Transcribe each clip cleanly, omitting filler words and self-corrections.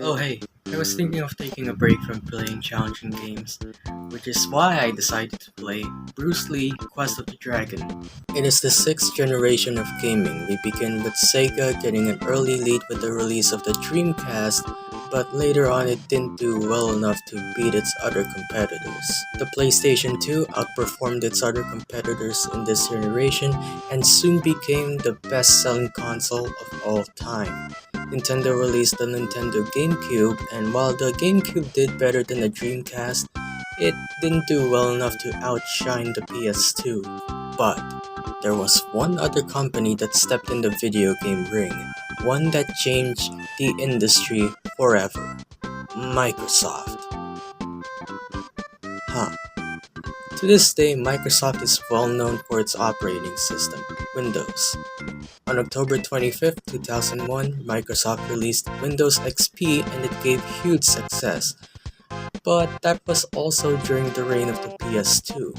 Oh hey, I was thinking of taking a break from playing challenging games, which is why I decided to play Bruce Lee Quest of the Dragon. It is the sixth generation of gaming. We begin with Sega getting an early lead with the release of the Dreamcast, but later on it didn't do well enough to beat its other competitors. The PlayStation 2 outperformed its other competitors in this generation and soon became the best-selling console of all time. Nintendo released the Nintendo GameCube, and while the GameCube did better than the Dreamcast, it didn't do well enough to outshine the PS2. But there was one other company that stepped in the video game ring, one that changed the industry forever: Microsoft. To this day, Microsoft is well known for its operating system, Windows. On October 25, 2001, Microsoft released Windows XP and it gave huge success. But that was also during the reign of the PS2.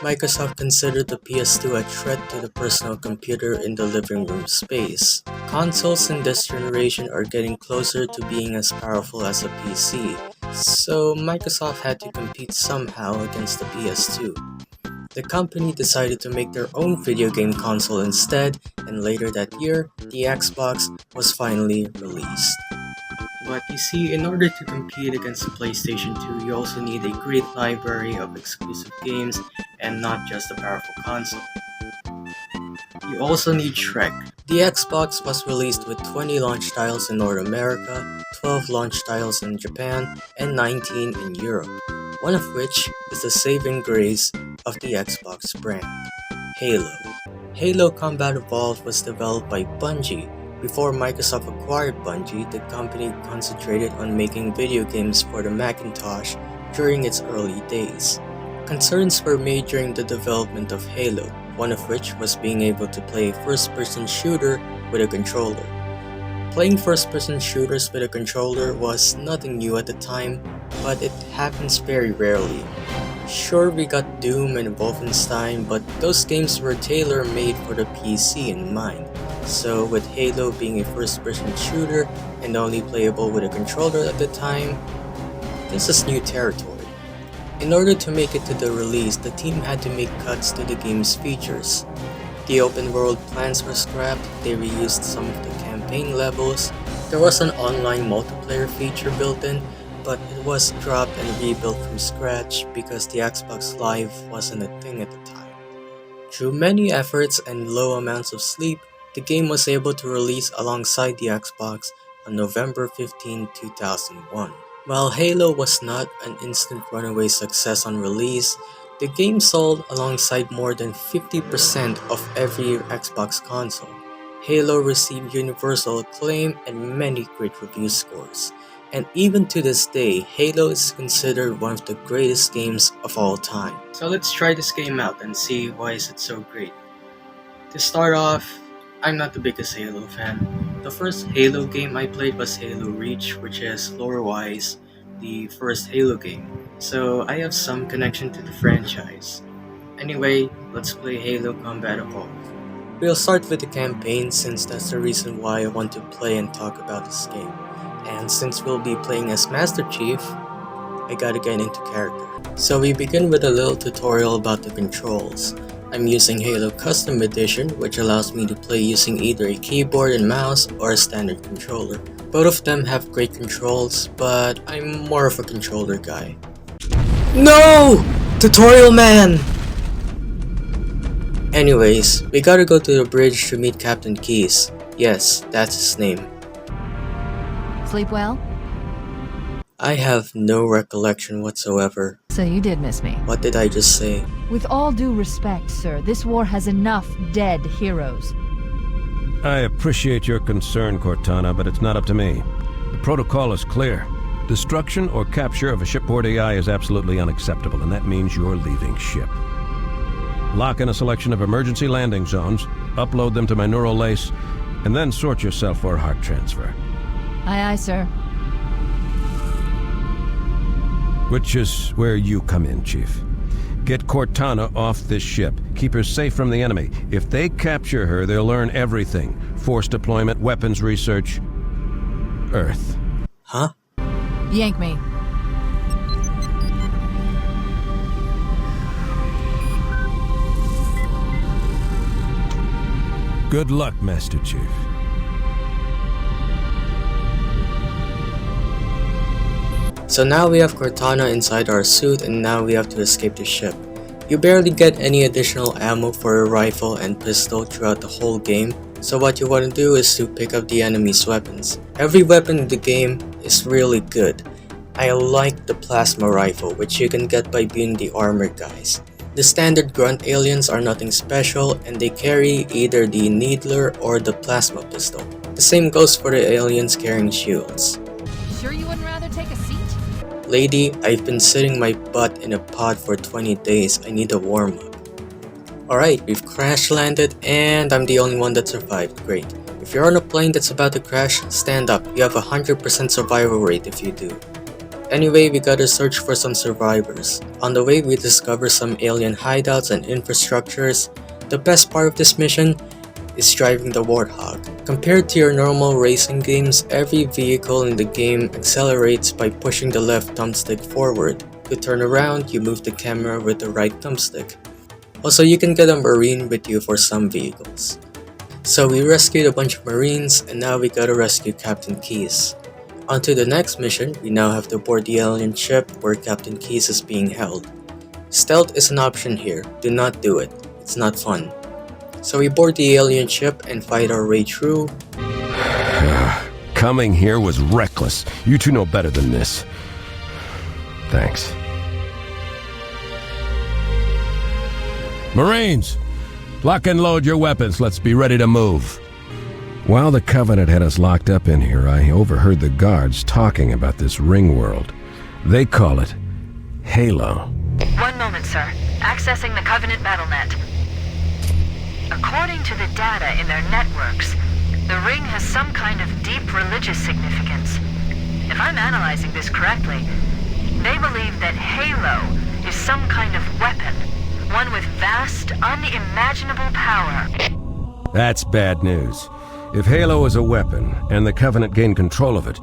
Microsoft considered the PS2 a threat to the personal computer in the living room space. Consoles in this generation are getting closer to being as powerful as a PC, so Microsoft had to compete somehow against the PS2. The company decided to make their own video game console instead, and later that year, the Xbox was finally released. But you see, in order to compete against the PlayStation 2, you also need a great library of exclusive games and not just a powerful console. You also need Shrek. The Xbox was released with 20 launch titles in North America, 12 launch titles in Japan, and 19 in Europe, one of which is the saving grace of the Xbox brand: Halo. Halo Combat Evolved was developed by Bungie. Before Microsoft acquired Bungie, the company concentrated on making video games for the Macintosh during its early days. Concerns were made during the development of Halo, one of which was being able to play a first-person shooter with a controller. Playing first-person shooters with a controller was nothing new at the time, but it happens very rarely. Sure, we got Doom and Wolfenstein, but those games were tailor-made for the PC in mind. So with Halo being a first-person shooter and only playable with a controller at the time, this is new territory. In order to make it to the release, the team had to make cuts to the game's features. The open world plans were scrapped, they reused some of the campaign levels, there was an online multiplayer feature built in, but it was dropped and rebuilt from scratch because the Xbox Live wasn't a thing at the time. Through many efforts and low amounts of sleep, the game was able to release alongside the Xbox on November 15, 2001. While Halo was not an instant runaway success on release, the game sold alongside more than 50% of every Xbox console. Halo received universal acclaim and many great review scores. And even to this day, Halo is considered one of the greatest games of all time. So let's try this game out and see why is it so great. To start off, I'm not the biggest Halo fan. The first Halo game I played was Halo Reach, which is lore-wise the first Halo game, so I have some connection to the franchise. Anyway, let's play Halo Combat Evolved. We'll start with the campaign since that's the reason why I want to play and talk about this game. And since we'll be playing as Master Chief, I gotta get into character. So we begin with a little tutorial about the controls. I'm using Halo Custom Edition, which allows me to play using either a keyboard and mouse or a standard controller. Both of them have great controls, but I'm more of a controller guy. No! Tutorial man! Anyways, we gotta go to the bridge to meet Captain Keyes. Yes, that's his name. Sleep well? I have no recollection whatsoever. So you did miss me. What did I just say? With all due respect, sir, this war has enough dead heroes. I appreciate your concern, Cortana, but it's not up to me. The protocol is clear. Destruction or capture of a shipboard AI is absolutely unacceptable, and that means you're leaving ship. Lock in a selection of emergency landing zones, upload them to my neural lace, and then sort yourself for a heart transfer. Aye, aye, sir. Which is where you come in, Chief. Get Cortana off this ship. Keep her safe from the enemy. If they capture her, they'll learn everything. Force deployment, weapons research. Earth. Huh? Yank me. Good luck, Master Chief. So now we have Cortana inside our suit and now we have to escape the ship. You barely get any additional ammo for a rifle and pistol throughout the whole game, so what you want to do is to pick up the enemy's weapons. Every weapon in the game is really good. I like the plasma rifle, which you can get by being the armored guys. The standard grunt aliens are nothing special and they carry either the needler or the plasma pistol. The same goes for the aliens carrying shields. Sure you wouldn't rather take a seat? Lady, I've been sitting my butt in a pod for 20 days, I need a warm-up. Alright, we've crash landed and I'm the only one that survived, great. If you're on a plane that's about to crash, stand up, you have a 100% survival rate if you do. Anyway, we gotta search for some survivors. On the way, we discover some alien hideouts and infrastructures. The best part of this mission is driving the Warthog. Compared to your normal racing games, every vehicle in the game accelerates by pushing the left thumbstick forward. To turn around, you move the camera with the right thumbstick. Also, you can get a marine with you for some vehicles. So we rescued a bunch of marines and now we gotta rescue Captain Keyes. On to the next mission, we now have to board the alien ship where Captain Keyes is being held. Stealth is an option here, do not do it, it's not fun. So we board the alien ship and fight our way through. Coming here was reckless. You two know better than this. Thanks. Marines! Lock and load your weapons. Let's be ready to move. While the Covenant had us locked up in here, I overheard the guards talking about this ring world. They call it Halo. 1 moment, sir. Accessing the Covenant BattleNet. According to the data in their networks, the ring has some kind of deep religious significance. If I'm analyzing this correctly, they believe that Halo is some kind of weapon, one with vast, unimaginable power. That's bad news. If Halo is a weapon, and the Covenant gain control of it,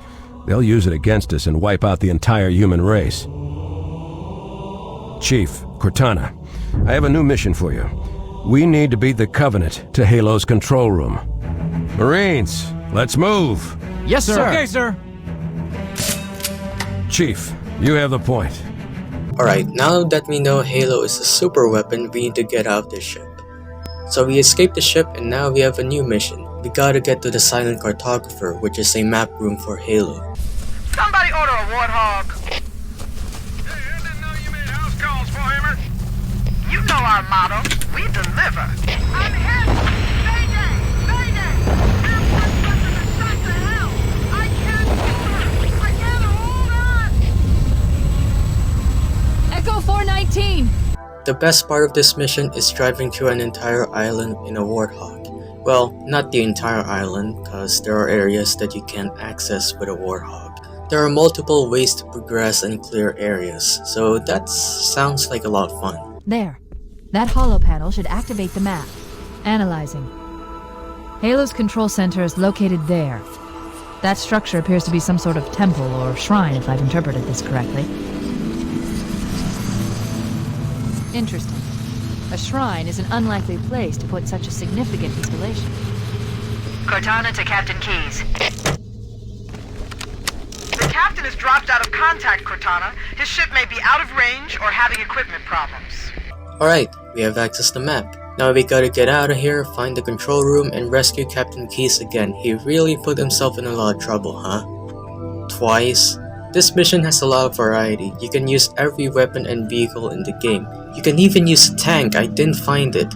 they'll use it against us and wipe out the entire human race. Chief, Cortana, I have a new mission for you. We need to beat the Covenant to Halo's control room. Marines, let's move! Yes, sir. Okay, sir. Chief, you have the point. Alright, now that we know Halo is a super weapon, we need to get out of this ship. So we escaped the ship and now we have a new mission. We gotta get to the Silent Cartographer, which is a map room for Halo. Somebody order a warthog. Hey, I didn't know you made house calls for Hammer. You know our motto. We deliver. I'm hit! Mayday! Mayday! There's one person that's shot to hell! I can't hold her! I can't hold on! Echo 419! The best part of this mission is driving through an entire island in a Warthog. Well, not the entire island, cause there are areas that you can't access with a Warthog. There are multiple ways to progress and clear areas, so that sounds like a lot of fun. There. That holo panel should activate the map. Analyzing. Halo's control center is located there. That structure appears to be some sort of temple or shrine, if I've interpreted this correctly. Interesting. A shrine is an unlikely place to put such a significant installation. Cortana to Captain Keyes. The captain has dropped out of contact, Cortana. His ship may be out of range or having equipment problems. Alright, we have access to the map. Now we gotta get out of here, find the control room, and rescue Captain Keyes again. He really put himself in a lot of trouble, huh? Twice? This mission has a lot of variety. You can use every weapon and vehicle in the game. You can even use a tank, I didn't find it.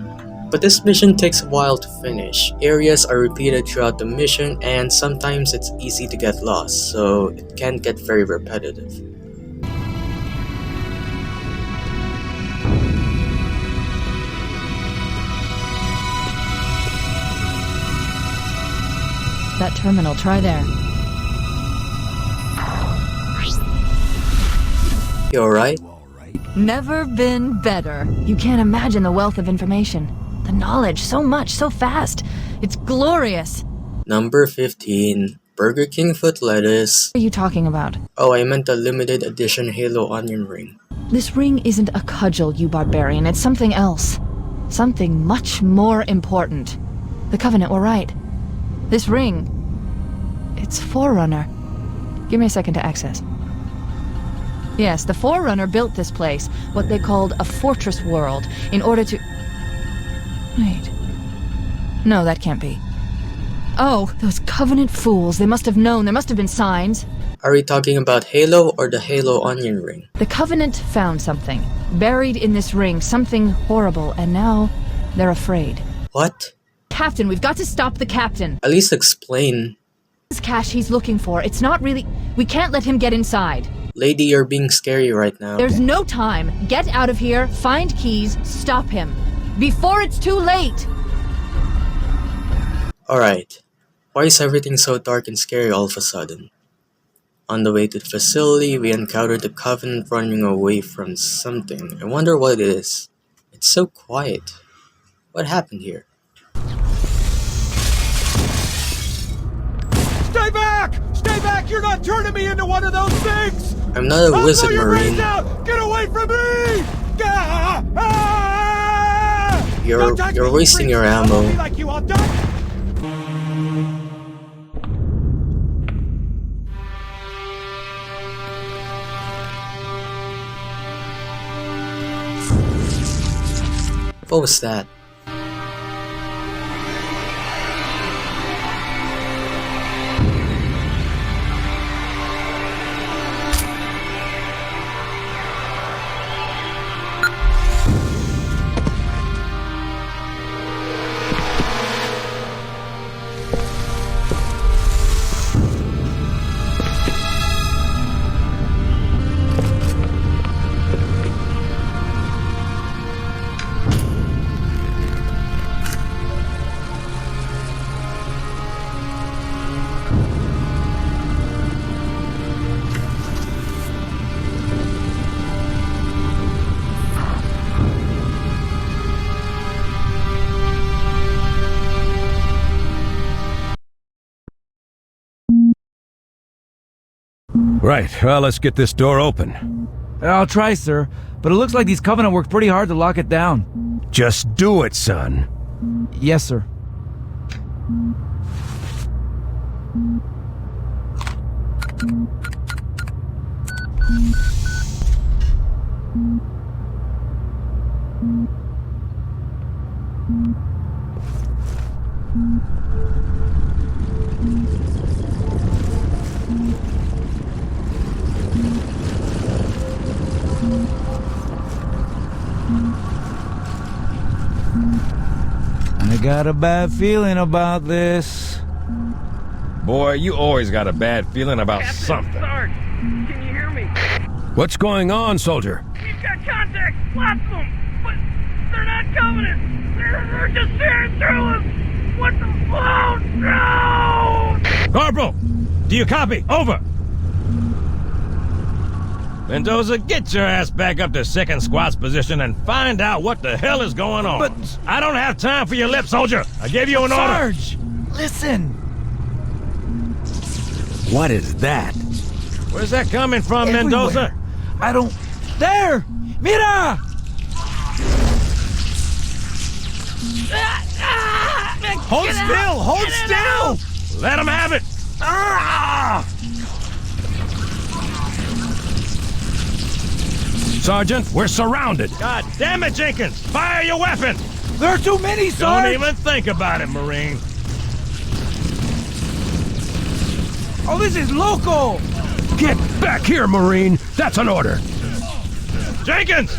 But this mission takes a while to finish. Areas are repeated throughout the mission and sometimes it's easy to get lost, so it can get very repetitive. That terminal, try there. You alright? Never been better. You can't imagine the wealth of information. The knowledge, so much, so fast. It's glorious. Number 15. Burger King foot lettuce. What are you talking about? Oh, I meant the limited edition Halo onion ring. This ring isn't a cudgel, you barbarian. It's something else. Something much more important. The Covenant were right. This ring... it's Forerunner. Give me a second to access. Yes, the Forerunner built this place, what they called a fortress world, in order to... Wait. No, that can't be. Oh, those Covenant fools. They must have known. There must have been signs. Are we talking about Halo or the Halo onion ring? The Covenant found something. Buried in this ring, something horrible, and now they're afraid. What? Captain, we've got to stop the Captain. At least explain. This cash he's looking for, it's not really... We can't let him get inside. Lady, you're being scary right now. There's no time. Get out of here, find keys, stop him. Before it's too late! Alright. Why is everything so dark and scary all of a sudden? On the way to the facility, we encountered the Covenant running away from something. I wonder what it is. It's so quiet. What happened here? Stay back! Stay back! You're not turning me into one of those things! I'm not a I'll wizard, blow your Marine. brains out! Get away from me! Ah! Ah! You're Don't touch me, wasting your freak. I won't ammo. be like you, I'll die. What was that? Right, well, let's get this door open. I'll try, sir, but it looks like these Covenant worked pretty hard to lock it down. Just do it, son. Yes, sir. I got a bad feeling about this. Boy, you always got a bad feeling about something. Sarge, can you hear me? What's going on, soldier? We've got contact, lots of them, but they're not Covenant. They're just tearing through us. What the? Oh no! Corporal, do you copy? Over. Mendoza, get your ass back up to second squad's position and find out what the hell is going on. But I don't have time for your lip, soldier. I gave you an order. Sarge, listen. What is that? Where's that coming from, Everywhere. Mendoza? I don't... There! Mira! Hold still! Hold still! Let him have it! Sergeant, we're surrounded. God damn it, Jenkins! Fire your weapon! There are too many, Sarge! Don't even think about it, Marine. Oh, this is local! Get back here, Marine. That's an order. Jenkins!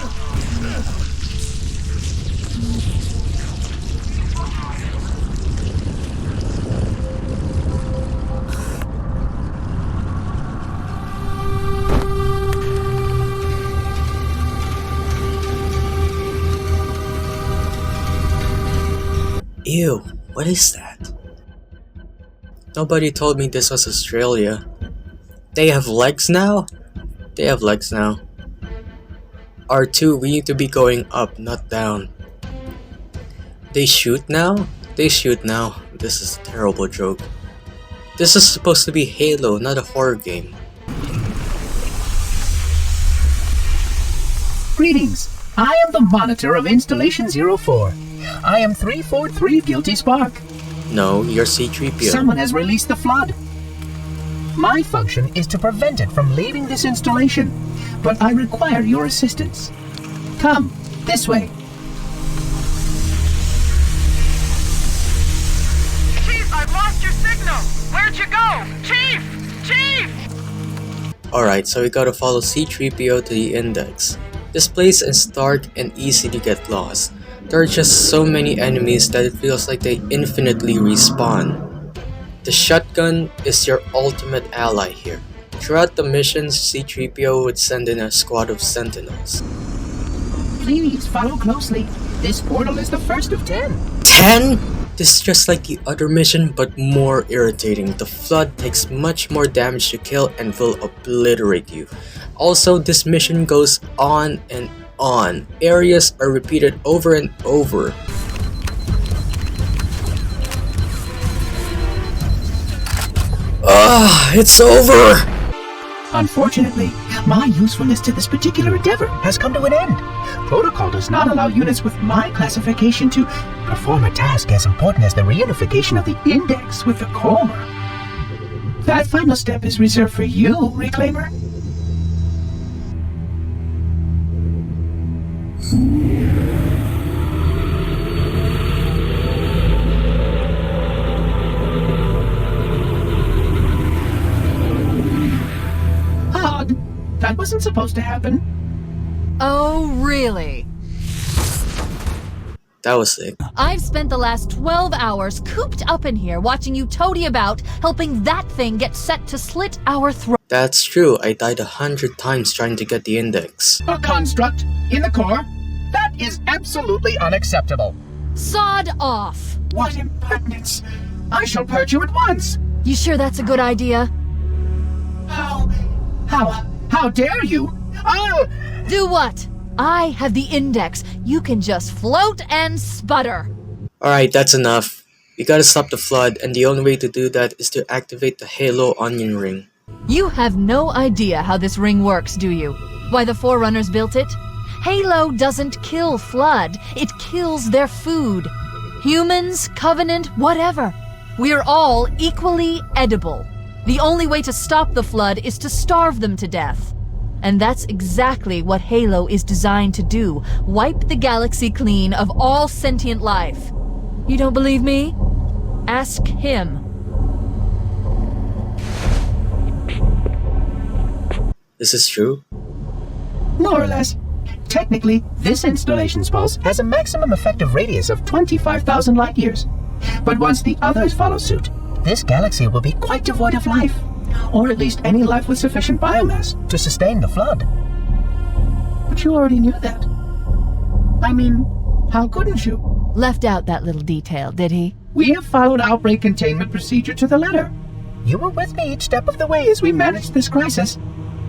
Ew, what is that? Nobody told me this was Australia. They have legs now? They have legs now. R2, we need to be going up, not down. They shoot now? They shoot now. This is a terrible joke. This is supposed to be Halo, not a horror game. Greetings. I am the monitor of Installation 04. I am 343 Guilty Spark. No, you're C-3PO. Someone has released the flood. My function is to prevent it from leaving this installation, but I require your assistance. Come, this way. Chief, I've lost your signal. Where'd you go? Chief! Chief! Alright, so we gotta follow C-3PO to the Index. This place is dark and easy to get lost. There are just so many enemies that it feels like they infinitely respawn. The shotgun is your ultimate ally here. Throughout the missions, C-3PO would send in a squad of sentinels. Please follow closely. This portal is the first of 10. 10? This is just like the other mission, but more irritating. The flood takes much more damage to kill and will obliterate you. Also, this mission goes on and on. Areas are repeated over and over. It's over! Unfortunately, my usefulness to this particular endeavor has come to an end. Protocol does not allow units with my classification to perform a task as important as the reunification of the Index with the core. That final step is reserved for you, Reclaimer. Odd. That wasn't supposed to happen. Oh, really? That was sick. I've spent the last 12 hours cooped up in here watching you toady about, helping that thing get set to slit our throat. That's true, I died 100 times trying to get the Index. A construct in the core? That is absolutely unacceptable. Sod off! What impertinence! I shall purge you at once! You sure that's a good idea? How dare you? Oh! Do what? I have the Index. You can just float and sputter. Alright, that's enough. We gotta stop the flood, and the only way to do that is to activate the Halo onion ring. You have no idea how this ring works, do you? Why the Forerunners built it? Halo doesn't kill Flood. It kills their food. Humans, Covenant, whatever. We're all equally edible. The only way to stop the Flood is to starve them to death. And that's exactly what Halo is designed to do. Wipe the galaxy clean of all sentient life. You don't believe me? Ask him. This is true? More or less. Technically, this installation's pulse has a maximum effective radius of 25,000 light years. But once the others follow suit, this galaxy will be quite devoid of life. Or at least any life with sufficient biomass to sustain the flood. But you already knew that. I mean, how couldn't you? Left out that little detail, did he? We have followed outbreak containment procedure to the letter. You were with me each step of the way as we managed this crisis.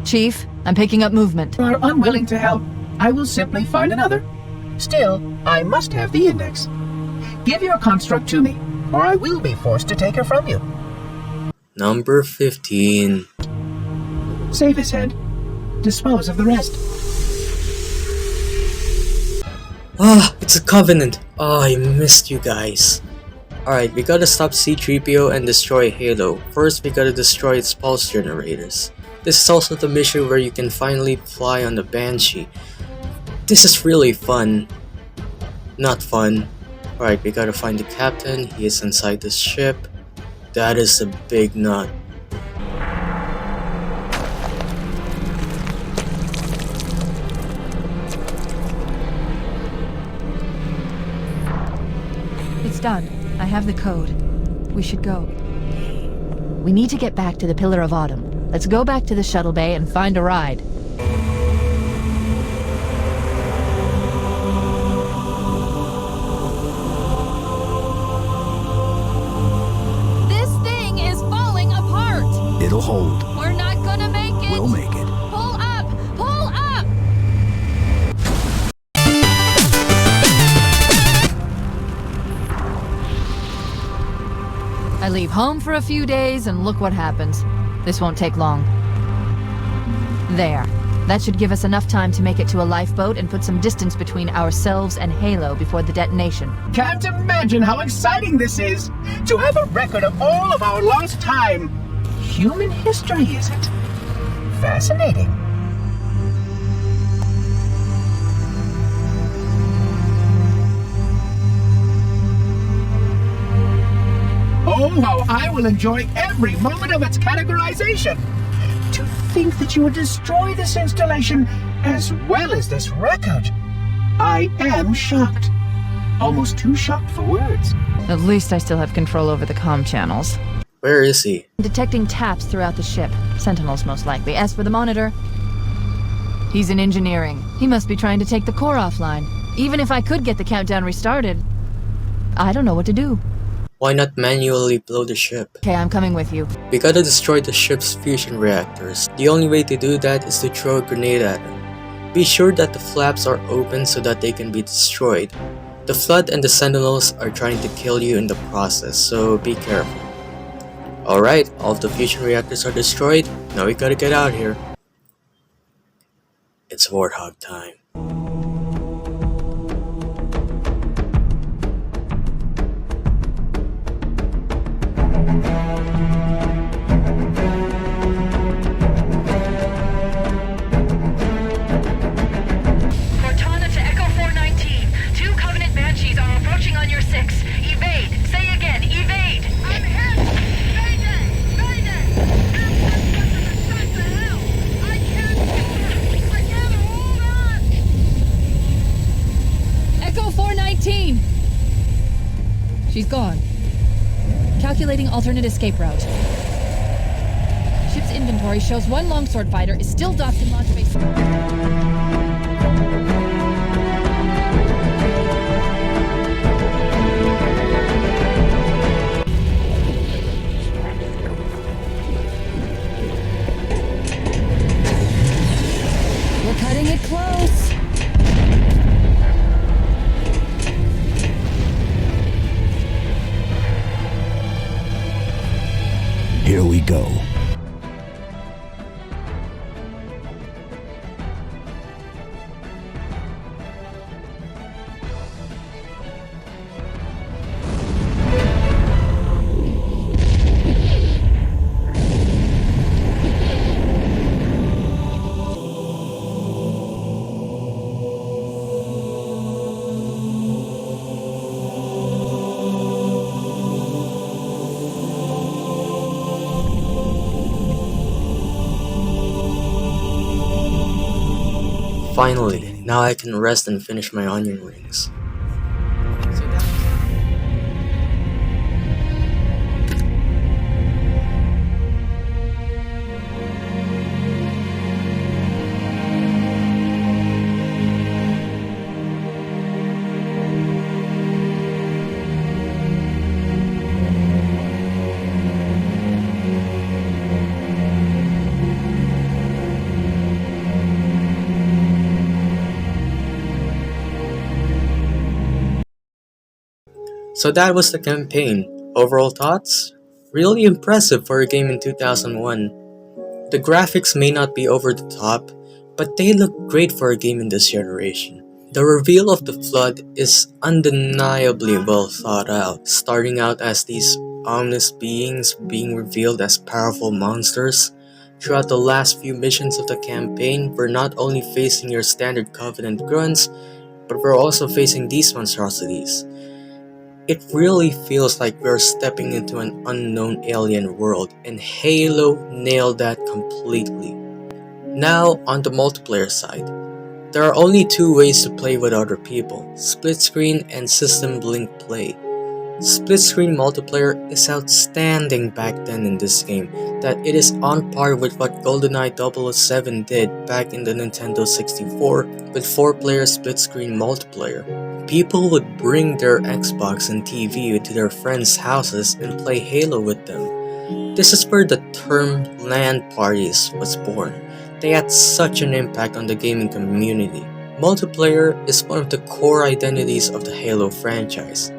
Chief, I'm picking up movement. You are unwilling to help. I will simply find another. Still, I must have the Index. Give your construct to me, or I will be forced to take her from you. Number 15. Save his head. Dispose of the rest. It's a Covenant. I missed you guys. Alright, we gotta stop C-3PO and destroy Halo. First, we gotta destroy its pulse generators. This is also the mission where you can finally fly on the Banshee. This is really fun. Not fun. Alright, we gotta find the captain. He is inside the ship. That is a big nut. It's done. I have the code. We should go. We need to get back to the Pillar of Autumn. Let's go back to the shuttle bay and find a ride. It'll hold. We're not gonna make it! We'll make it. Pull up! Pull up! I leave leave home for a few days and look what happens. This won't take long. There. That should give us enough time to make it to a lifeboat and put some distance between ourselves and Halo before the detonation. Can't imagine how exciting this is! To have a record of all of our lost time! Human history, is it? Fascinating. Oh, how I will enjoy every moment of its categorization! To think that you would destroy this installation as well as this record. I am shocked. Almost too shocked for words. At least I still have control over the comm channels. Where is he? Detecting taps throughout the ship. Sentinels, most likely. As for the monitor, he's in engineering. He must be trying to take the core offline. Even if I could get the countdown restarted, I don't know what to do. Why not manually blow the ship? Okay, I'm coming with you. We gotta destroy the ship's fusion reactors. The only way to do that is to throw a grenade at them. Be sure that the flaps are open so that they can be destroyed. The Flood and the Sentinels are trying to kill you in the process, so be careful. Alright, all of the fusion reactors are destroyed. Now we gotta get out here. It's Warthog time. Cortana to Echo 419. 2 Covenant Banshees are approaching on your 6. Evade. Say again, evade. I'm hit! Mayday! Mayday! What the hell? I can't do her! I can't hold on! Echo 419! She's gone. Calculating alternate escape route. Ship's inventory shows 1 longsword fighter is still docked in launch base. We're cutting it close. Here we go. Finally, now I can rest and finish my onion rings. So that was the campaign. Overall thoughts? Really impressive for a game in 2001. The graphics may not be over the top, but they look great for a game in this generation. The reveal of the Flood is undeniably well thought out, starting out as these ominous beings being revealed as powerful monsters. Throughout the last few missions of the campaign, we're not only facing your standard Covenant grunts, but we're also facing these monstrosities. It really feels like we're stepping into an unknown alien world, and Halo nailed that completely. Now, on the multiplayer side. There are only 2 ways to play with other people, split screen and system blink play. Split screen multiplayer is outstanding back then in this game, that it is on par with what GoldenEye 007 did back in the Nintendo 64 with 4-player split screen multiplayer. People would bring their Xbox and TV to their friends' houses and play Halo with them. This is where the term LAN parties was born. They had such an impact on the gaming community. Multiplayer is one of the core identities of the Halo franchise.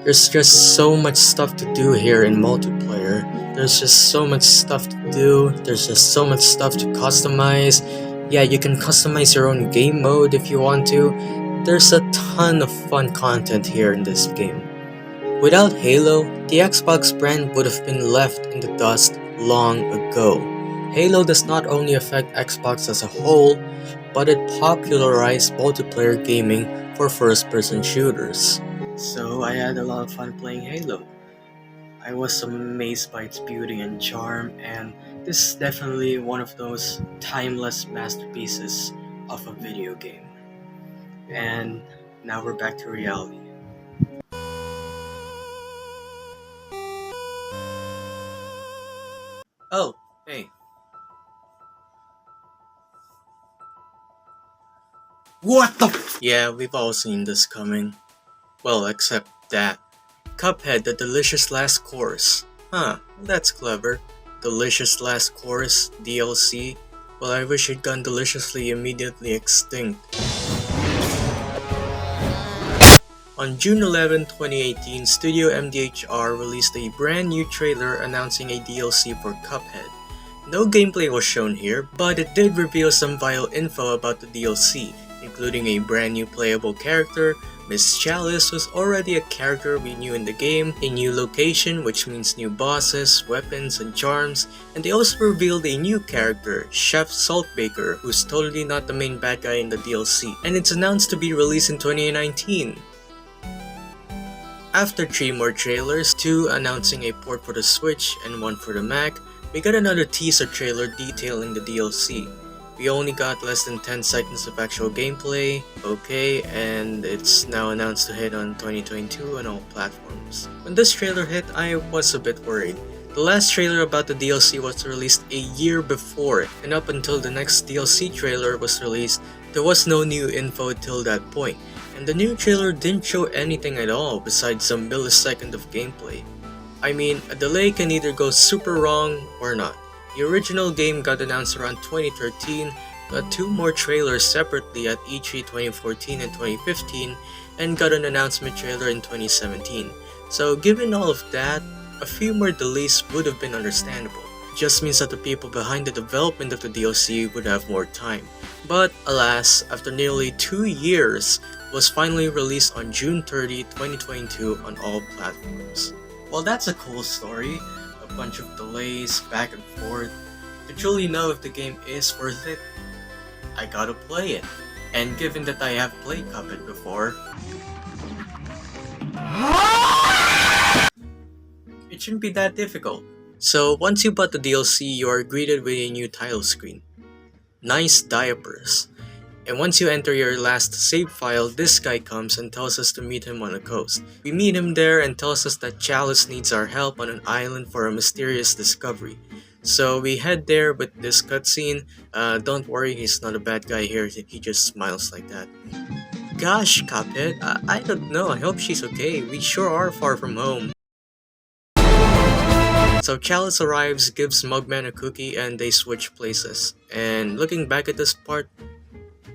There's just so much stuff to do here in multiplayer. There's just so much stuff to do. There's just so much stuff to customize. Yeah, you can customize your own game mode if you want to. There's a ton of fun content here in this game. Without Halo, the Xbox brand would have been left in the dust long ago. Halo does not only affect Xbox as a whole, but it popularized multiplayer gaming for first-person shooters. So I had a lot of fun playing Halo. I was amazed by its beauty and charm, and this is definitely one of those timeless masterpieces of a video game. And now we're back to reality. Oh, hey. What the f- Yeah, we've all seen this coming. Well, except that. Cuphead, the delicious last course. Huh, that's clever. Delicious last course, DLC. Well, I wish it gone deliciously immediately extinct. On June 11, 2018, Studio MDHR released a brand new trailer announcing a DLC for Cuphead. No gameplay was shown here, but it did reveal some vital info about the DLC, including a brand new playable character. Miss Chalice was already a character we knew in the game, a new location which means new bosses, weapons, and charms, and they also revealed a new character, Chef Saltbaker, who's totally not the main bad guy in the DLC, and it's announced to be released in 2019. After 3 more trailers, 2 announcing a port for the Switch and 1 for the Mac, we got another teaser trailer detailing the DLC. We only got less than 10 seconds of actual gameplay, okay, and it's now announced to hit on 2022 on all platforms. When this trailer hit, I was a bit worried. The last trailer about the DLC was released a year before, and up until the next DLC trailer was released, there was no new info till that point, and the new trailer didn't show anything at all besides some millisecond of gameplay. I mean, a delay can either go super wrong or not. The original game got announced around 2013, got 2 more trailers separately at E3 2014 and 2015, and got an announcement trailer in 2017. So given all of that, a few more delays would have been understandable. It just means that the people behind the development of the DLC would have more time. But alas, after nearly 2 years, it was finally released on June 30, 2022 on all platforms. Well, that's a cool story. A bunch of delays, back and forth. To truly know if the game is worth it, I gotta play it. And given that I have played Cuphead before, it shouldn't be that difficult. So once you bought the DLC, you are greeted with a new title screen. Nice diapers. And once you enter your last save file, this guy comes and tells us to meet him on the coast. We meet him there and tells us that Chalice needs our help on an island for a mysterious discovery. So we head there with this cutscene. Don't worry, he's not a bad guy here, he just smiles like that. Gosh, Cuphead, I don't know, I hope she's okay. We sure are far from home. So Chalice arrives, gives Mugman a cookie, and they switch places. And looking back at this part,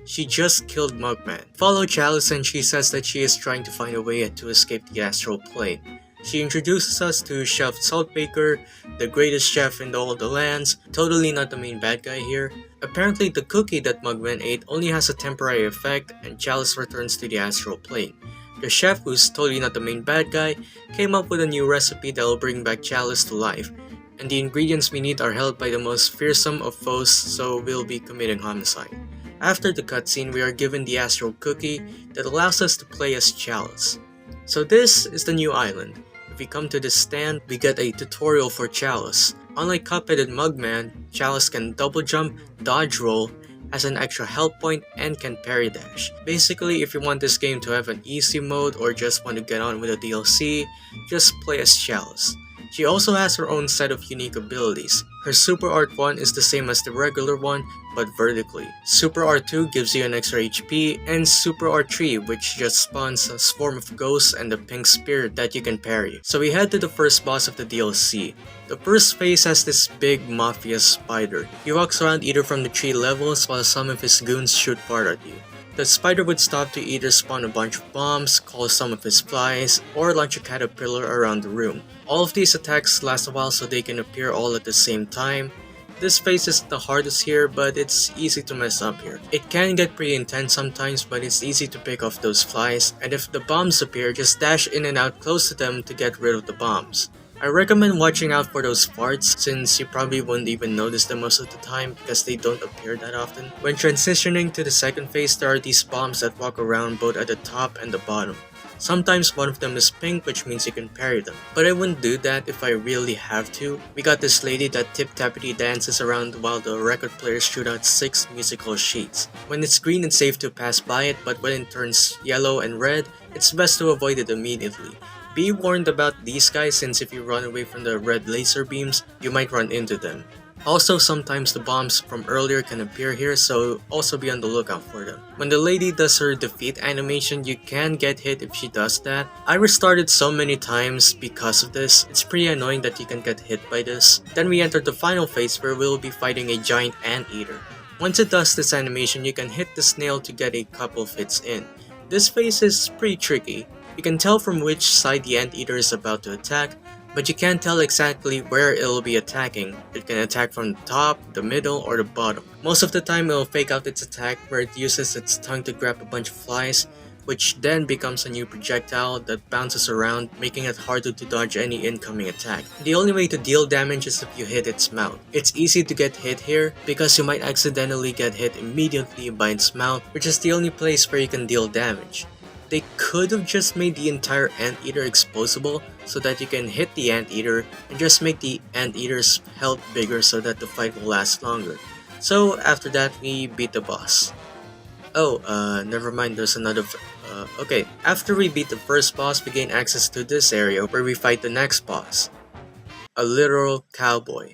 she just killed Mugman. Follow Chalice and she says that she is trying to find a way to escape the astral plane. She introduces us to Chef Saltbaker, the greatest chef in all the lands, totally not the main bad guy here. Apparently the cookie that Mugman ate only has a temporary effect and Chalice returns to the astral plane. The chef, who's totally not the main bad guy, came up with a new recipe that will bring back Chalice to life. And the ingredients we need are held by the most fearsome of foes, so we'll be committing homicide. After the cutscene, we are given the astral cookie that allows us to play as Chalice. So this is the new island. If we come to this stand, we get a tutorial for Chalice. Unlike Cuphead and Mugman, Chalice can double jump, dodge roll, has an extra health point, and can parry dash. Basically, if you want this game to have an easy mode or just want to get on with the DLC, just play as Chalice. She also has her own set of unique abilities. Her Super Art 1 is the same as the regular one, but vertically. Super Art 2 gives you an extra HP, and Super Art 3 which just spawns a swarm of ghosts and a pink spirit that you can parry. So we head to the first boss of the DLC. The first phase has this big mafia spider. He walks around either from the 3 levels while some of his goons shoot fire at you. The spider would stop to either spawn a bunch of bombs, call some of his flies, or launch a caterpillar around the room. All of these attacks last a while so they can appear all at the same time. This phase is the hardest here, but it's easy to mess up here. It can get pretty intense sometimes, but it's easy to pick off those flies, and if the bombs appear, just dash in and out close to them to get rid of the bombs. I recommend watching out for those farts since you probably won't even notice them most of the time because they don't appear that often. When transitioning to the second phase, there are these bombs that walk around both at the top and the bottom. Sometimes one of them is pink, which means you can parry them. But I wouldn't do that if I really have to. We got this lady that tip-tappity dances around while the record players shoot out 6 musical sheets. When it's green, it's safe to pass by it, but when it turns yellow and red, it's best to avoid it immediately. Be warned about these guys since if you run away from the red laser beams, you might run into them. Also, sometimes the bombs from earlier can appear here, so also be on the lookout for them. When the lady does her defeat animation, you can get hit if she does that. I restarted so many times because of this. It's pretty annoying that you can get hit by this. Then we enter the final phase where we'll be fighting a giant anteater. Once it does this animation, you can hit the snail to get a couple of hits in. This phase is pretty tricky. You can tell from which side the anteater is about to attack, but you can't tell exactly where it'll be attacking. It can attack from the top, the middle, or the bottom. Most of the time it'll fake out its attack where it uses its tongue to grab a bunch of flies, which then becomes a new projectile that bounces around, making it harder to dodge any incoming attack. The only way to deal damage is if you hit its mouth. It's easy to get hit here because you might accidentally get hit immediately by its mouth, which is the only place where you can deal damage. They could have just made the entire anteater exposable so that you can hit the anteater and just make the anteater's health bigger so that the fight will last longer. So after that, we beat the boss. Oh, never mind, there's another okay. After we beat the first boss, we gain access to this area where we fight the next boss. A literal cowboy.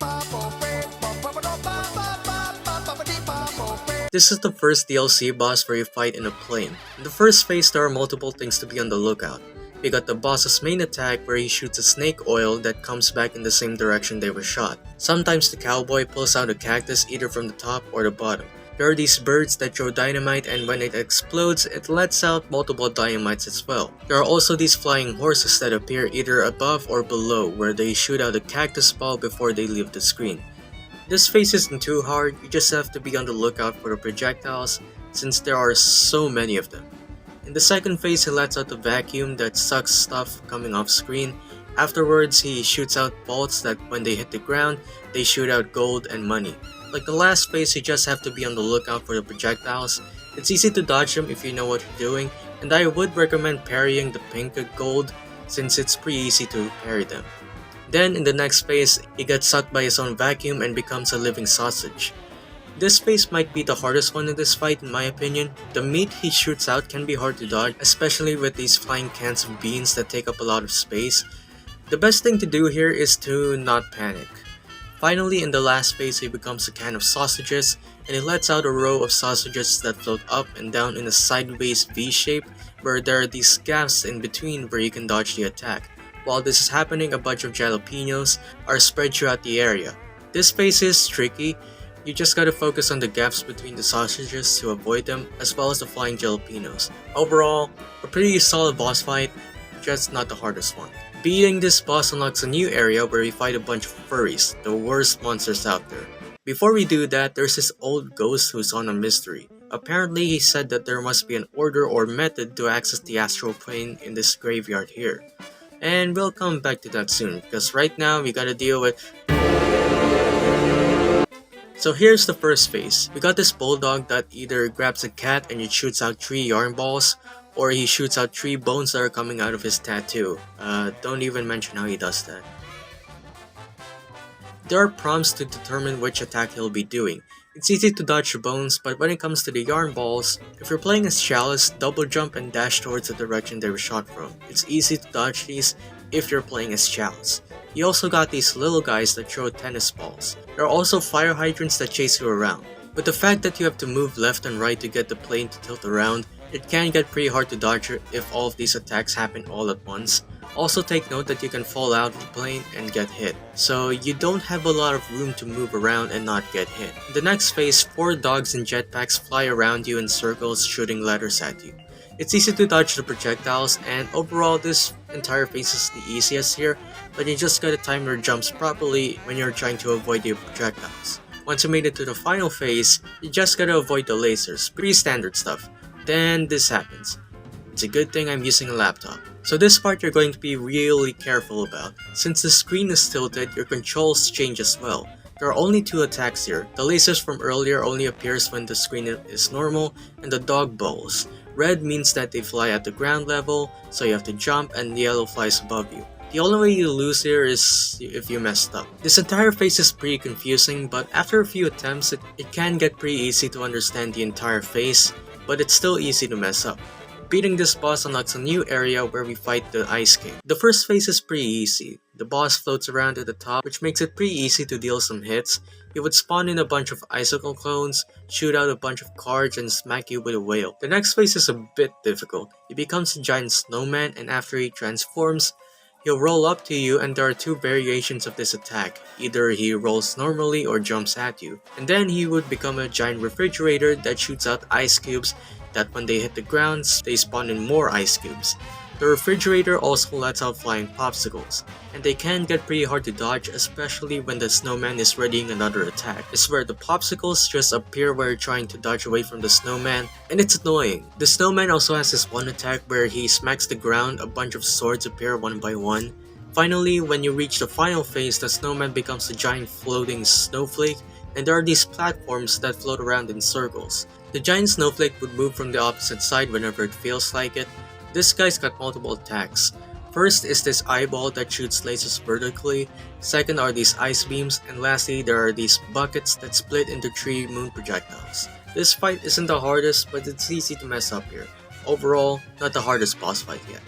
This is the first DLC boss where you fight in a plane. In the first phase, there are multiple things to be on the lookout. We got the boss's main attack where he shoots a snake oil that comes back in the same direction they were shot. Sometimes the cowboy pulls out a cactus either from the top or the bottom. There are these birds that throw dynamite, and when it explodes, it lets out multiple dynamites as well. There are also these flying horses that appear either above or below where they shoot out a cactus ball before they leave the screen. This phase isn't too hard, you just have to be on the lookout for the projectiles since there are so many of them. In the second phase, he lets out the vacuum that sucks stuff coming off screen. Afterwards, he shoots out bolts that when they hit the ground, they shoot out gold and money. Like the last phase, you just have to be on the lookout for the projectiles. It's easy to dodge them if you know what you're doing, and I would recommend parrying the pink gold since it's pretty easy to parry them. Then in the next phase, he gets sucked by his own vacuum and becomes a living sausage. This phase might be the hardest one in this fight in my opinion. The meat he shoots out can be hard to dodge, especially with these flying cans of beans that take up a lot of space. The best thing to do here is to not panic. Finally, in the last phase, he becomes a can of sausages, and he lets out a row of sausages that float up and down in a sideways V shape where there are these gaps in between where you can dodge the attack. While this is happening, a bunch of jalapenos are spread throughout the area. This phase is tricky. You just gotta focus on the gaps between the sausages to avoid them, as well as the flying jalapenos. Overall, a pretty solid boss fight, just not the hardest one. Beating this boss unlocks a new area where we fight a bunch of furries, the worst monsters out there. Before we do that, there's this old ghost who's on a mystery. Apparently, he said that there must be an order or method to access the astral plane in this graveyard here. And we'll come back to that soon, because right now we gotta deal with... So here's the first phase. We got this bulldog that either grabs a cat and it shoots out 3 yarn balls, or he shoots out 3 bones that are coming out of his tattoo. Don't even mention how he does that. There are prompts to determine which attack he'll be doing. It's easy to dodge the bones, but when it comes to the yarn balls, if you're playing as Chalice, double jump and dash towards the direction they were shot from. It's easy to dodge these if you're playing as Chalice. You also got these little guys that throw tennis balls. There are also fire hydrants that chase you around. With the fact that you have to move left and right to get the plane to tilt around, it can get pretty hard to dodge if all of these attacks happen all at once. Also take note that you can fall out of the plane and get hit, so you don't have a lot of room to move around and not get hit. In the next phase, 4 dogs in jetpacks fly around you in circles shooting letters at you. It's easy to dodge the projectiles, and overall this entire phase is the easiest here, but you just gotta time your jumps properly when you're trying to avoid the projectiles. Once you made it to the final phase, you just gotta avoid the lasers, pretty standard stuff. Then this happens. It's a good thing I'm using a laptop. So this part you're going to be really careful about. Since the screen is tilted, your controls change as well. There are only 2 attacks here. The lasers from earlier only appears when the screen is normal, and the dog balls. Red means that they fly at the ground level, so you have to jump, and yellow flies above you. The only way you lose here is if you messed up. This entire phase is pretty confusing, but after a few attempts, it can get pretty easy to understand the entire phase, but it's still easy to mess up. Beating this boss unlocks a new area where we fight the Ice King. The first phase is pretty easy. The boss floats around at the top, which makes it pretty easy to deal some hits. He would spawn in a bunch of icicle clones, shoot out a bunch of cards, and smack you with a whale. The next phase is a bit difficult. He becomes a giant snowman, and after he transforms, he'll roll up to you, and there are 2 variations of this attack. Either he rolls normally or jumps at you. And then he would become a giant refrigerator that shoots out ice cubes that when they hit the ground, they spawn in more ice cubes. The refrigerator also lets out flying popsicles, and they can get pretty hard to dodge, especially when the snowman is readying another attack. I swear the popsicles just appear while you're trying to dodge away from the snowman, and it's annoying. The snowman also has this one attack where he smacks the ground, a bunch of swords appear one by one. Finally, when you reach the final phase, the snowman becomes a giant floating snowflake, and there are these platforms that float around in circles. The giant snowflake would move from the opposite side whenever it feels like it. This guy's got multiple attacks. First is this eyeball that shoots lasers vertically, second are these ice beams, and lastly there are these buckets that split into 3 moon projectiles. This fight isn't the hardest, but it's easy to mess up here. Overall, not the hardest boss fight yet.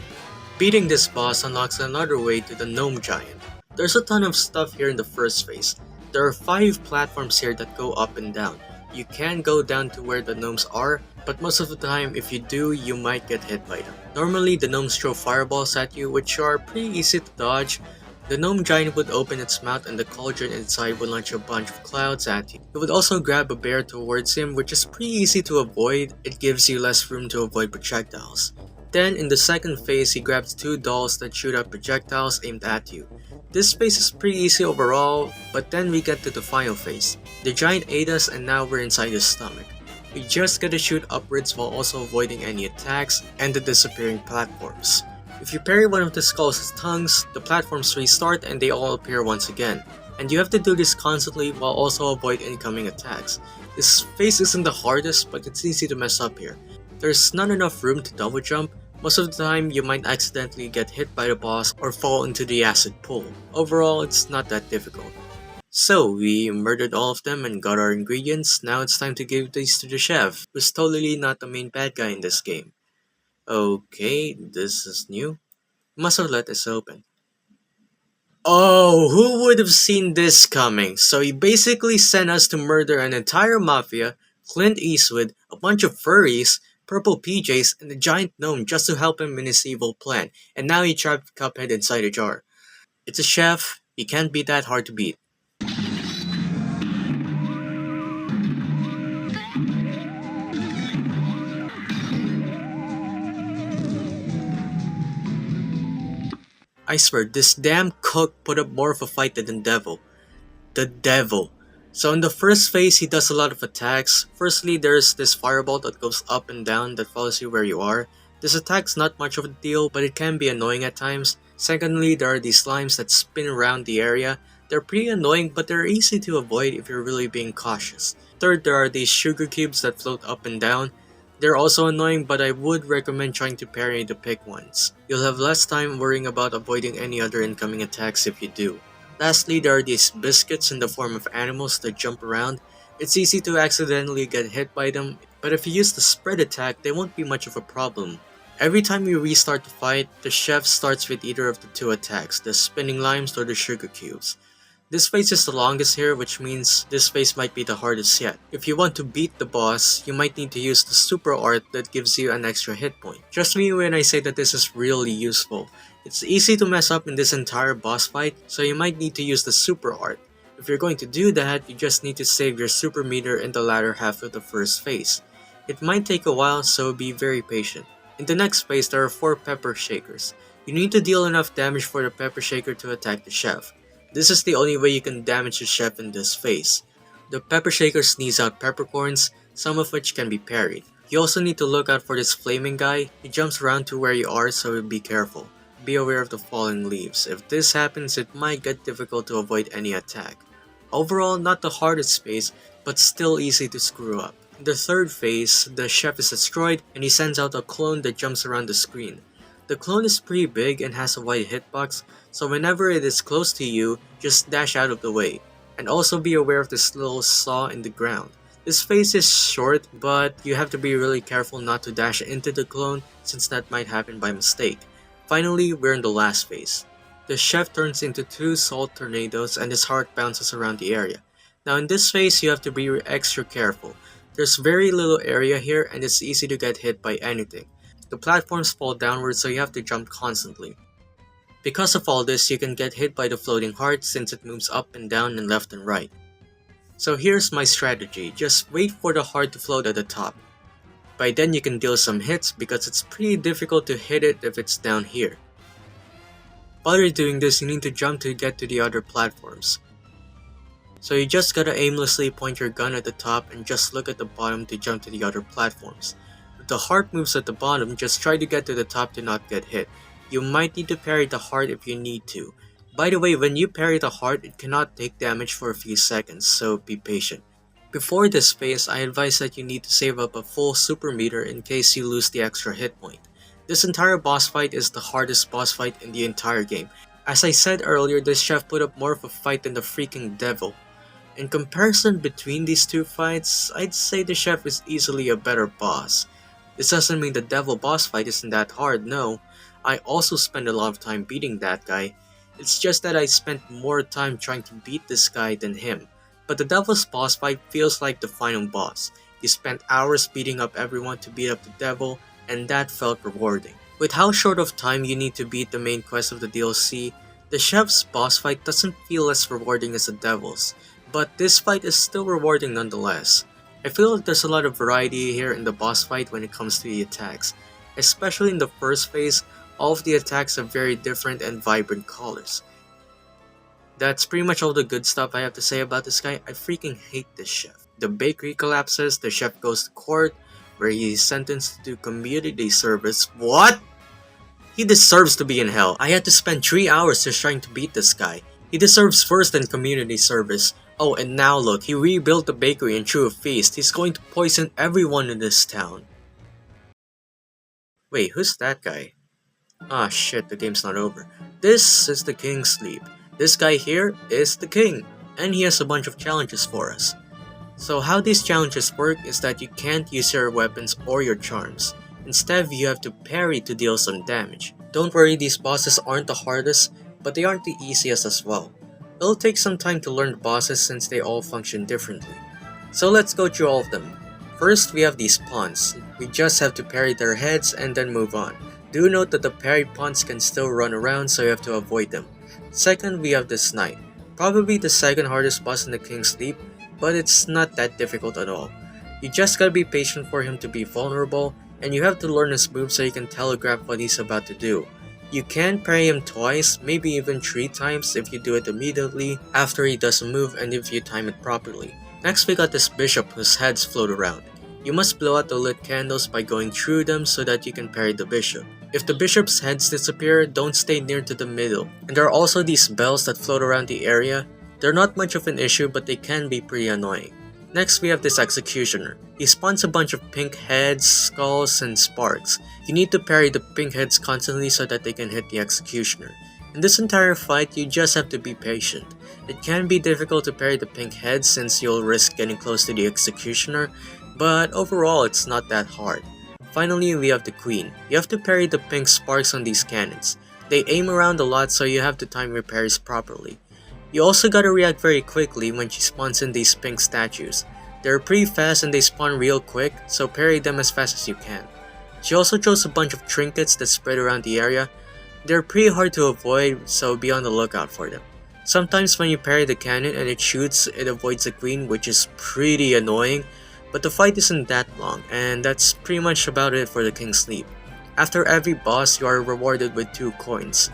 Beating this boss unlocks another way to the gnome giant. There's a ton of stuff here in the first phase. There are 5 platforms here that go up and down. You can go down to where the gnomes are, but most of the time if you do, you might get hit by them. Normally the gnomes throw fireballs at you, which are pretty easy to dodge. The gnome giant would open its mouth and the cauldron inside would launch a bunch of clouds at you. It would also grab a bear towards him, which is pretty easy to avoid. It gives you less room to avoid projectiles. Then in the second phase, he grabs 2 dolls that shoot out projectiles aimed at you. This phase is pretty easy overall, but then we get to the final phase. The giant ate us and now we're inside his stomach. We just gotta shoot upwards while also avoiding any attacks and the disappearing platforms. If you parry one of the skull's tongues, the platforms restart and they all appear once again. And you have to do this constantly while also avoid incoming attacks. This phase isn't the hardest, but it's easy to mess up here. There's not enough room to double jump. Most of the time, you might accidentally get hit by the boss or fall into the acid pool. Overall, it's not that difficult. So, we murdered all of them and got our ingredients. Now it's time to give these to the chef, who's totally not the main bad guy in this game. Okay, this is new. Must have let this open. Oh, who would have seen this coming? So he basically sent us to murder an entire mafia, Clint Eastwood, a bunch of furries, purple PJs, and a giant gnome just to help him in his evil plan. And now he trapped Cuphead inside a jar. It's a chef, he can't be that hard to beat. I swear, this damn cook put up more of a fight than the devil. The devil. So in the first phase, he does a lot of attacks. Firstly, there's this fireball that goes up and down that follows you where you are. This attack's not much of a deal, but it can be annoying at times. Secondly, there are these slimes that spin around the area. They're pretty annoying, but they're easy to avoid if you're really being cautious. Third, there are these sugar cubes that float up and down. They're also annoying, but I would recommend trying to parry the pick ones. You'll have less time worrying about avoiding any other incoming attacks if you do. Lastly, there are these biscuits in the form of animals that jump around. It's easy to accidentally get hit by them, but if you use the spread attack, they won't be much of a problem. Every time you restart the fight, the chef starts with either of the 2 attacks, the spinning limes or the sugar cubes. This phase is the longest here, which means this phase might be the hardest yet. If you want to beat the boss, you might need to use the super art that gives you an extra hit point. Trust me when I say that this is really useful. It's easy to mess up in this entire boss fight, so you might need to use the super art. If you're going to do that, you just need to save your super meter in the latter half of the first phase. It might take a while, so be very patient. In the next phase, there are 4 pepper shakers. You need to deal enough damage for the pepper shaker to attack the chef. This is the only way you can damage the chef in this phase. The pepper shakers sneeze out peppercorns, some of which can be parried. You also need to look out for this flaming guy. He jumps around to where you are, so be careful. Be aware of the falling leaves. If this happens, it might get difficult to avoid any attack. Overall, not the hardest phase, but still easy to screw up. In the third phase, the chef is destroyed and he sends out a clone that jumps around the screen. The clone is pretty big and has a wide hitbox, so whenever it is close to you, just dash out of the way. And also be aware of this little saw in the ground. This phase is short, but you have to be really careful not to dash into the clone since that might happen by mistake. Finally, we're in the last phase. The chef turns into 2 salt tornadoes and his heart bounces around the area. Now in this phase, you have to be extra careful. There's very little area here and it's easy to get hit by anything. The platforms fall downwards, so you have to jump constantly. Because of all this, you can get hit by the floating heart since it moves up and down and left and right. So here's my strategy, just wait for the heart to float at the top. By then you can deal some hits because it's pretty difficult to hit it if it's down here. While you're doing this, you need to jump to get to the other platforms. So you just gotta aimlessly point your gun at the top and just look at the bottom to jump to the other platforms. If the heart moves at the bottom, just try to get to the top to not get hit. You might need to parry the heart if you need to. By the way, when you parry the heart, it cannot take damage for a few seconds, so be patient. Before this phase, I advise that you need to save up a full super meter in case you lose the extra hit point. This entire boss fight is the hardest boss fight in the entire game. As I said earlier, this chef put up more of a fight than the freaking devil. In comparison between these two fights, I'd say the chef is easily a better boss. This doesn't mean the devil boss fight isn't that hard, no. I also spend a lot of time beating that guy. It's just that I spent more time trying to beat this guy than him. But the devil's boss fight feels like the final boss. You spent hours beating up everyone to beat up the devil, and that felt rewarding. With how short of time you need to beat the main quest of the DLC, the chef's boss fight doesn't feel as rewarding as the devil's, but this fight is still rewarding nonetheless. I feel like there's a lot of variety here in the boss fight when it comes to the attacks. Especially in the first phase, all of the attacks have very different and vibrant colors. That's pretty much all the good stuff I have to say about this guy. I freaking hate this chef. The bakery collapses, the chef goes to court, where he is sentenced to do community service. What? He deserves to be in hell. I had to spend 3 hours just trying to beat this guy. He deserves first and community service. Oh, and now look, he rebuilt the bakery and threw a feast. He's going to poison everyone in this town. Wait, who's that guy? Ah shit, the game's not over. This is the King's Sleep. This guy here is the king, and he has a bunch of challenges for us. So how these challenges work is that you can't use your weapons or your charms. Instead, you have to parry to deal some damage. Don't worry, these bosses aren't the hardest, but they aren't the easiest as well. It'll take some time to learn the bosses since they all function differently. So let's go through all of them. First, we have these pawns. We just have to parry their heads and then move on. Do note that the parried pawns can still run around, so you have to avoid them. Second, we have this knight. Probably the second hardest boss in the King's Sleep, but it's not that difficult at all. You just gotta be patient for him to be vulnerable, and you have to learn his moves so you can telegraph what he's about to do. You can parry him twice, maybe even 3 times if you do it immediately after he does a move and if you time it properly. Next we got this bishop whose heads float around. You must blow out the lit candles by going through them so that you can parry the bishop. If the bishop's heads disappear, don't stay near to the middle. And there are also these bells that float around the area. They're not much of an issue, but they can be pretty annoying. Next we have this executioner. He spawns a bunch of pink heads, skulls, and sparks. You need to parry the pink heads constantly so that they can hit the executioner. In this entire fight, you just have to be patient. It can be difficult to parry the pink heads since you'll risk getting close to the executioner, but overall it's not that hard. Finally, we have the queen. You have to parry the pink sparks on these cannons. They aim around a lot, so you have to time your parries properly. You also gotta react very quickly when she spawns in these pink statues. They're pretty fast and they spawn real quick, so parry them as fast as you can. She also throws a bunch of trinkets that spread around the area. They're pretty hard to avoid, so be on the lookout for them. Sometimes when you parry the cannon and it shoots, it avoids the queen, which is pretty annoying, but the fight isn't that long, and that's pretty much about it for the King's Sleep. After every boss, you are rewarded with 2 coins.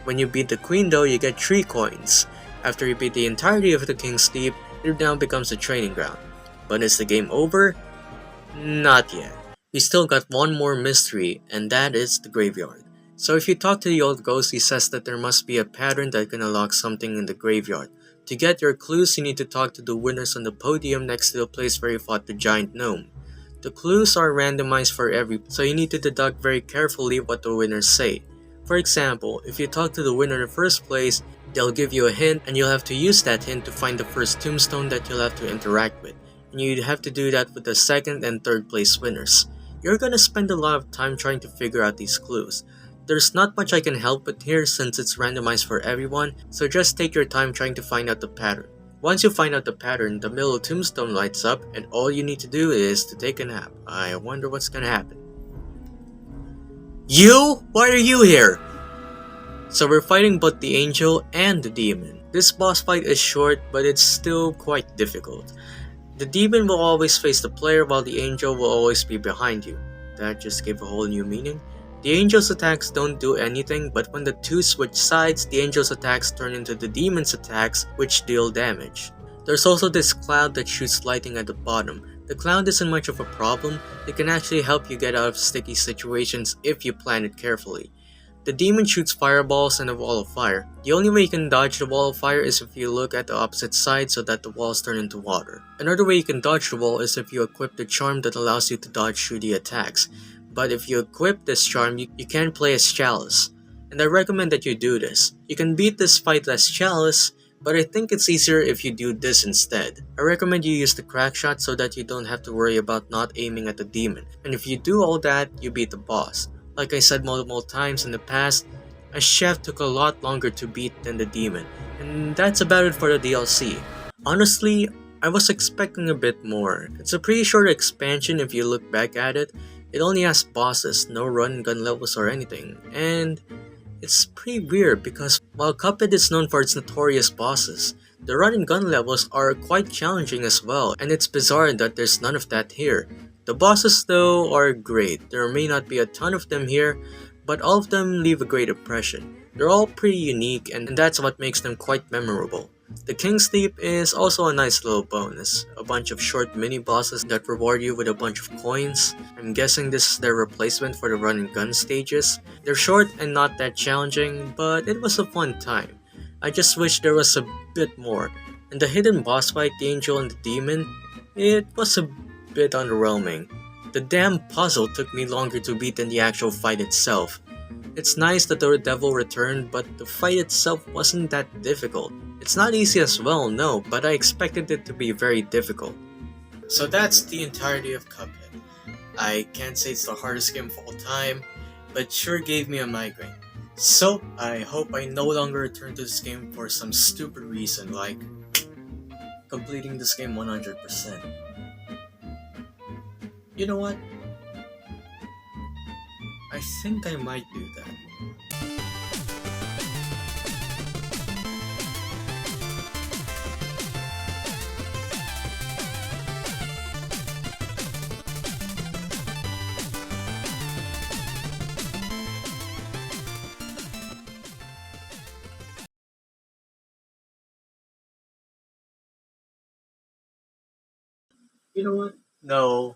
When you beat the queen though, you get 3 coins. After you beat the entirety of the King's Sleep, it now becomes a training ground. But is the game over? Not yet. We still got one more mystery, and that is the graveyard. So if you talk to the old ghost, he says that there must be a pattern that can unlock something in the graveyard. To get your clues, you need to talk to the winners on the podium next to the place where you fought the giant gnome. The clues are randomized for so you need to deduct very carefully what the winners say. For example, if you talk to the winner in the first place, they'll give you a hint and you'll have to use that hint to find the first tombstone that you'll have to interact with. And you'd have to do that with the second and third place winners. You're gonna spend a lot of time trying to figure out these clues. There's not much I can help with here since it's randomized for everyone, so just take your time trying to find out the pattern. Once you find out the pattern, the middle tombstone lights up and all you need to do is to take a nap. I wonder what's gonna happen. You? Why are you here? So we're fighting both the angel and the demon. This boss fight is short, but it's still quite difficult. The demon will always face the player while the angel will always be behind you. That just gave a whole new meaning. The angel's attacks don't do anything, but when the two switch sides, the angel's attacks turn into the demon's attacks, which deal damage. There's also this cloud that shoots lightning at the bottom. The cloud isn't much of a problem, it can actually help you get out of sticky situations if you plan it carefully. The demon shoots fireballs and a wall of fire. The only way you can dodge the wall of fire is if you look at the opposite side so that the walls turn into water. Another way you can dodge the wall is if you equip the charm that allows you to dodge through the attacks. But if you equip this charm, you can play as Chalice, and I recommend that you do this. You can beat this fight as Chalice, but I think it's easier if you do this instead. I recommend you use the crack shot so that you don't have to worry about not aiming at the demon, and if you do all that, you beat the boss. Like I said multiple times in the past, a chef took a lot longer to beat than the demon, and that's about it for the DLC. Honestly, I was expecting a bit more. It's a pretty short expansion if you look back at it. It only has bosses, no run and gun levels or anything, and it's pretty weird because while Cuphead is known for its notorious bosses, the run and gun levels are quite challenging as well, and it's bizarre that there's none of that here. The bosses though are great. There may not be a ton of them here, but all of them leave a great impression. They're all pretty unique and that's what makes them quite memorable. The King's Sleep is also a nice little bonus. A bunch of short mini bosses that reward you with a bunch of coins. I'm guessing this is their replacement for the run and gun stages. They're short and not that challenging, but it was a fun time. I just wish there was a bit more. And the hidden boss fight, the angel and the demon, it was a bit underwhelming. The damn puzzle took me longer to beat than the actual fight itself. It's nice that the devil returned, but the fight itself wasn't that difficult. It's not easy as well, no, but I expected it to be very difficult. So that's the entirety of Cuphead. I can't say it's the hardest game of all time, but sure gave me a migraine. So, I hope I no longer return to this game for some stupid reason like completing this game 100%. You know what? I think I might do that. You know what? No.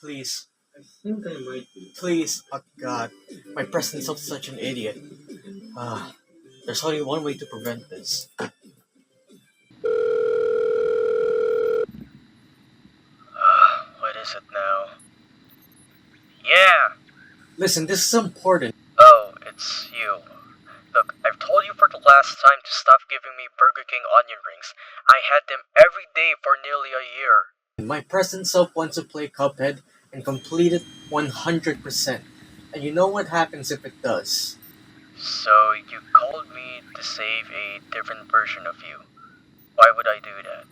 Please. I think I might be. Please. Oh god. My presence of such an idiot. There's only one way to prevent this. What is it now? Yeah! Listen, this is important. Oh, it's you. Look, I've told you for the last time to stop giving me Burger King onion rings. I had them every day for nearly a year. My present self wants to play Cuphead and complete it 100%. And you know what happens if it does. So you called me to save a different version of you. Why would I do that?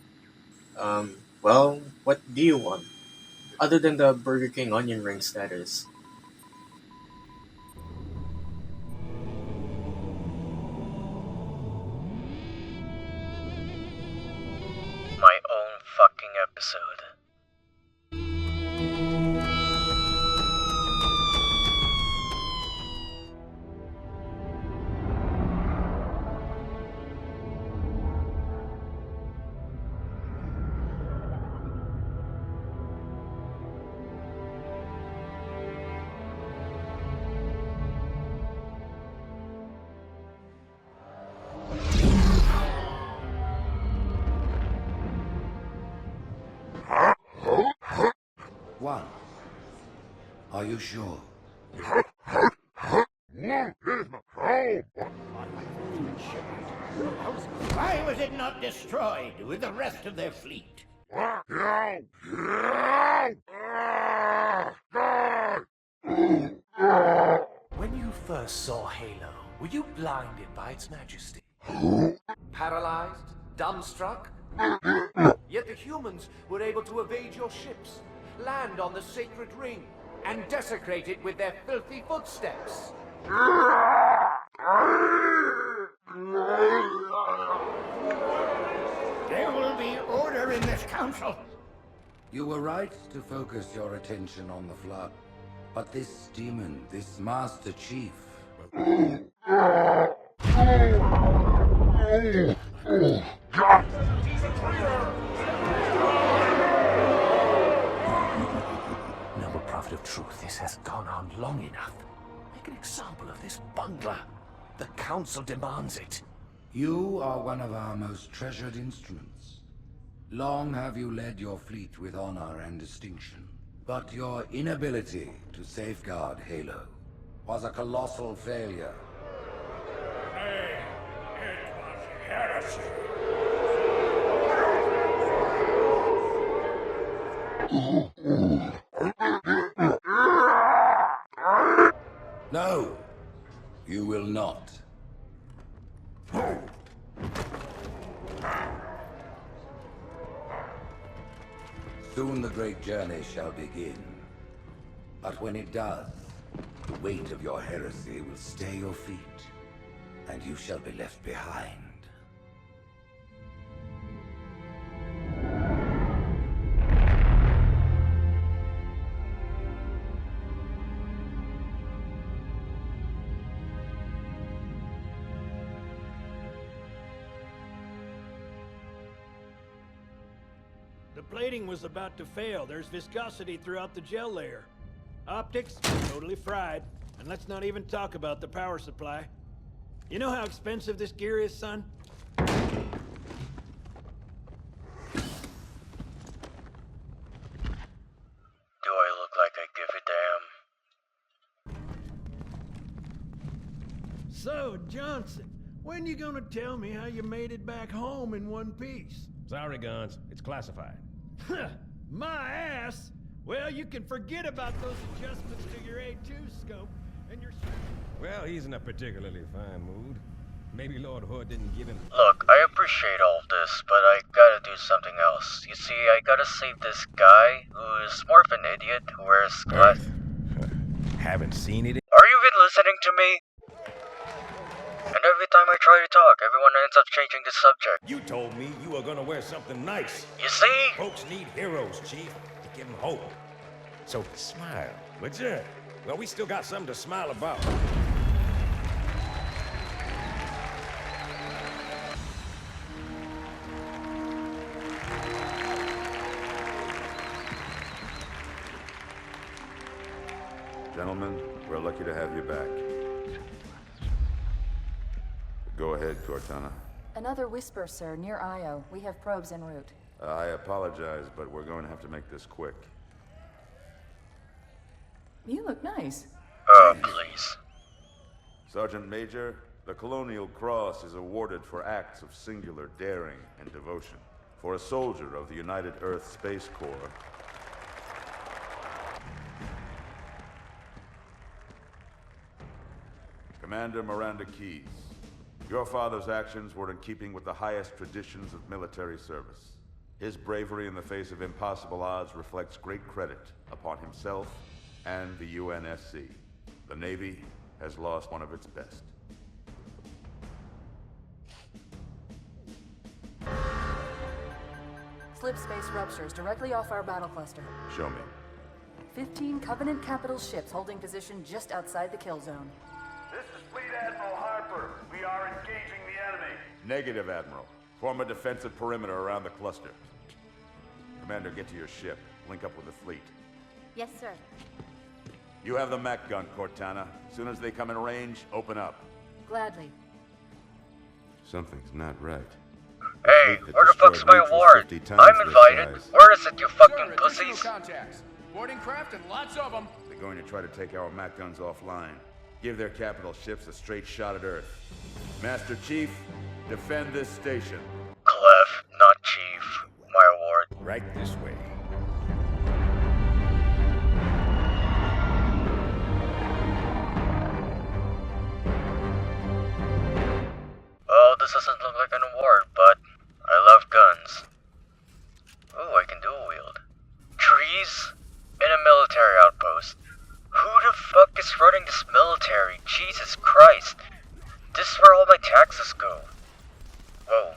Well, what do you want? Other than the Burger King onion rings, that is. one. Are you sure? Why was it not destroyed with the rest of their fleet? When you first saw Halo, were you blinded by its majesty? Paralyzed? Dumbstruck? Yet the humans were able to evade your ships, land on the sacred ring, and desecrate it with their filthy footsteps. There will be order in this council. You were right to focus your attention on the Flood. But this demon, this Master Chief... Noble prophet of truth, this has gone on long enough. Make an example of this bungler. The council demands it. You are one of our most treasured instruments. Long have you led your fleet with honor and distinction. But your inability to safeguard Halo was a colossal failure. Nay, it was heresy. No, you will not. Soon the great journey shall begin. But when it does, the weight of your heresy will stay your feet, and you shall be left behind. The plating was about to fail. There's viscosity throughout the gel layer. Optics, totally fried. And let's not even talk about the power supply. You know how expensive this gear is, son? Do I look like I give a damn? So, Johnson, when you gonna tell me how you made it back home in one piece? Sorry, Guns. It's classified. My ass! Well, you can forget about those adjustments to your A2 scope and your... Well, he's in a particularly fine mood. Maybe Lord Hood didn't give him... Look, I appreciate all this, but I gotta do something else. You see, I gotta save this guy, who is more of an idiot, who wears glasses. Haven't seen it? Are you even listening to me? And every time I try to talk, everyone ends up changing the subject. You told me you were gonna wear something nice. You see? Folks need heroes, Chief, to give them hope. So smile, would you? Well, we still got something to smile about. Gentlemen, we're lucky to have you back. Go ahead, Cortana. Another whisper, sir, near Io. We have probes en route. I apologize, but we're going to have to make this quick. You look nice. Please. Sergeant Major, the Colonial Cross is awarded for acts of singular daring and devotion. For a soldier of the United Earth Space Corps, Commander Miranda Keyes. Your father's actions were in keeping with the highest traditions of military service. His bravery in the face of impossible odds reflects great credit upon himself and the UNSC. The Navy has lost one of its best. Slip space ruptures directly off our battle cluster. Show me. 15 Covenant capital ships holding position just outside the kill zone. This is Fleet Admiral Harper. We are engaging the enemy. Negative, Admiral. Form a defensive perimeter around the cluster. Commander, get to your ship. Link up with the fleet. Yes, sir. You have the mech gun, Cortana. As soon as they come in range, open up. Gladly. Something's not right. Hey, where the fuck's my award? I'm invited. Where is it, you fucking pussies? Boarding craft and lots of them. They're going to try to take our MAC guns offline. Give their capital ships a straight shot at Earth. Master Chief, defend this station. Clef, not Chief. My award. Right this way. Well, this doesn't look like an award, but I love guns. Ooh, I can dual wield. Trees in a military outpost. Who the fuck is running this military? Jesus Christ. This is where all my taxes go. Whoa.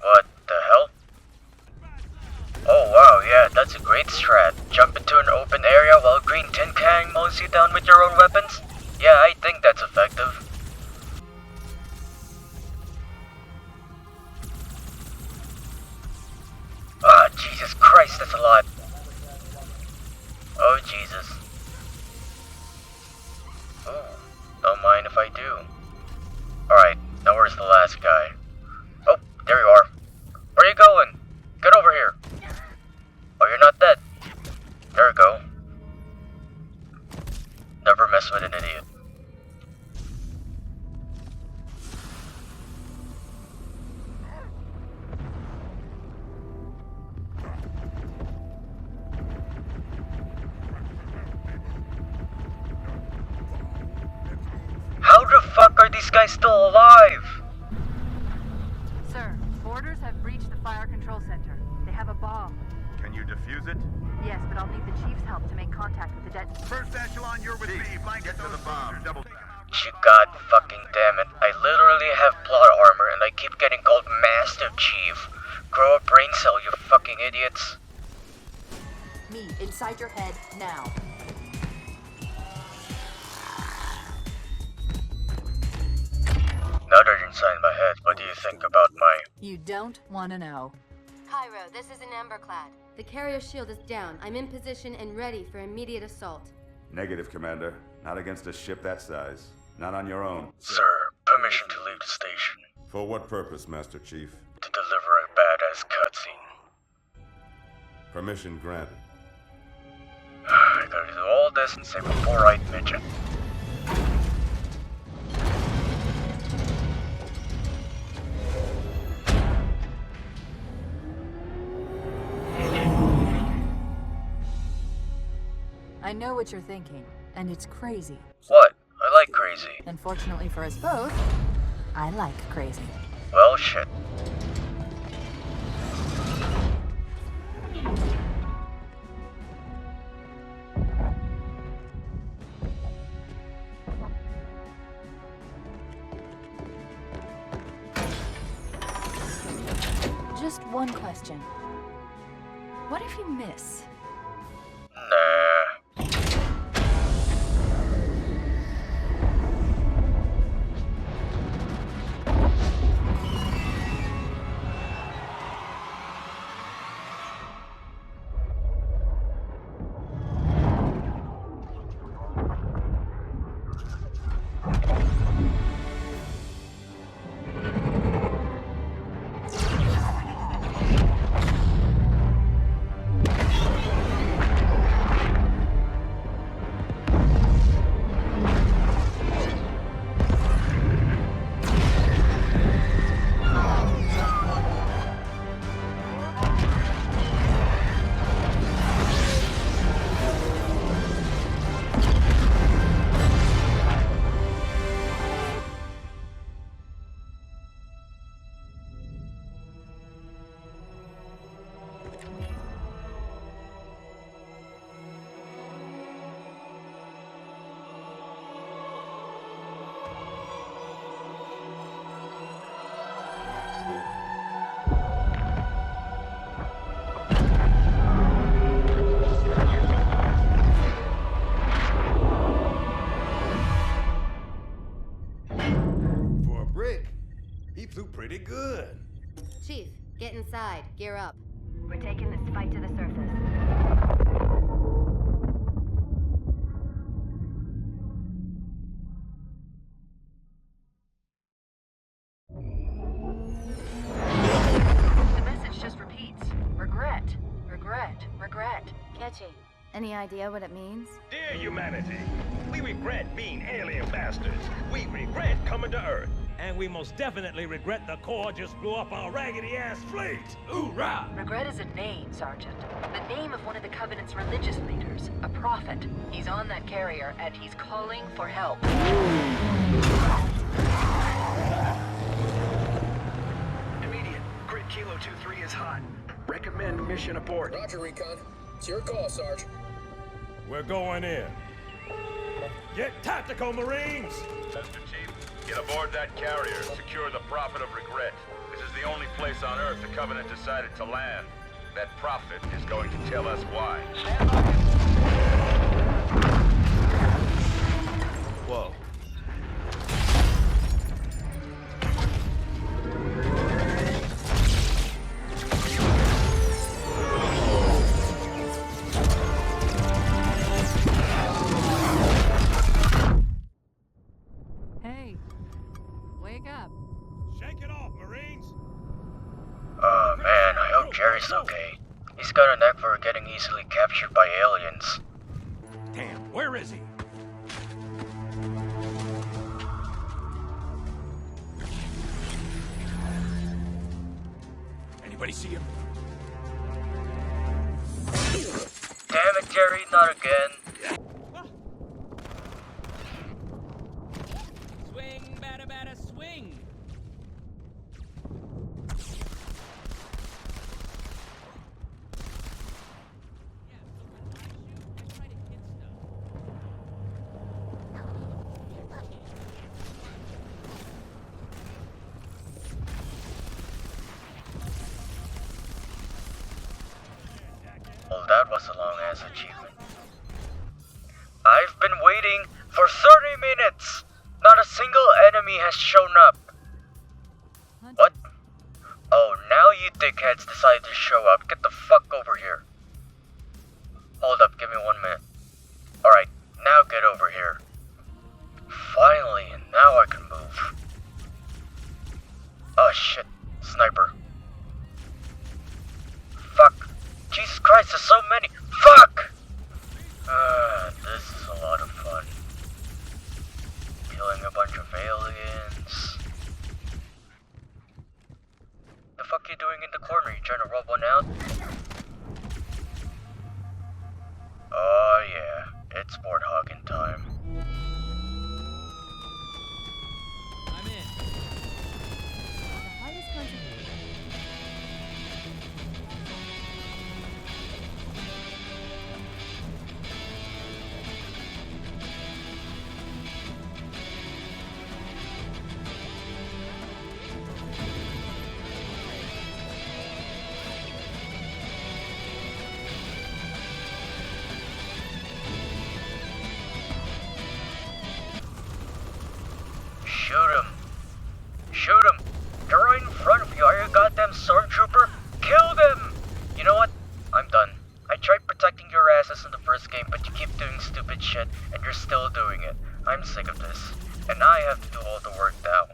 What the hell? Oh wow, yeah, that's a great strat. Jump into an open area while Green Tin Can mows you down with your own weapons? Yeah, I think that's effective. Ah, Jesus Christ, that's a lot. Oh, Jesus. Ooh, don't mind if I do. Alright, now where's the last guy? Oh, there you are. Where are you going? Get over here. Oh, you're not dead. There we go. Never mess with an idiot. How the fuck are these guys still alive? Sir, boarders have breached the fire control center. They have a bomb. Can you defuse it? Yes, but I'll need the chief's help to make contact with the dead. First echelon, you're with me. Blanket to the bomb. Double. You god fucking damn it. I literally have plot armor and I keep getting called Master Chief. Grow a brain cell, you fucking idiots. Me, inside your head, now. Now that you're inside my head, what do you think about my... You don't want to know. Cairo, this is an Emberclad. The carrier shield is down. I'm in position and ready for immediate assault. Negative, Commander. Not against a ship that size. Not on your own. Sir, permission to leave the station. For what purpose, Master Chief? To deliver a badass cutscene. Permission granted. I gotta do all this and save a four-eyed midget. I know what you're thinking, and it's crazy. What? I like crazy. Unfortunately for us both, I like crazy. Well, shit. Just one question. What if you miss? Nah. Pretty good. Chief, get inside. Gear up. We're taking this fight to the surface. The message just repeats. Regret, regret, regret. Catchy. Any idea what it means? Dear humanity, we regret being alien bastards. We regret coming to Earth. And we most definitely regret the Corps just blew up our raggedy-ass fleet. Hoorah! Regret is a name, Sergeant. The name of one of the Covenant's religious leaders, a prophet. He's on that carrier, and he's calling for help. Immediate. Grid Kilo 2-3 is hot. Recommend mission abort. Roger, Recon. It's your call, Sarge. We're going in. Get tactical, Marines! Master Chief, get aboard that carrier. Secure the Prophet of Regret. This is the only place on Earth the Covenant decided to land. That Prophet is going to tell us why. Whoa. Hey, wake up. Shake it off, Marines! Oh man, I hope Jerry's okay. He's got a knack for getting easily captured by aliens. Damn, where is he? Anybody see him? Damn it, Jerry, not again. Swing, batter, batter, swing! Well, that was a long-ass achievement. I've been waiting for 30 minutes! Not a single enemy has shown up. What? Oh, now you dickheads decided to show up. Get the fuck over here. Hold up, give me 1 minute. Alright, now get over here. Finally, now I can move. Oh shit, sniper. Fuck. Jesus Christ, there's so many. Fuck! This is a lot of fun. Killing a bunch of aliens. The fuck you doing in the corner? You trying to rub one out? Oh yeah, it's sport hogging time. I'm in. Shoot him. Shoot him. They're right in front of you. Are you a goddamn stormtrooper? Kill them! You know what? I'm done. I tried protecting your asses in the first game, but you keep doing stupid shit, and you're still doing it. I'm sick of this. And I have to do all the work now.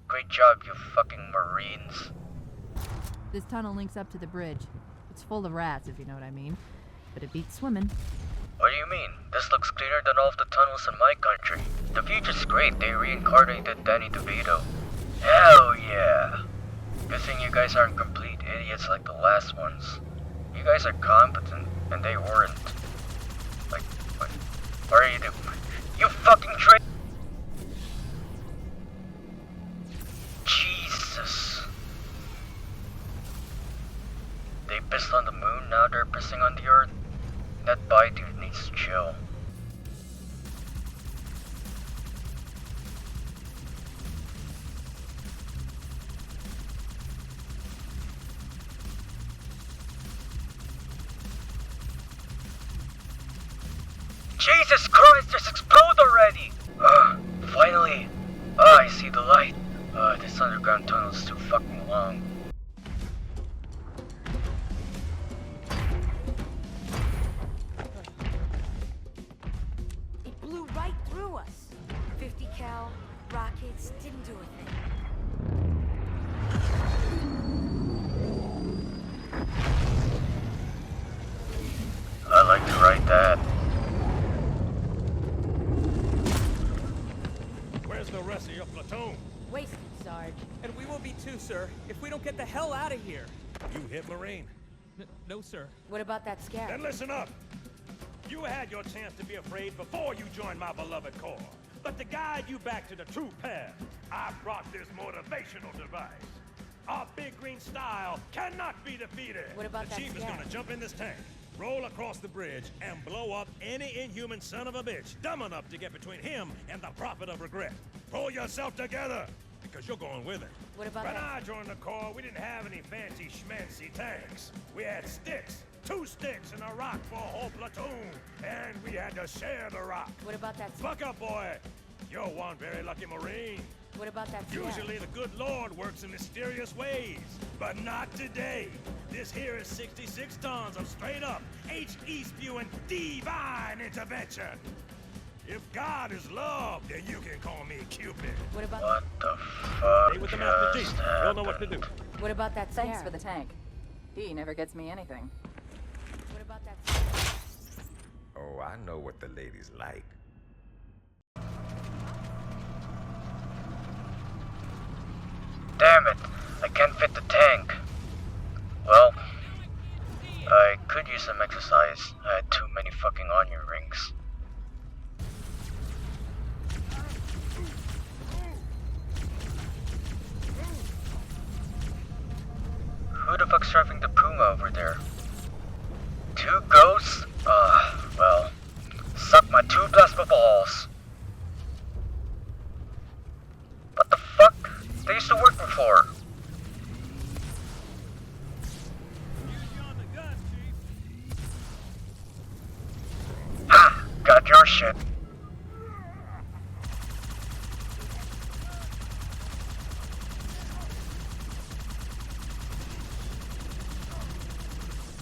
Great job, you fucking Marines. This tunnel links up to the bridge. It's full of rats, if you know what I mean. But it beats swimming. What do you mean? This looks cleaner than all of the tunnels in my country. The future's great. They reincarnated Danny DeVito. Hell yeah! Good thing you guys aren't complete idiots like the last ones. You guys are competent, and they weren't. Like, what are you doing? You fucking Jesus. They pissed on the moon, now they're pissing on the earth. That bite dude needs to chill. Jesus Christ, just explode already! Finally! I see the light. This underground tunnel is too fucking long. It blew right through us. 50 cal rockets didn't do a thing. I like to write that. platoon. Wasted, Sarge. And we will be too, sir, if we don't get the hell out of here. You hit Marine. No, sir. What about that scare? Then listen up. You had your chance to be afraid before you joined my beloved Corps. But to guide you back to the true path, I brought this motivational device. Our big green style cannot be defeated. What about the chief is gonna jump in this tank, roll across the bridge, and blow up any inhuman son of a bitch dumb enough to get between him and the prophet of regret. Pull yourself together, because you're going with it. What about When I joined the Corps, we didn't have any fancy schmancy tanks. We had sticks. 2 sticks and a rock for a whole platoon. And we had to share the rock. What about that? Buck up, boy. You're one very lucky Marine. What about that? Usually the good Lord works in mysterious ways, but not today. This here is 66 tons of straight up, HE spewing divine intervention. If God is love, then you can call me Cupid. What about What the fuck? Stay with the Master Chief. You'll know what to do. What about that scare? Thanks for the tank. He never gets me anything. What about that scare? Oh, I know what the ladies like. Damn it, I can't fit the tank. Well, I could use some exercise. I had too many fucking onion rings. Who the fuck's driving the Puma over there? 2 ghosts? Well, suck my 2 plasma balls. What the fuck? They used to work before. Ha! Got your shit.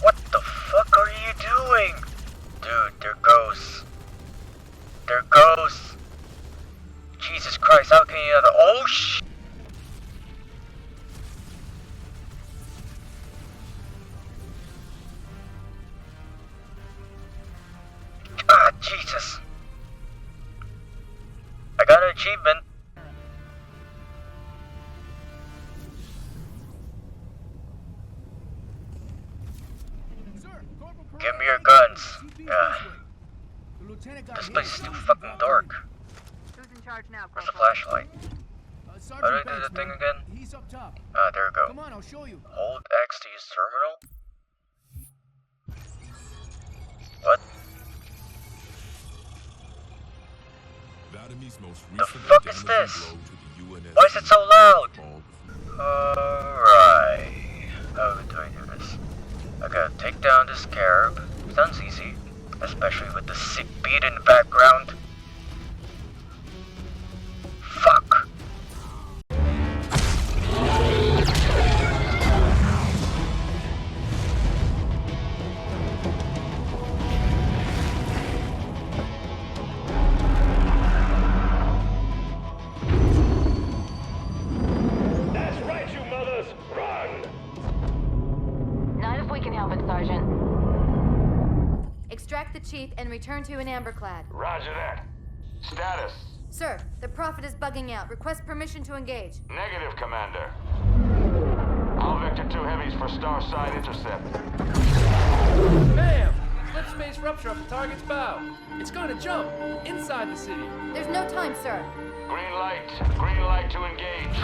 What the fuck are you doing? Dude, they're ghosts. They're ghosts. Jesus Christ, how can you not? Oh shit! Ah, Jesus. I got an achievement. Give me your guns. This place is too fucking dark. Who's in charge now, Where's the flashlight? How do I do the thing again? He's up top. Ah, there we go. Come on, I'll show you. Hold X to use terminal? What? The fuck is this? Why is it so loud? Alright. How do I do this? I gotta take down this scarab. Sounds easy. Especially with the sick beat in the background. Fuck. That's right, you mothers! Run! Not if we can help it, Sergeant. Extract the chief and return to an amberclad. Roger that. Status. Sir, the Prophet is bugging out. Request permission to engage. Negative, Commander. All Vector 2 heavies for Starside intercept. Bam! Slip space rupture off the target's bow. It's going to jump inside the city. There's no time, sir. Green light. Green light to engage.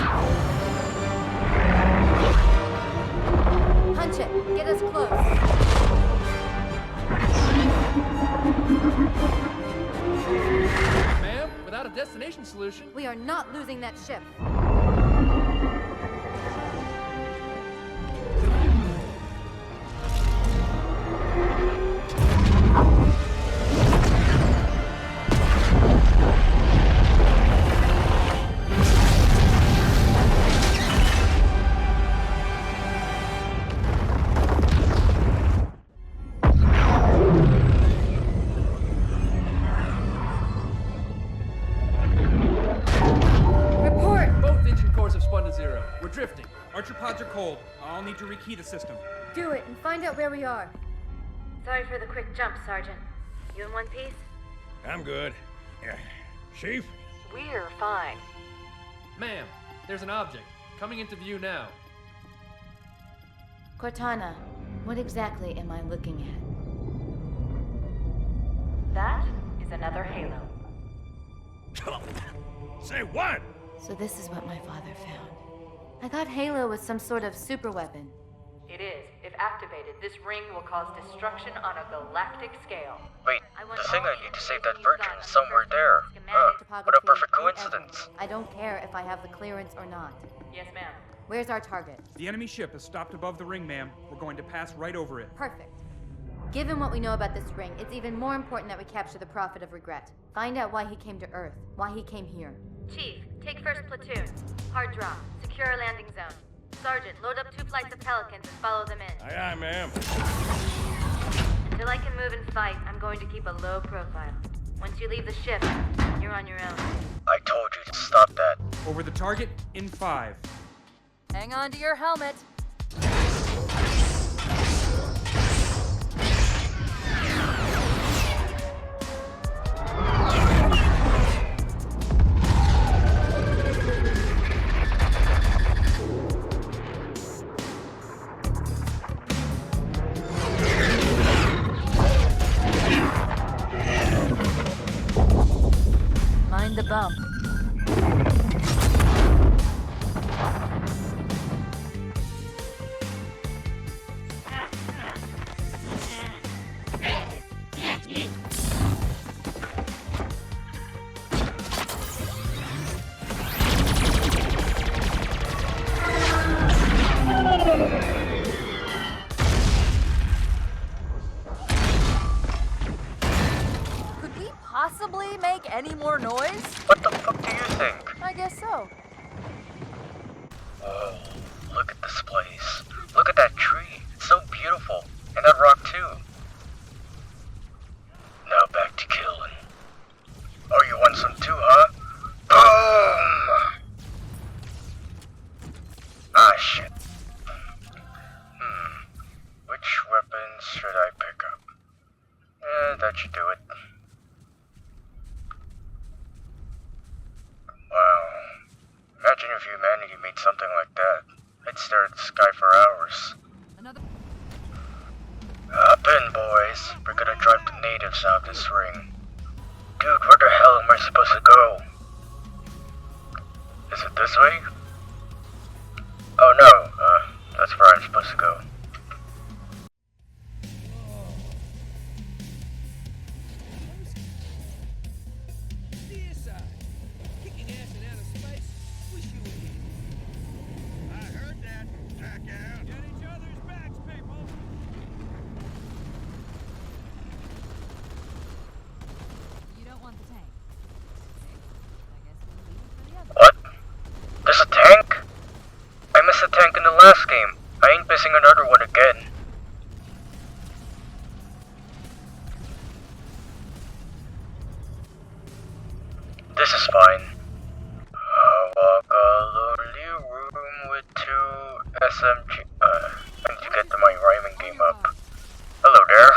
Punch it. Get us close. Ma'am, without a destination solution. We are not losing that ship. Drifting. Archer pods are cold. I'll need to rekey the system. Do it and find out where we are. Sorry for the quick jump, Sergeant. You in one piece? I'm good. Chief? We're fine. Ma'am, there's an object coming into view now. Cortana, what exactly am I looking at? That is another Halo. Say what? So this is what my father found. I thought Halo was some sort of super weapon. It is. If activated, this ring will cause destruction on a galactic scale. Wait, the thing I need to save that virgin is somewhere there. What a perfect coincidence. I don't care if I have the clearance or not. Yes, ma'am. Where's our target? The enemy ship is stopped above the ring, ma'am. We're going to pass right over it. Perfect. Given what we know about this ring, it's even more important that we capture the Prophet of Regret. Find out why he came to Earth, why he came here. Chief, take first platoon. Hard drop. Secure a landing zone. Sergeant, load up 2 flights of Pelicans and follow them in. Aye, aye, ma'am. Until I can move and fight, I'm going to keep a low profile. Once you leave the ship, you're on your own. I told you to stop that. Over the target in 5. Hang on to your helmet. Mind the bump. Could we possibly make any more noise? What the fuck do you think? I guess so. Whoa, look at this place. Look at that tree. It's so beautiful. And that rock too. Now back to killing. Oh, you want some too, huh? Boom! Ah, shit. Which weapons should I pick up? That should do it. Wow. Imagine if humanity made something like that. I'd stare at the sky for hours. Hop in, boys. We're gonna drive the natives out of this ring. Dude, where the hell am I supposed to go? Is it this way? Oh no, that's where I'm supposed to go. What? There's a tank? I missed a tank in the last game. I ain't missing another one again. This is fine. I walk a lonely room with 2 SMG. I need to get my rhyming game up. Hello there.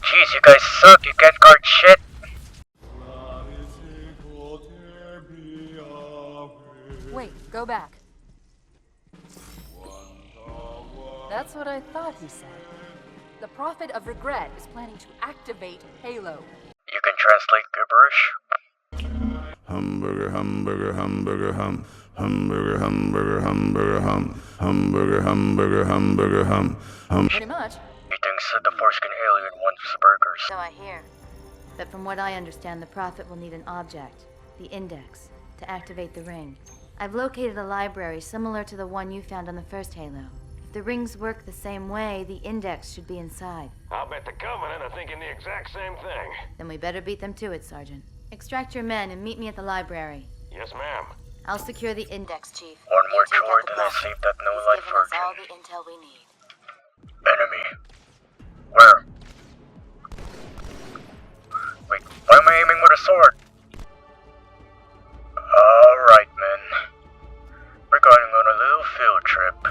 Jeez, you guys suck. You can't guard shit. Wait, go back. That's what I thought he said. The Prophet of Regret is planning to activate Halo. You can translate gibberish? Hamburger, hamburger, hamburger, hum. Hamburger, hamburger, hamburger, hum. Hamburger, hamburger, hamburger, hum. Pretty much. He thinks that the foreskin alien wants burgers. So I hear. But from what I understand, the Prophet will need an object, the Index, to activate the ring. I've located a library similar to the one you found on the first Halo. If the rings work the same way, the Index should be inside. I'll bet the Covenant are thinking the exact same thing. Then we better beat them to it, Sergeant. Extract your men and meet me at the library. Yes, ma'am. I'll secure the Index, Chief. One more You take out chore, the then I Prophet. save that He's no-life given us virgin. all the intel we need. Enemy. Where? Wait, why am I aiming with a sword? Alright, men. We're going on a little field trip.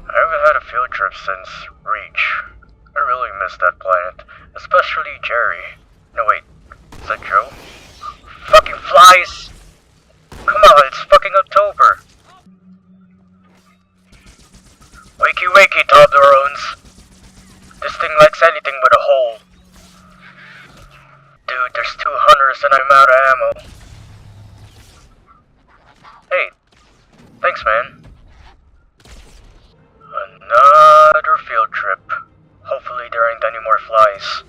I haven't had a field trip since Reach. I really miss that planet, especially Jerry. No wait, is that true? Fucking flies! Come on, it's fucking October! Wakey wakey, Toblerones! This thing likes anything with a hole. Dude, there's 2 hunters and I'm out of ammo. Hey, thanks man. Another field trip. Hopefully there ain't any more flies.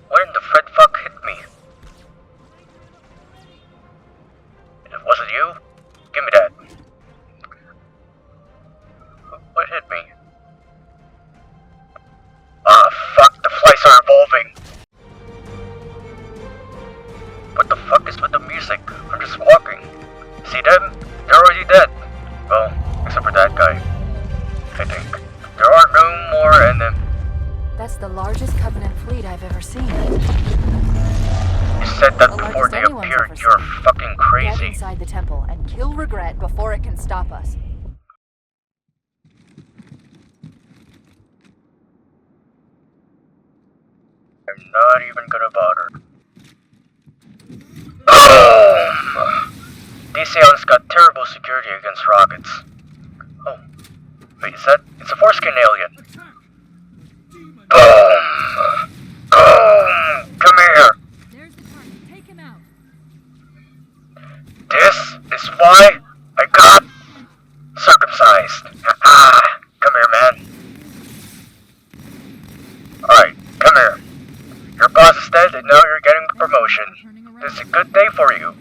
When the Fred fuck hit me? If it wasn't you, give me that. What hit me? Ah, fuck, the flies are evolving. What the fuck is with the music? I'm just walking. See them? They're already dead. Well, except for that guy. I think. There are no more and then... That's the largest Covenant fleet I've ever seen. You said that before they appeared. You're fucking crazy. Get inside the temple and kill Regret before it can stop us. I'm not even gonna bother. Boom! These Aeons got terrible security against rockets. Oh. Wait, is that? It's a foreskin alien. Boom! Boom! Come here! There's the target. Take him out. This is why I got circumcised. Ah, come here, man. Alright, come here. Your boss is dead and now you're getting a promotion. This is a good day for you.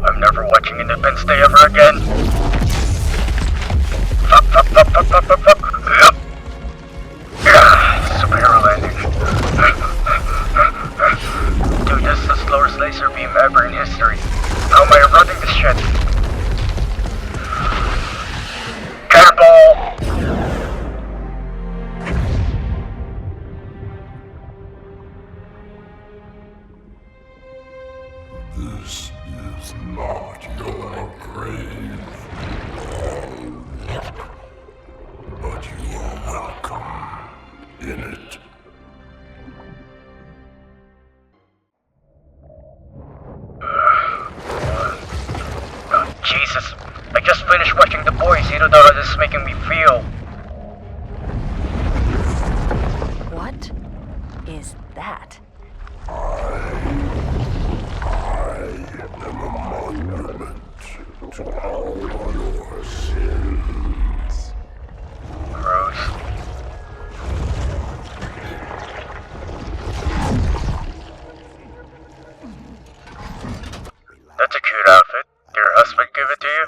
I'm never watching Independence Day ever again. Fuck, fuck, fuck, fuck, fuck, fuck, fuck. Yeah, superhero landing. Dude, this is the slowest laser beam ever in history. How am I running this shit? Cannonball! This is not your grave, but you are welcome in it. Oh, Jesus, I just finished watching The Boys. You don't know how this is making me feel. What is that? I am a monument to all your sins. Gross. That's a cute outfit. Did your husband give it to you?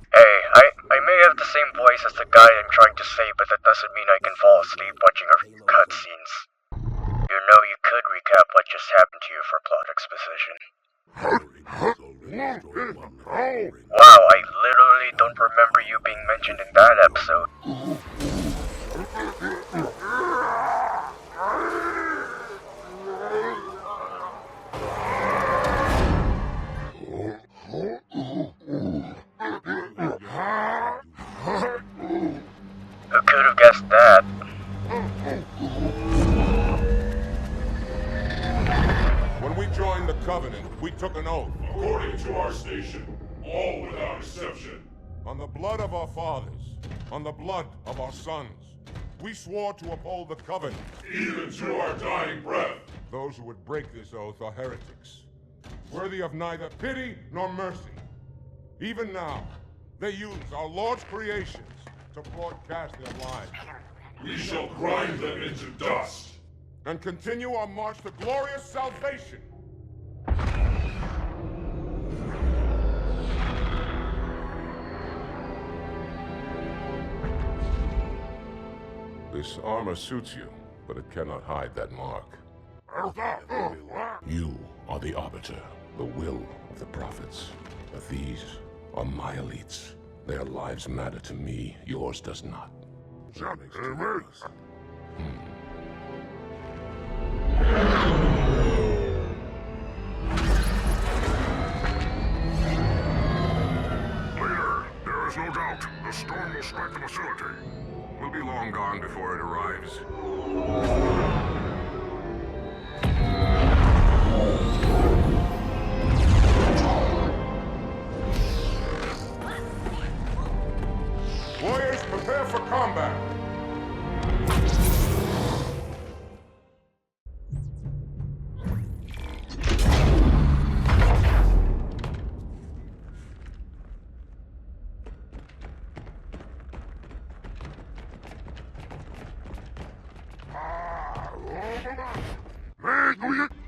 Hey, I may have the same voice as the guy I'm trying to save, but that doesn't mean I can fall asleep watching our cutscenes. You know you could recap what just happened to you for plot exposition. Wow, I literally don't remember you being mentioned in that episode. Who could have guessed that? When we joined the Covenant, we took an oath. According to our station, all without exception. On the blood of our fathers, on the blood of our sons, we swore to uphold the Covenant. Even to our dying breath. Those who would break this oath are heretics, worthy of neither pity nor mercy. Even now, they use our Lord's creations to broadcast their lies. We shall grind them into dust. And continue our march to glorious salvation. This armor suits you, but it cannot hide that mark. You are the Arbiter, the will of the prophets. But these are my elites. Their lives matter to me, yours does not. out! The storm will strike the facility. We'll be long gone before it arrives. Warriors, prepare for combat!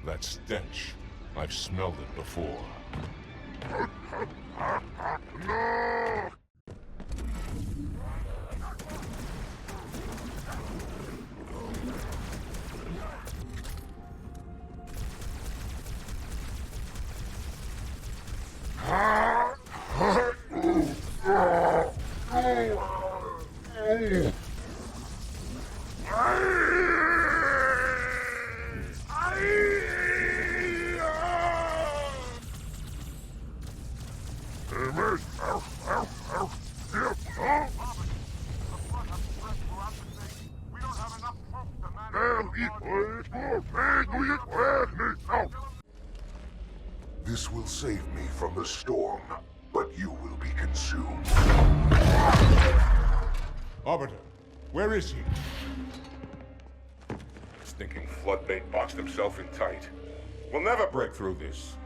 That stench. I've smelled it before. No! This will save me from the storm, but you will be consumed. Arbiter, where is he? Stinking floodbait boxed himself in tight. We'll never break through this.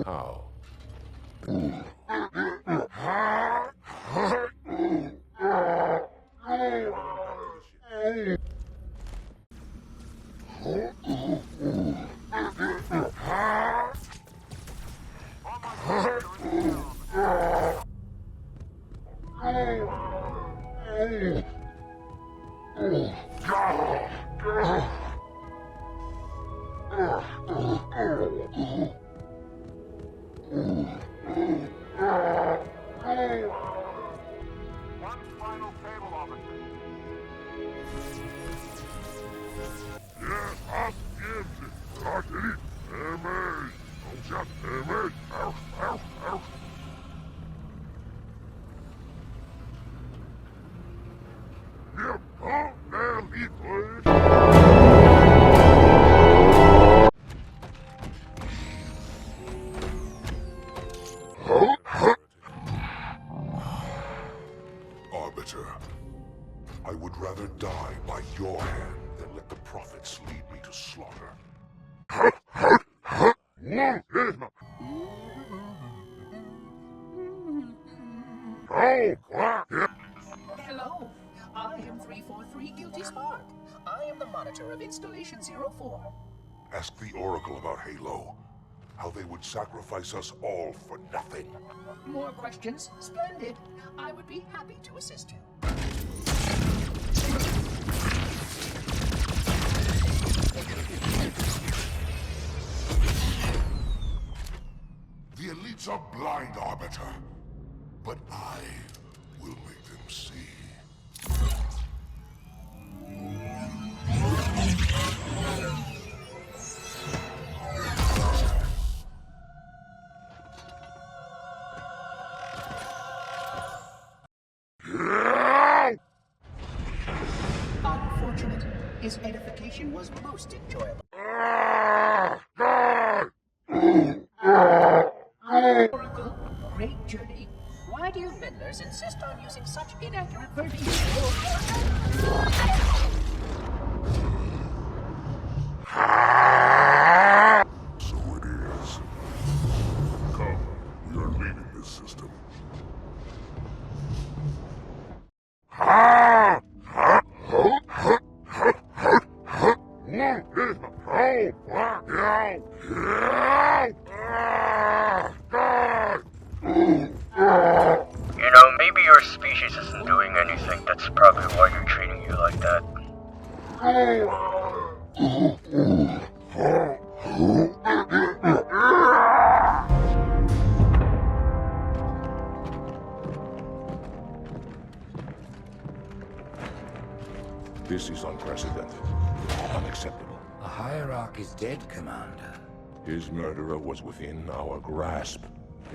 How? Arbiter, I would rather die by your hand than let the prophets lead me to slaughter. Hello, I am 343 Guilty Spark. I am the monitor of Installation 04. Ask the Oracle about Halo. How they would sacrifice us all for nothing. More questions? Splendid. I would be happy to assist you. The elites are blind, Arbiter. But I will make them see. Unfortunate. His edification was most enjoyable. Oracle, great journey. Why do you meddlers insist on using such inaccurate verbiage? So it is. Come, we are leaving this system. You know, maybe your species isn't doing anything. That's probably why you're treating you like that. This is unprecedented. Unacceptable. A hierarch is dead, Commander. His murderer was within our grasp.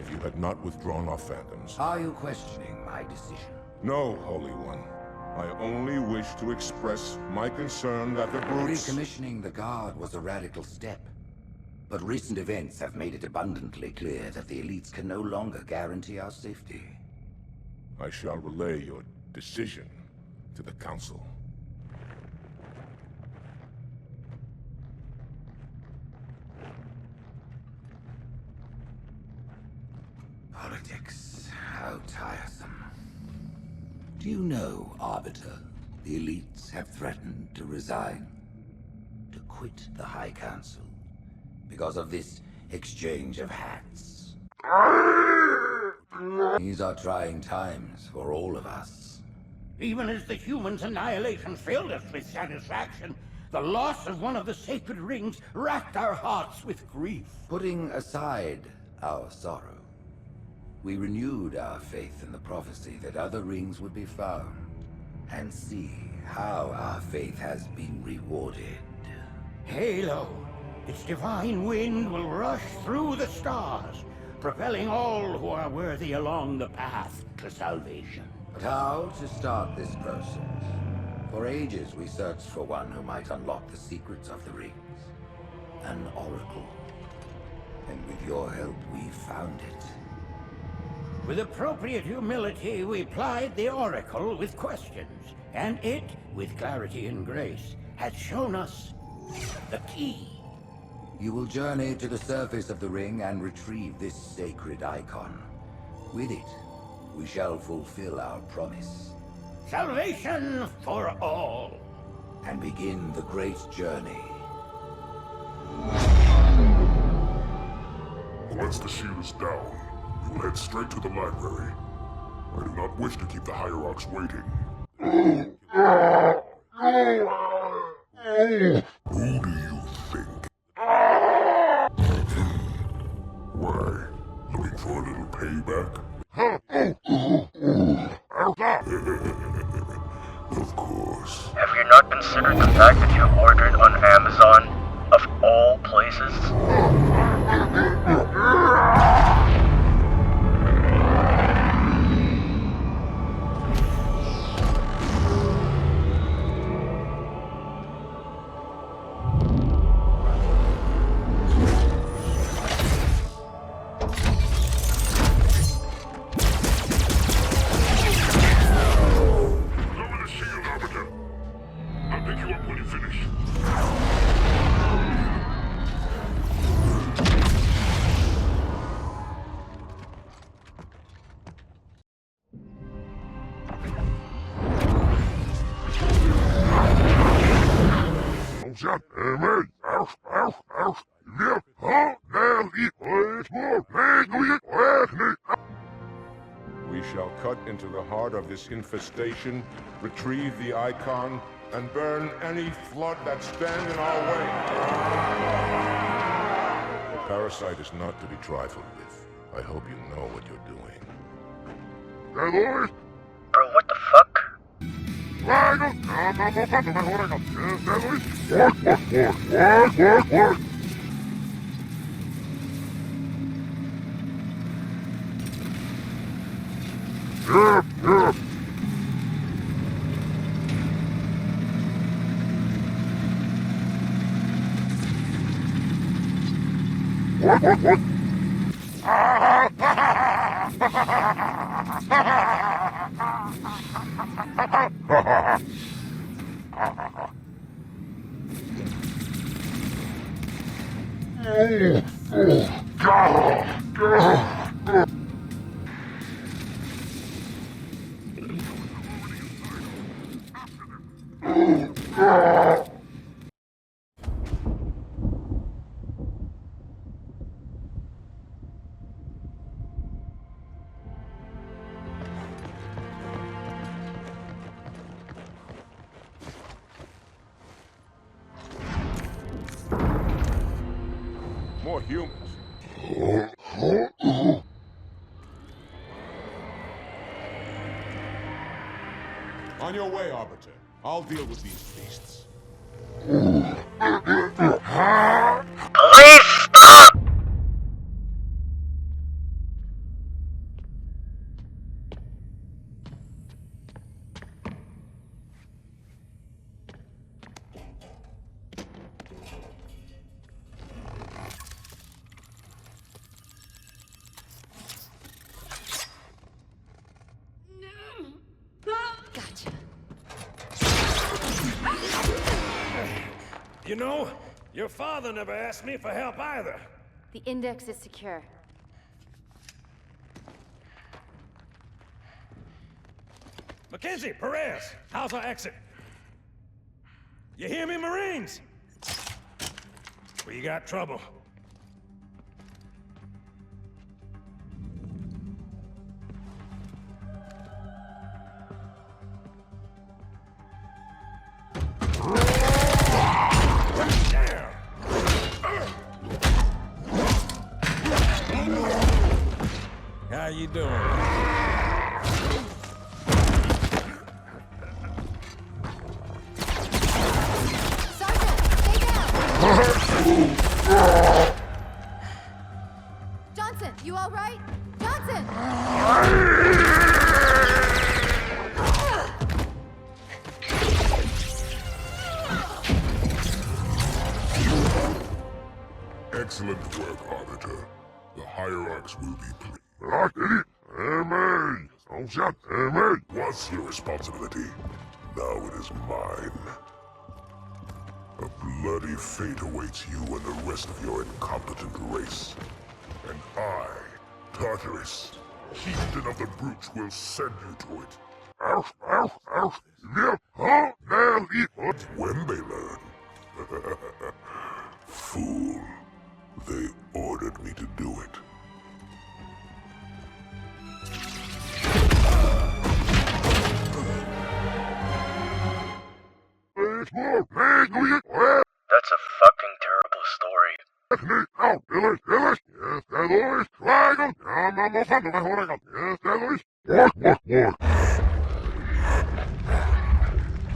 if you had not withdrawn our phantoms. Are you questioning my decision? No, Holy One. I only wish to express my concern that the brutes... Recommissioning the Guard was a radical step. But recent events have made it abundantly clear that the elites can no longer guarantee our safety. I shall relay your decision to the Council. Politics, how tiresome. Do you know, Arbiter, the elites have threatened to resign, to quit the High Council, because of this exchange of hats? These are trying times for all of us. Even as the humans' annihilation filled us with satisfaction, the loss of one of the sacred rings racked our hearts with grief. Putting aside our sorrow, we renewed our faith in the prophecy that other rings would be found, and see how our faith has been rewarded. Halo, its divine wind will rush through the stars, propelling all who are worthy along the path to salvation. But how to start this process? For ages we searched for one who might unlock the secrets of the rings. An oracle. And with your help, we found it. With appropriate humility, we plied the oracle with questions, and it, with clarity and grace, has shown us the key. You will journey to the surface of the ring and retrieve this sacred icon. With it, we shall fulfill our promise. Salvation for all. And begin the great journey. Once the shield is down, we will head straight to the library. I do not wish to keep the Hierarchs waiting. Who do you think? Why? Looking for a little payback? Of course. Have you not considered the fact that you ordered on Amazon, of all places? We shall cut into the heart of this infestation, retrieve the icon, and burn any flood that stand in our way. The parasite is not to be trifled with. I hope you know what you're doing. Bro, what the fuck? More humans. On your way, Arbiter. I'll deal with these beasts. Please stop! You know, your father never asked me for help either. The index is secure. Mackenzie, Perez, how's our exit? You hear me, Marines? We got trouble. How you doing? Johnson, you all right? Johnson! Excellent work, Arbiter. The hierarchs will be pleased. What's your responsibility? Now it is mine. A bloody fate awaits you and the rest of your incompetent race. And I, Tartarus, chieftain of the brutes, will send you to it. When they learn. Fool. They ordered me to do it. That's a fucking terrible story.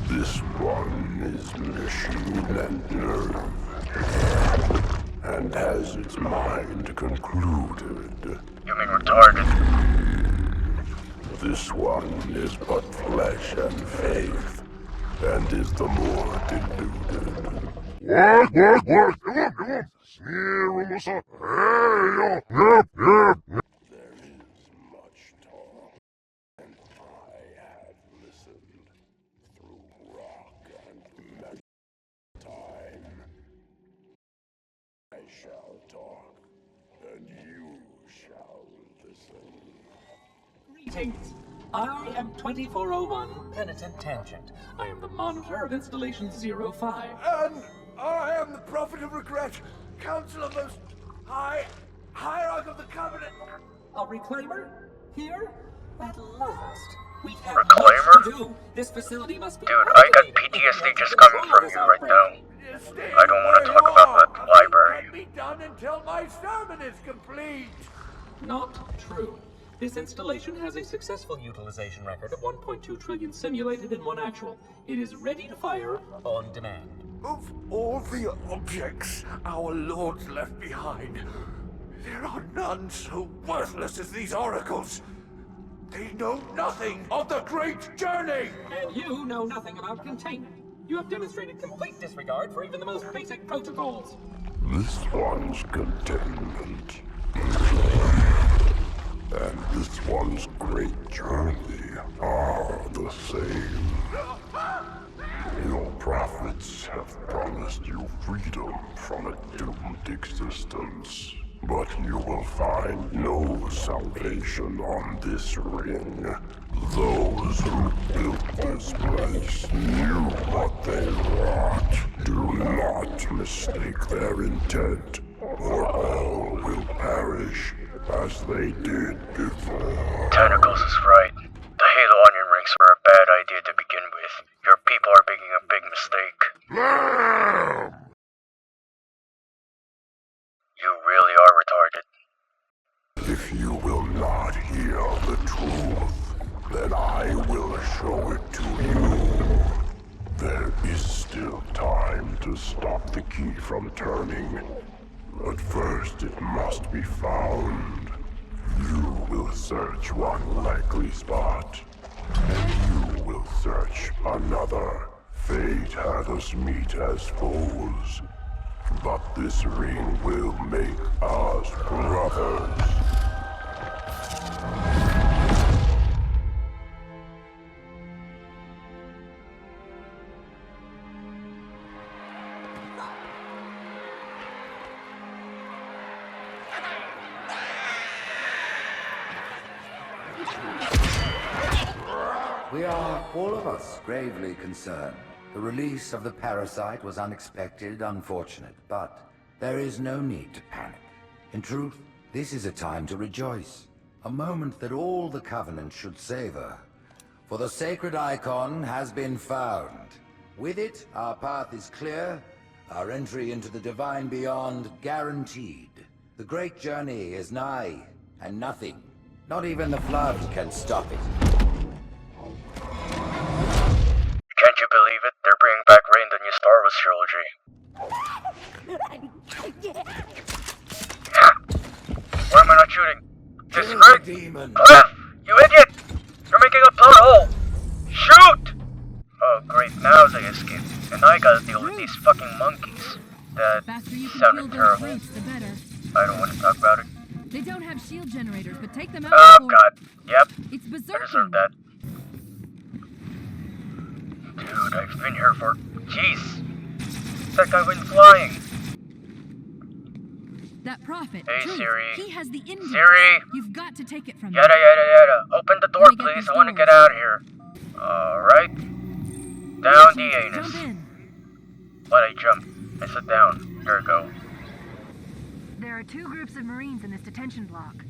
This one is machine and nerve, and has its mind concluded. You mean retarded? This one is but flesh and faith, and is the more deluded. There is much talk, and I have listened through rock and metal time. I shall talk, and you shall listen. Greetings. I am 2401 Penitent Tangent. I am the monitor of Installation 05. And I am the Prophet of Regret, Council of Most High, Hierarch of the Covenant. A reclaimer? Here? At last. We have Reclaimer? much to do. This facility must be Dude, I got PTSD just coming from you right now. I don't want to talk about that library. Can't be done until my sermon is complete. Not true. This installation has a successful utilization record of 1.2 trillion simulated and 1 actual. It is ready to fire on demand. Of all the objects our lords left behind, there are none so worthless as these oracles. They know nothing of the great journey! And you know nothing about containment. You have demonstrated complete disregard for even the most basic protocols. This one's containment. And this one's great journey are the same. Your prophets have promised you freedom from a doomed existence. But you will find no salvation on this ring. Those who built this place knew what they wrought. Do not mistake their intent, or all will perish as they did before. Tentacles is right. The Halo onion rings were a bad idea to begin with. Your people are making a big mistake. You really are retarded. If you will not hear the truth, then I will show it to you. There is still time to stop the key from turning. But first it must be found. You will search one likely spot, and you will search another. Fate had us meet as foes, but this ring will make us brothers. We are, all of us, gravely concerned. The release of the parasite was unexpected, unfortunate, but there is no need to panic. In truth, this is a time to rejoice. A moment that all the Covenant should savor. For the sacred icon has been found. With it, our path is clear, our entry into the divine beyond guaranteed. The great journey is nigh, and nothing, not even the flood, can stop it. Can't you believe it? They're bringing back Rain, the new Star Wars trilogy. Why am I not shooting? This is great! Clef! You idiot! You're making a plot hole! Shoot! Oh great, now they escaped. And I gotta deal with these fucking monkeys. That sounded terrible. I don't want to talk about it. They don't have shield generators, but take them out. Oh god, yep. It's I berserking. deserve that. Dude, I've been here for... Jeez! That guy went flying! That prophet. Hey Truth, Siri. He has the index. Siri! You've got to take it from Yada him. yada yada. Open the door please, I want to get out of here. Alright. Down the anus. Jump in. But I jumped. I sit down. There we go. There are 2 groups of Marines in this detention block.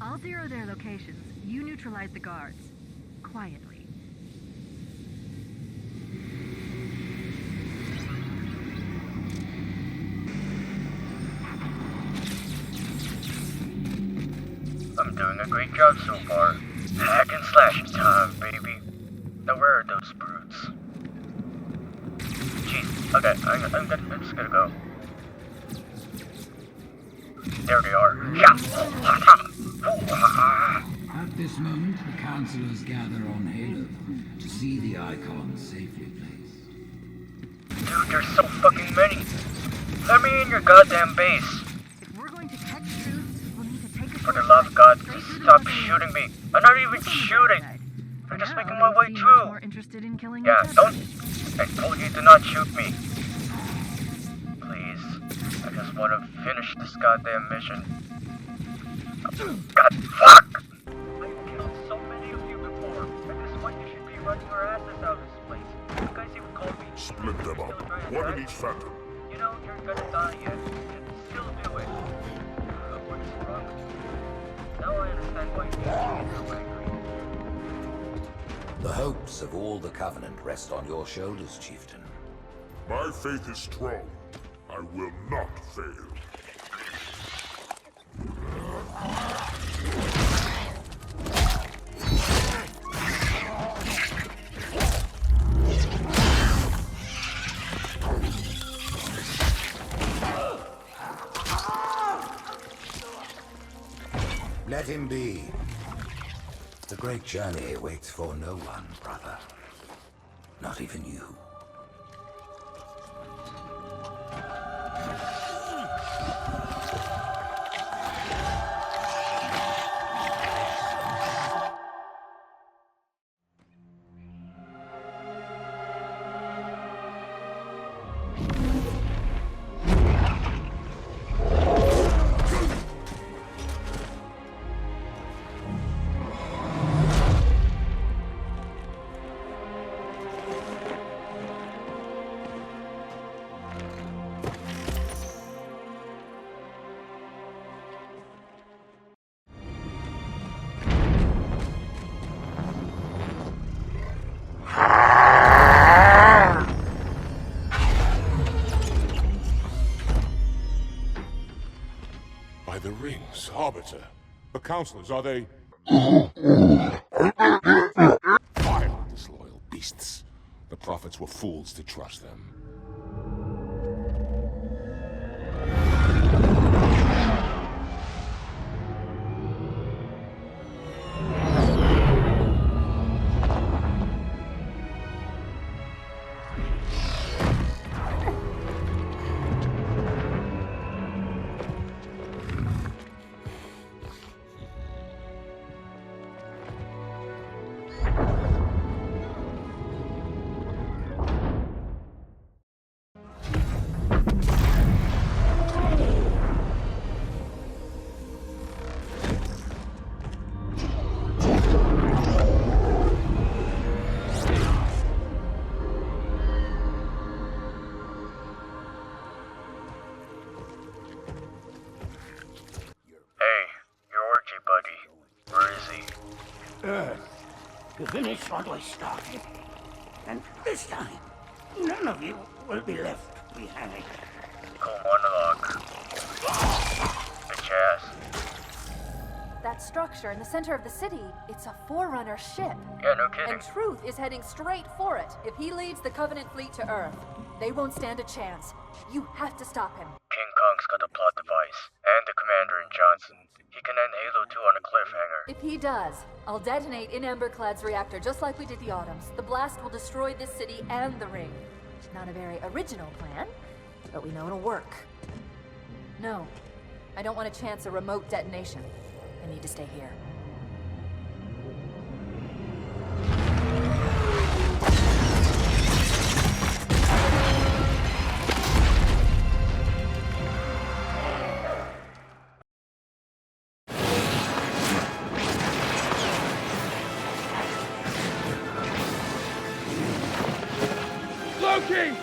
I'll zero their locations. You neutralize the guards. Quietly. I'm doing a great job so far. Hack and slash time, baby. Now where are those brutes? Jeez, okay, I'm just gonna go. There they are. At this moment, the councillors gather on Halo to see the icon safely placed. Dude, there's so fucking many. Let me in your goddamn base. For the love of God, stop shooting me. I'm not even shooting. I'm just making my way through. Yeah, don't... I told you to not shoot me. Please. I just want to finish this goddamn mission. God, fuck! I've killed so many of you before. At this point, you should be running your asses out of this place. You guys even called me... Split them up. One in each phantom. You know, you're gonna die yet. You can still do it. What is wrong with you? Now I understand why you are so angry. The hopes of all the Covenant rest on your shoulders, Chieftain. My faith is strong. I will not fail. Let him be. The great journey waits for no one, brother. Not even you. By the rings, Arbiter. The counselors, are they... Vile, disloyal beasts. The prophets were fools to trust them. to finish what we started. And this time, none of you will be left behind. Cool monologue. Bitch ass. That structure in the center of the city, it's a Forerunner ship. Yeah, no kidding. And Truth is heading straight for it. If he leads the Covenant fleet to Earth, they won't stand a chance. You have to stop him. King Kong's got the plot device, and the commander in Johnson. He can end Halo 2 on a cliffhanger. If he does, I'll detonate in Emberclad's reactor just like we did the Autumns. The blast will destroy this city and the ring. Not a very original plan, but we know it'll work. No, I don't want to chance a remote detonation. I need to stay here. Loki!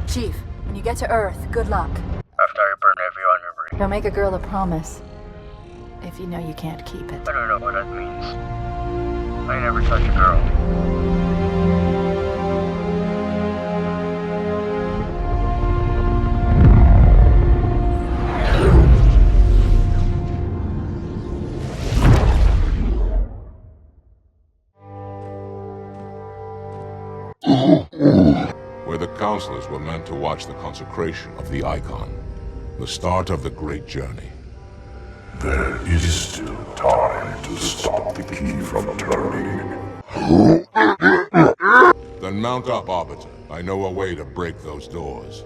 Chief, when you get to Earth, good luck. After I burn every on your ring. Don't make a girl a promise if you know you can't keep it. I don't know what that means. I never touch a girl. Where the counselors were meant to watch the consecration of the icon, the start of the great journey. There is still time to stop the key from turning. Then mount up, Arbiter. I know a way to break those doors.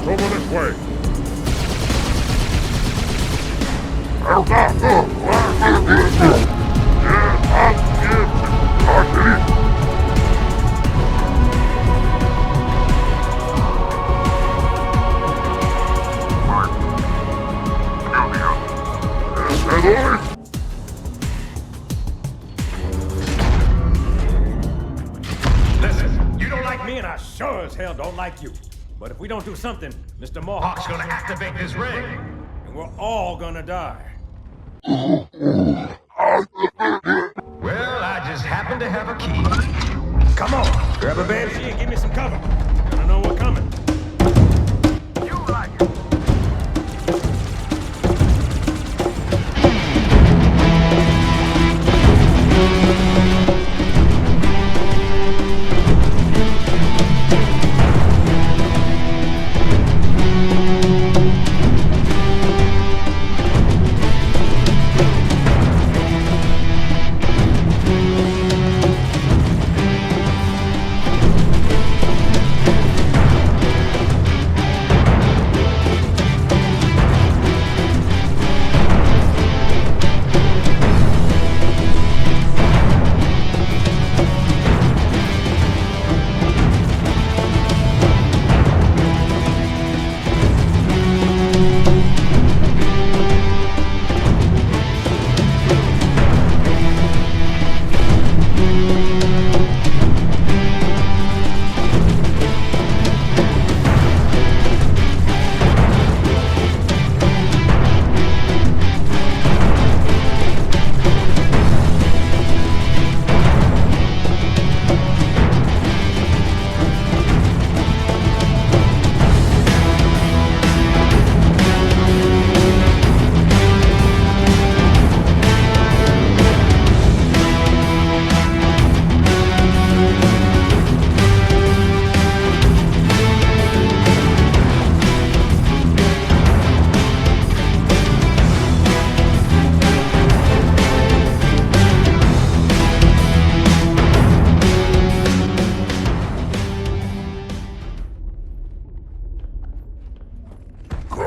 Over this way. Listen, you don't like me and I sure as hell don't like you. But if we don't do something, Mr. Mohawk's gonna activate this ring. And we're all gonna die. Well, I just happen to have a key. Come on, grab a banshee and give me some cover. Gonna know we're coming. You like it.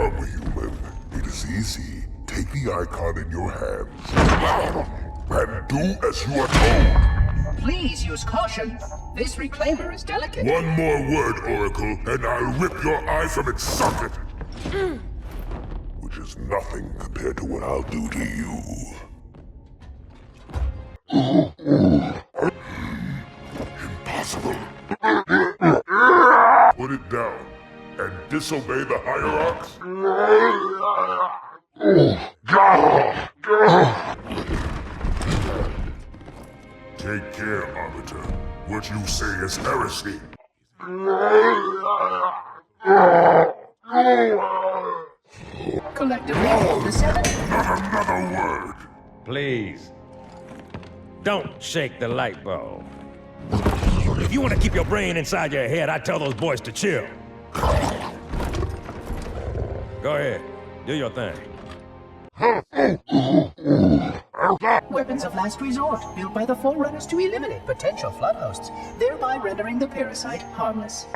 Come, human. It is easy. Take the icon in your hands and do as you are told. Please use caution. This reclaimer is delicate. One more word, Oracle, and I'll rip your eye from its socket. Which is nothing compared to what I'll do to you. Impossible. Put it down and disobey the hierarchs? Take care, Arbiter. What you say is heresy. Collectively, the seven. Not another word. Please. Don't shake the light bulb. If you want to keep your brain inside your head, I tell those boys to chill. Go ahead. Do your thing. Weapons of last resort, built by the Forerunners to eliminate potential flood hosts, thereby rendering the parasite harmless.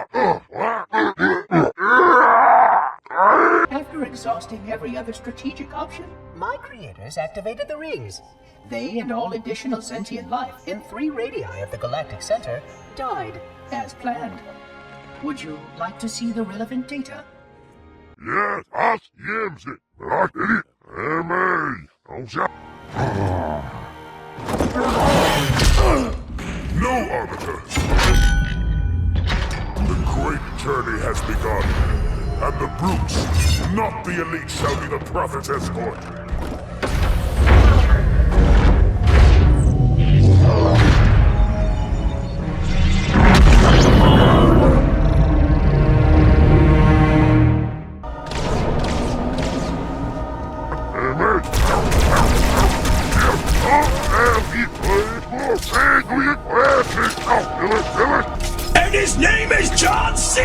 After exhausting every other strategic option, my creators activated the rings. They and all additional sentient life in 3 radii of the galactic center died as planned. Would you like to see the relevant data? Yes, us yims it. I did it. No, Arbiter. The great journey has begun, and the brutes, not the elite, shall be the Prophet's escort. And his name is John C.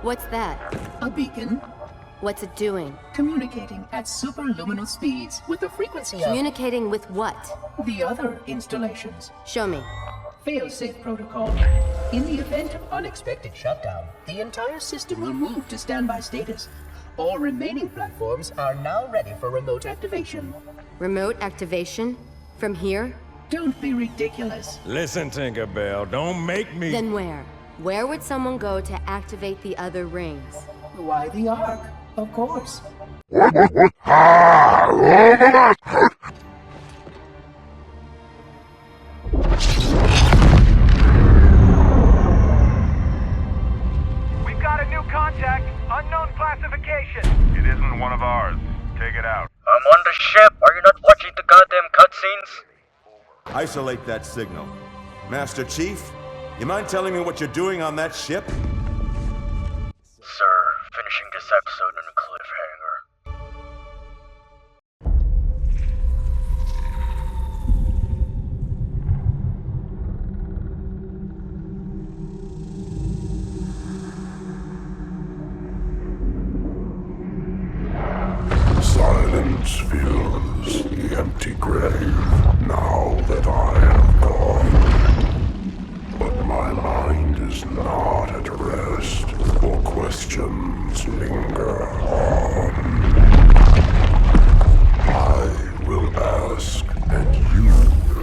What's that? A beacon. What's it doing? Communicating at superluminal speeds with the frequency of... Communicating with what? The other installations. Show me. Fail-safe protocol. In the event of unexpected shutdown, the entire system will move to standby status. All remaining platforms are now ready for remote activation. Remote activation? From here? Don't be ridiculous. Listen, Tinkerbell, don't make me... Then where? Where would someone go to activate the other rings? Why the Ark? Of course. We've got a new contact. Unknown classification. It isn't one of ours. Take it out. I'm on the ship. Are you not watching the goddamn cutscenes? Isolate that signal. Master Chief, you mind telling me what you're doing on that ship? Sir, finishing this episode on a cliffhanger. Silence fills the empty grave now that I have gone. But my mind is not at rest, for questions linger on. I will ask, and you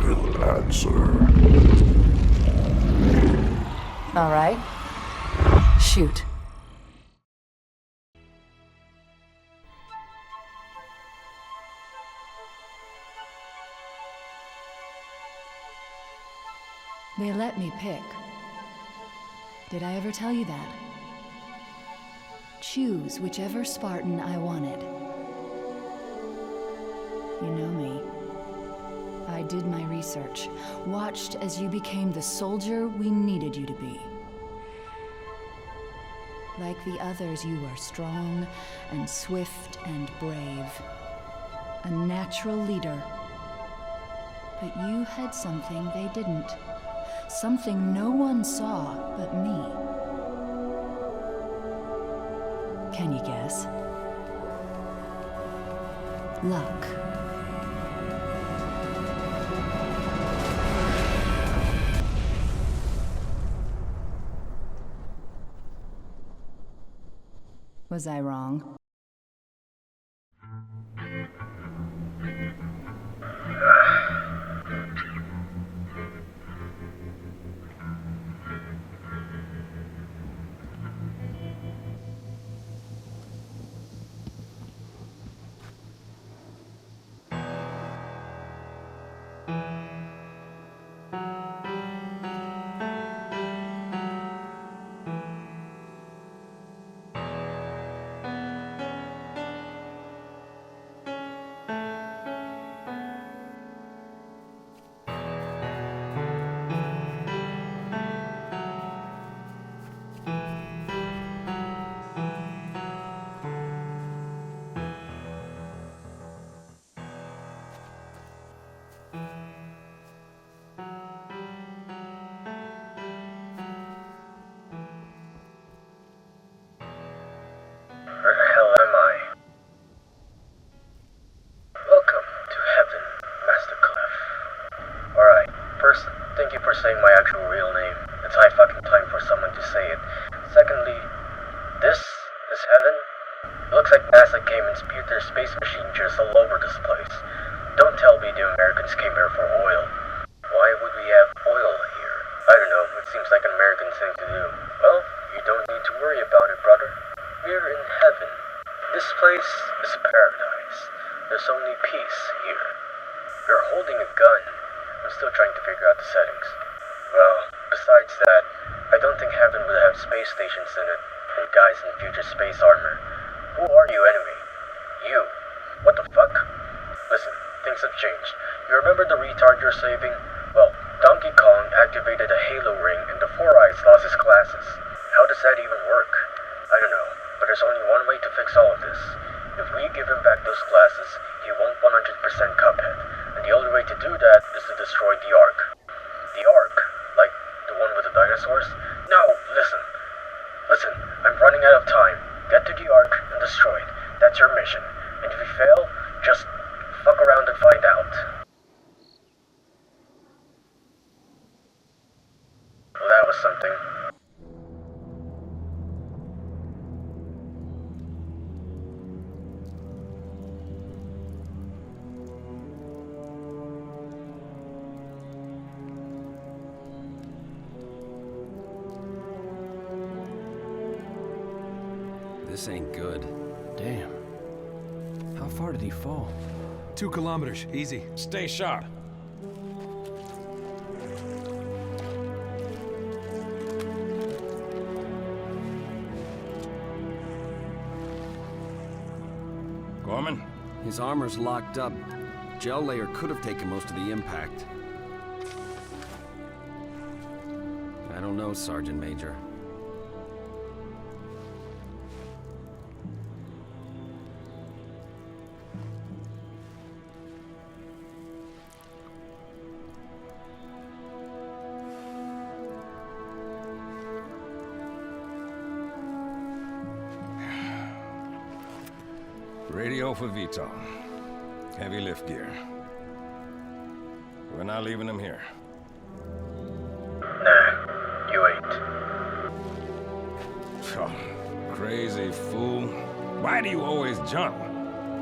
will answer. All right. Shoot. They let me pick. Did I ever tell you that? Choose whichever Spartan I wanted. You know me. I did my research, watched as you became the soldier we needed you to be. Like the others, you were strong and swift and brave. A natural leader. But you had something they didn't. Something no one saw but me. Can you guess? Luck. Was I wrong? Where the hell am I? Welcome to heaven, Master Clef. Alright, first, thank you for saying my actual real name. It's high fucking time for someone to say it. Secondly, this is heaven? It looks like NASA came and spewed their space machine just all over this place. Don't tell me the Americans came here for oil. Why would we have oil here? I don't know, it seems like an American thing to do. Well, you don't need to worry about it, brother. We're in heaven. This place is paradise. There's only peace here. You're holding a gun. I'm still trying to figure out the settings. Well, besides that, I don't think heaven would have space stations in it, and guys in future space armor. Who are you anyway? You. What the fuck? Listen, things have changed. You remember the retard you're saving? Well, Donkey Kong activated a Halo ring and the Four Eyes lost his glasses. How does that even work? I don't know, but there's only one way to fix all of this. If we give him back those glasses, he won't 100% Cuphead. And the only way to do that is to destroy the Ark. The Ark? Like the one with the dinosaurs? No, listen. Listen, I'm running out of time. Get to the Ark and destroy it. That's your mission. And if we fail, just fuck around and find out. Well, that was something. This ain't good. Damn. How far did he fall? 2 kilometers, easy. Stay sharp. Gorman? His armor's locked up. Gel layer could have taken most of the impact. I don't know, Sergeant Major. Radio for Vito. Heavy lift gear. We're not leaving him here. Nah, you ain't. Oh, crazy fool. Why do you always jump?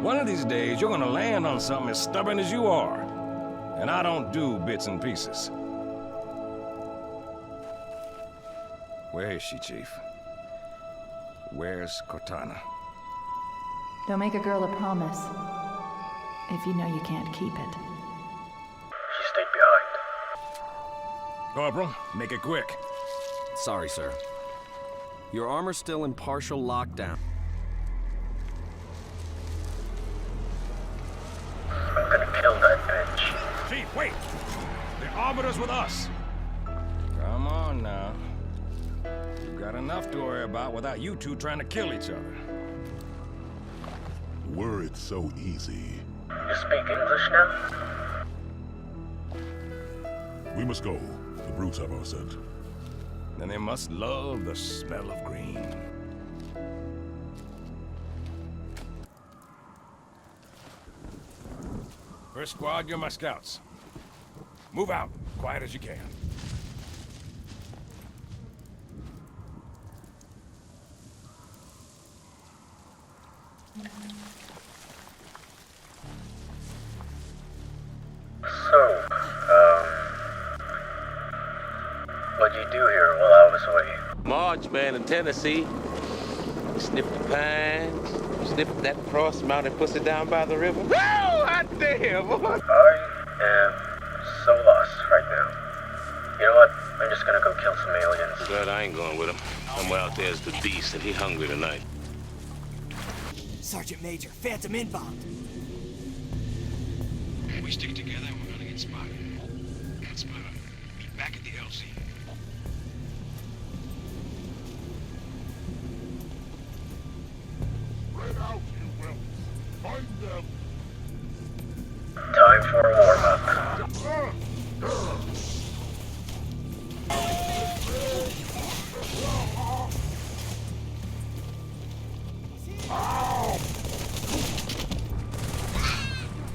One of these days, you're gonna land on something as stubborn as you are. And I don't do bits and pieces. Where is she, Chief? Where's Cortana? Don't make a girl a promise if you know you can't keep it. She stayed behind. Corporal, make it quick. Sorry, sir. Your armor's still in partial lockdown. I'm gonna kill that bitch. Chief, wait! The Arbiter's with us! Come on now. We've got enough to worry about without you two trying to kill each other. Were it so easy. You speak English now? We must go. The brutes have our scent. Then they must love the smell of green. First squad, you're my scouts. Move out, quiet as you can. So, what'd you do here while I was away? March, man, in Tennessee. Sniffed the pines, sniffed that cross-mounted pussy down by the river. Woo! Hot damn, boy! I am so lost right now. You know what? I'm just gonna go kill some aliens. Glad I ain't going with him. Somewhere out there is the beast, and he hungry tonight. Sergeant Major, Phantom inbound. We stick together and we're gonna get spotted. Get spotted. Meet back at the LZ. Spread out, you whelps. Find them. Time for a warm-up.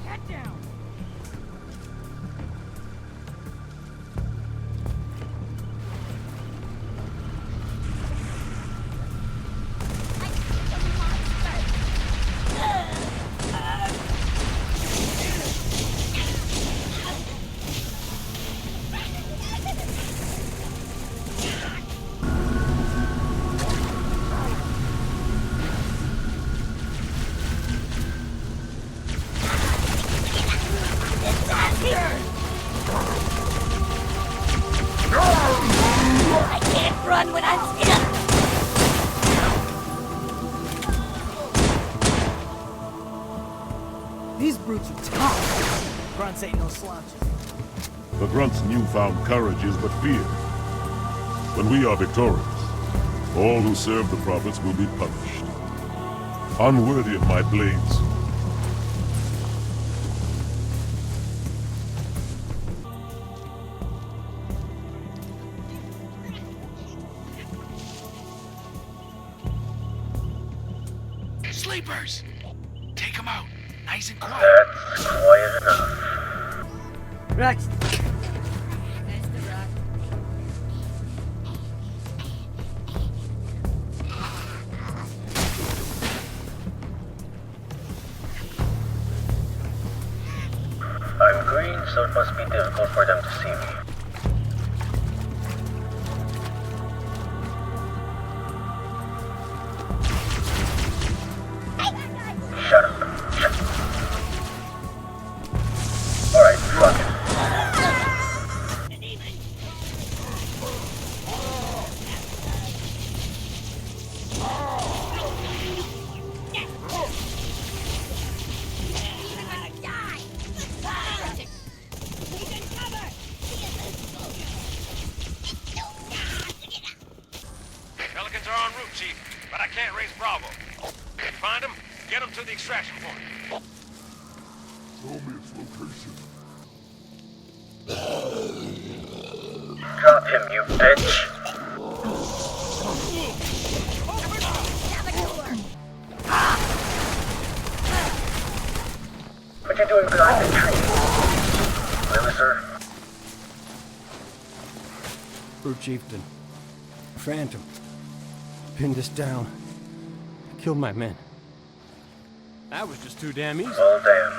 Head down! I can't run when I'm scared. These brutes are tough. Grunts ain't no slouches. The Grunt's newfound courage is but fear. When we are victorious, all who serve the prophets will be punished. Unworthy of my blades. Sleepers! Take them out, nice and quiet. That's quiet enough. Right. I'm green, so it must be difficult for them to see me. Shut up. Alright, fuck it. Pelicans are en route, Chief, but I can't raise Bravo. Find them, get them to the extraction point. Show me its location. Drop him, you bitch. What you doing behind the tree? Loser. Brute Chieftain. Phantom. Pinned us down. Killed my men. That was just too damn easy. Well, damn.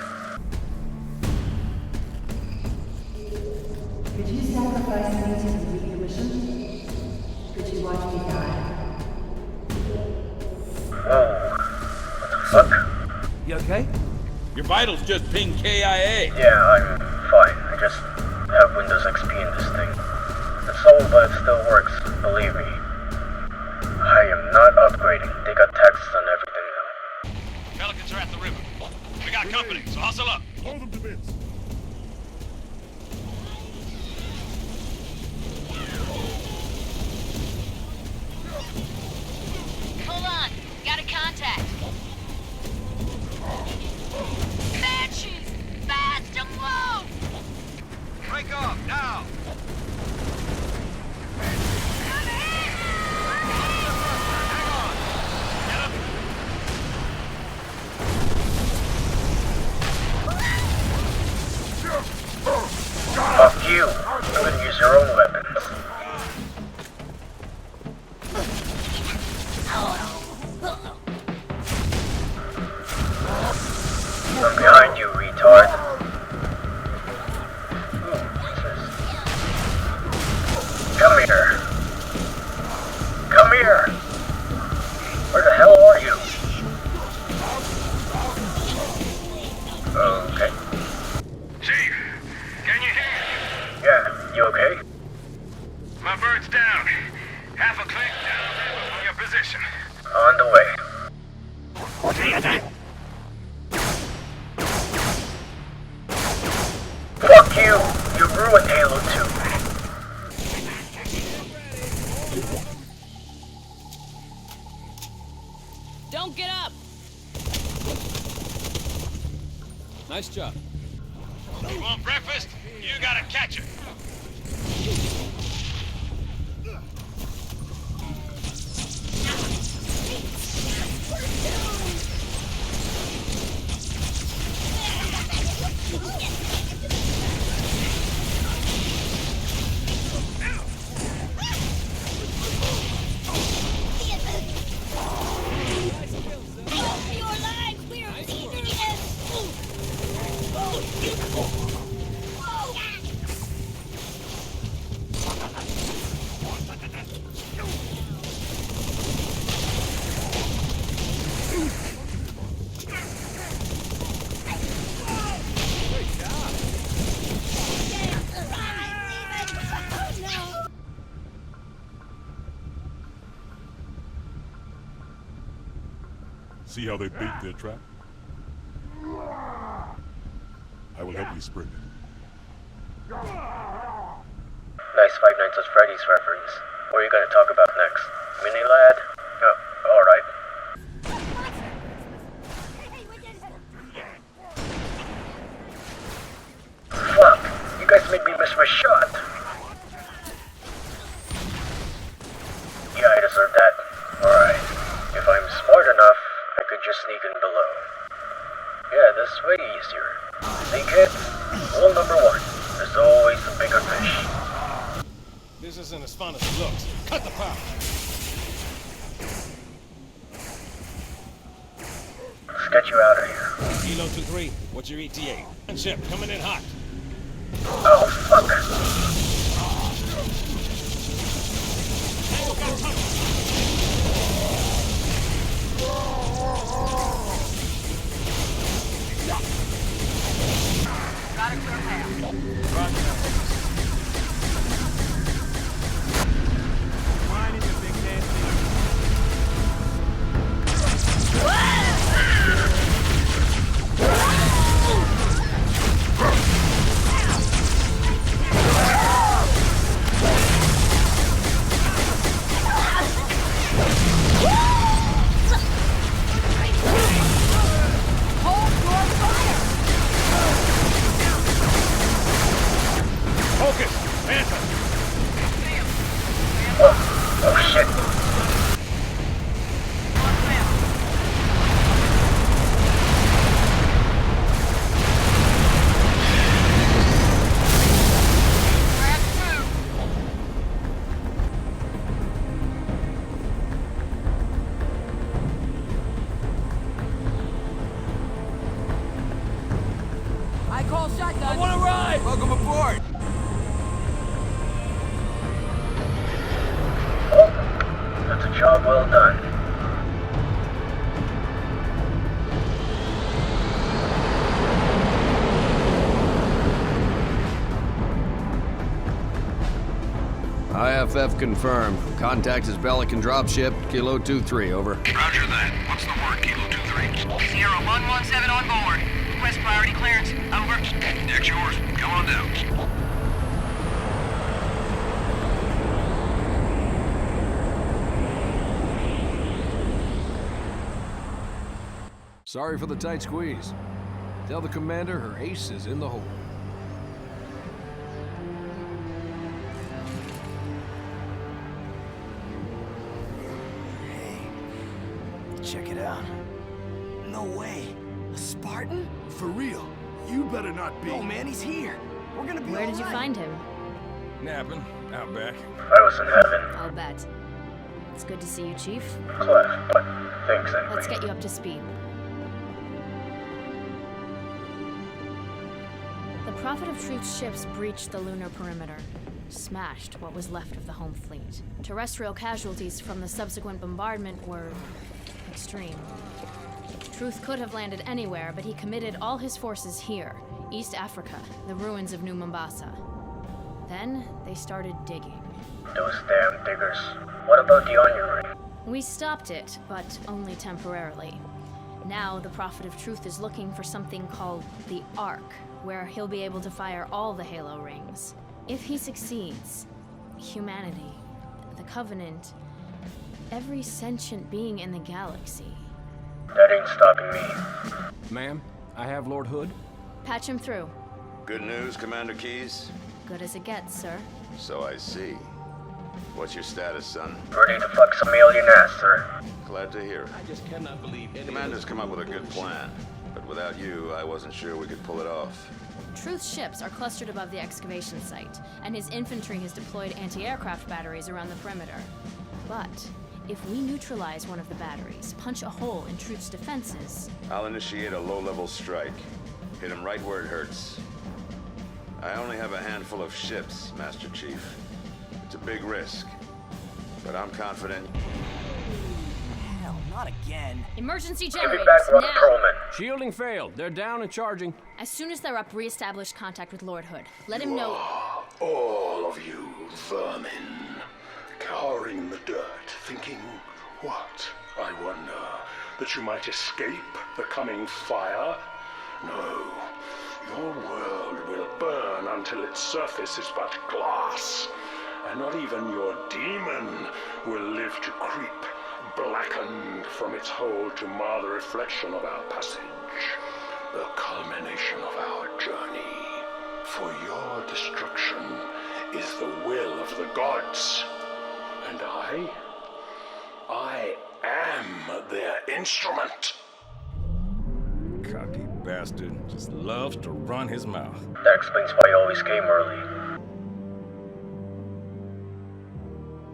Could you sacrifice me to complete the mission? Could you watch me die? Whoa. What the fuck? You okay? Your vitals just pinged KIA. Yeah, I'm fine. I just have Windows XP in this thing. Break off, now! Fuck you. Go and use your own weapons. I'm behind you, retard. Come here. Come here. Where the hell are you? Okay. Chief, can you hear me? Yeah, you okay? My bird's down. Half a click down there from your position. On the way. Fuck you! You ruined Halo 2. Don't get up! Nice job. You want breakfast? You gotta catch it. See how they bait their trap? I will help you spring it. Nice Five Nights at Freddy's reference. What are you gonna talk about next? Mini lad? Oh, alright. Fuck! You guys made me miss my shot! Yeah, I deserve that. Alright. If I'm smart enough, I could just sneak in below. Yeah, this way easier. See, kid? Rule number 1. There's always a bigger fish. This isn't as fun as it looks. Cut the power. Let's get you out of here. Kilo 2-3, what's your ETA? Ship coming in hot. Oh, fuck. Got a clear path. Mine is a big nasty. Focus! Answer! Oh shit. I call shotgun. I want to ride! Welcome aboard! That's a job well done. IFF confirmed. Contact is Pelican dropship, Kilo 2-3, over. Roger that. What's the word, Kilo 2-3? Sierra 117 on board. Request priority clearance. Over. Deck's yours. Come on down. Sorry for the tight squeeze. Tell the commander her ace is in the hole. check it out. No way. A Spartan? For real. You better not be. Oh man, he's here. We're gonna be Where did you find him? Napping, out back. I was in heaven. I'll bet. It's good to see you, Chief. Clef, but thanks anyway. Let's get you up to speed. The Prophet of Truth's ships breached the lunar perimeter, smashed what was left of the home fleet. Terrestrial casualties from the subsequent bombardment were extreme. Truth could have landed anywhere, but he committed all his forces here, East Africa, the ruins of New Mombasa. Then they started digging. Those damn diggers. What about the onion ring? We stopped it, but only temporarily. Now the Prophet of Truth is looking for something called the Ark, where he'll be able to fire all the Halo rings. If he succeeds, humanity, the Covenant, every sentient being in the galaxy. That ain't stopping me. Ma'am, I have Lord Hood. Patch him through. Good news, Commander Keyes? Good as it gets, sir. So I see. What's your status, son? Ready to fuck some alien ass, sir. Glad to hear it. I just cannot believe any Commander's come up with a good plan. But without you, I wasn't sure we could pull it off. Truth's ships are clustered above the excavation site, and his infantry has deployed anti-aircraft batteries around the perimeter. But if we neutralize one of the batteries, punch a hole in Truth's defenses... I'll initiate a low-level strike. Hit him right where it hurts. I only have a handful of ships, Master Chief. It's a big risk, but I'm confident. Hell, not again. Emergency Give me generators, back one now! patrolman. Shielding failed. They're down and charging. As soon as they're up, re-establish contact with Lord Hood. Let him know... All of you vermin, cowering in the dirt, thinking, what, I wonder, that you might escape the coming fire? No, your world will burn until its surface is but glass, and not even your demon will live to creep, blackened from its hole to mar the reflection of our passage, the culmination of our journey. For your destruction is the will of the gods, and I am their instrument. Cocky bastard just loves to run his mouth. That explains why you always came early.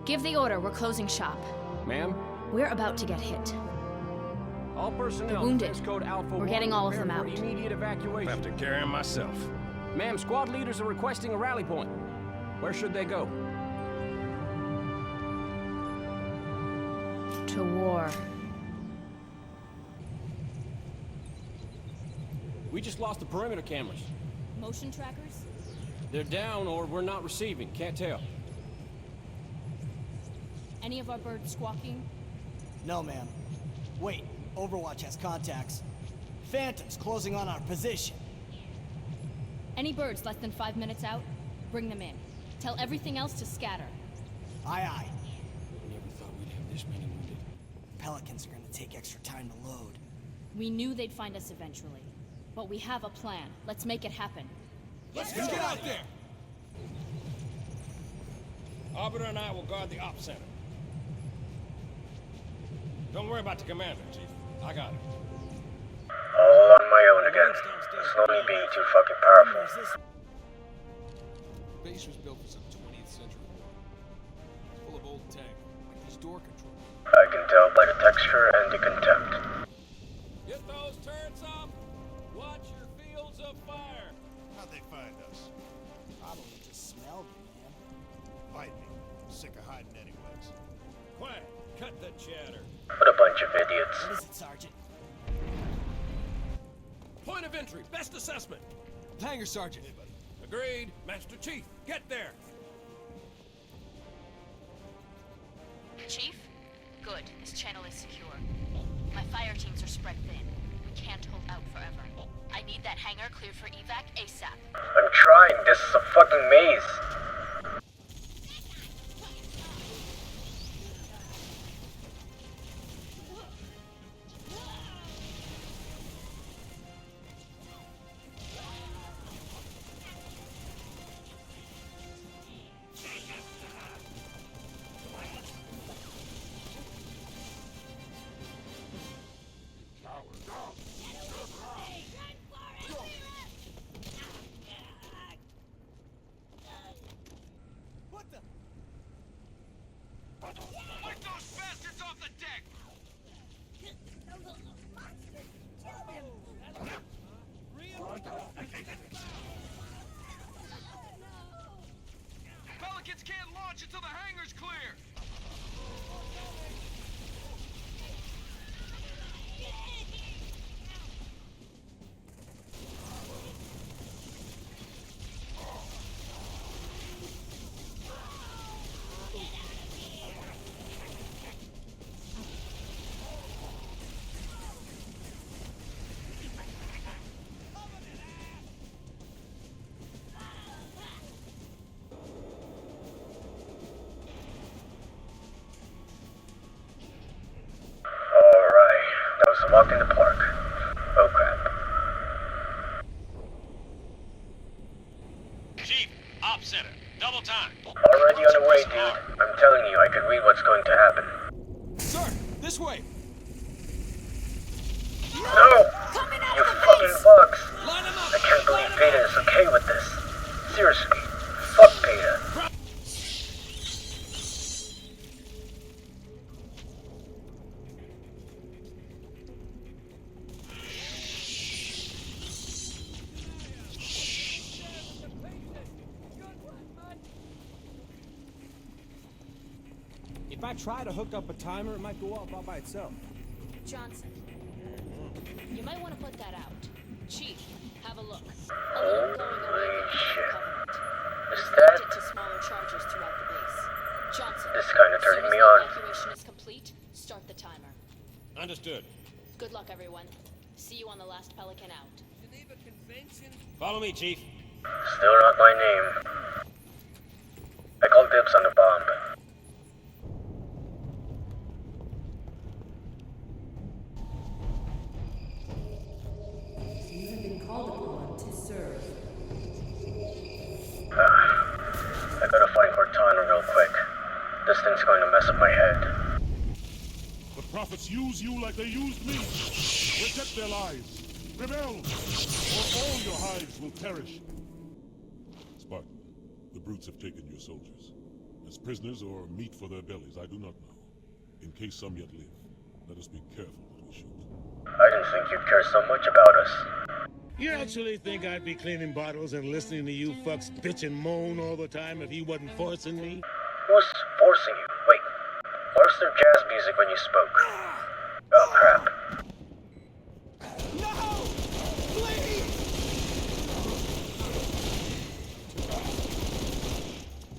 Give the order, we're closing shop. Ma'am? We're about to get hit. All personnel. They're wounded. Defense Code Alpha We're getting 1, all of them prepare out. for immediate evacuation. I have to carry him myself. Ma'am, squad leaders are requesting a rally point. Where should they go? To war. We just lost the perimeter cameras. Motion trackers? They're down or we're not receiving. Can't tell. Any of our birds squawking? No, ma'am. Wait, Overwatch has contacts. Phantoms closing on our position. Any birds less than 5 minutes out? Bring them in. Tell everything else to scatter. Aye, aye. Never thought we'd have this many wounded. Pelicans are gonna take extra time to load. We knew they'd find us eventually. But we have a plan. Let's make it happen. Let's get out there! Arbiter and I will guard the op center. Don't worry about the commander, Chief. I got him. All on my own again. It's no me being too fucking powerful. The base was built for some 20th century. It's full of old tech, like these door controls. I can tell by the texture and the contempt. Get those turrets up! Watch your fields of fire! How'd they find us? Probably just smelled me, man. Fight me. Sick of hiding anyways. Quiet! Cut the chatter! What a bunch of idiots. What is it, Sergeant? Point of entry, best assessment. Hangar, Sergeant. Agreed. Master Chief, get there. Chief? Good. This channel is secure. My fire teams are spread thin. We can't hold out forever. I need that hangar cleared for evac ASAP. I'm trying. This is a fucking maze. the deck! Pelicans can't launch until the hangar's clear! A walk in the park. Oh crap. Chief, Op Center, double time. Already on the way, dude. I'm telling you, I could read what's going to happen. Sir, this way. No! You fucking bugs! I can't believe Beta is okay with this. Seriously, fuck Beta. If I try to hook up a timer, it might go off all by itself. Johnson, you might want to put that out. Chief, have a look. Alert going away from the Covenant. Restrict it to smaller charges throughout the base. Johnson, this is kind of turning me as on. the evacuation is complete, start the timer. Understood. Good luck, everyone. See you on the last Pelican out. Geneva Convention? Follow me, Chief. Still not my name. I called dibs on the bomb. You have been called upon to serve. I gotta find Cortana real quick. This thing's going to mess up my head. The prophets use you like they used me. Protect their lives. Rebel, or all your hives will perish. Spartan, the brutes have taken your soldiers. As prisoners or meat for their bellies, I do not know. In case some yet live, let us be careful what we shoot. I didn't think you'd care so much about us. You actually think I'd be cleaning bottles and listening to you fucks bitch and moan all the time if he wasn't forcing me? Who's forcing you? Wait, where's there jazz music when you spoke? Oh crap.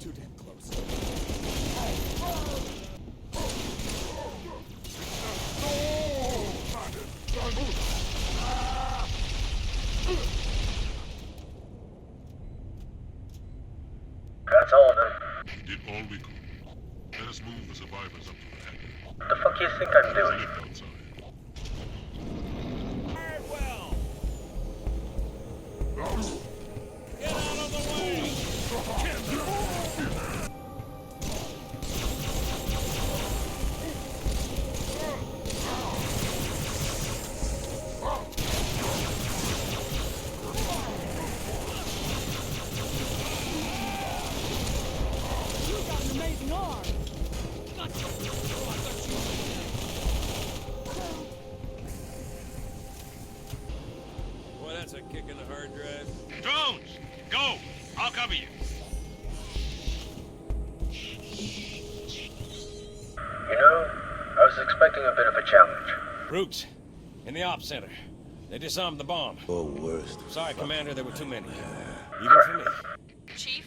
Too damn close. That's all of them. We did all we could. Let us move the survivors up to the hangar. What the fuck do you think I'm doing? Lift outside. Get out of the way! You got an amazing arm! Boy, that's a kick in the hard drive. Drones, go! I'll cover you. You know, I was expecting a bit of a challenge. Brutes, in the Ops Center. They disarmed the bomb. Or worse. Sorry, Commander, there were too many. Even for me. Chief,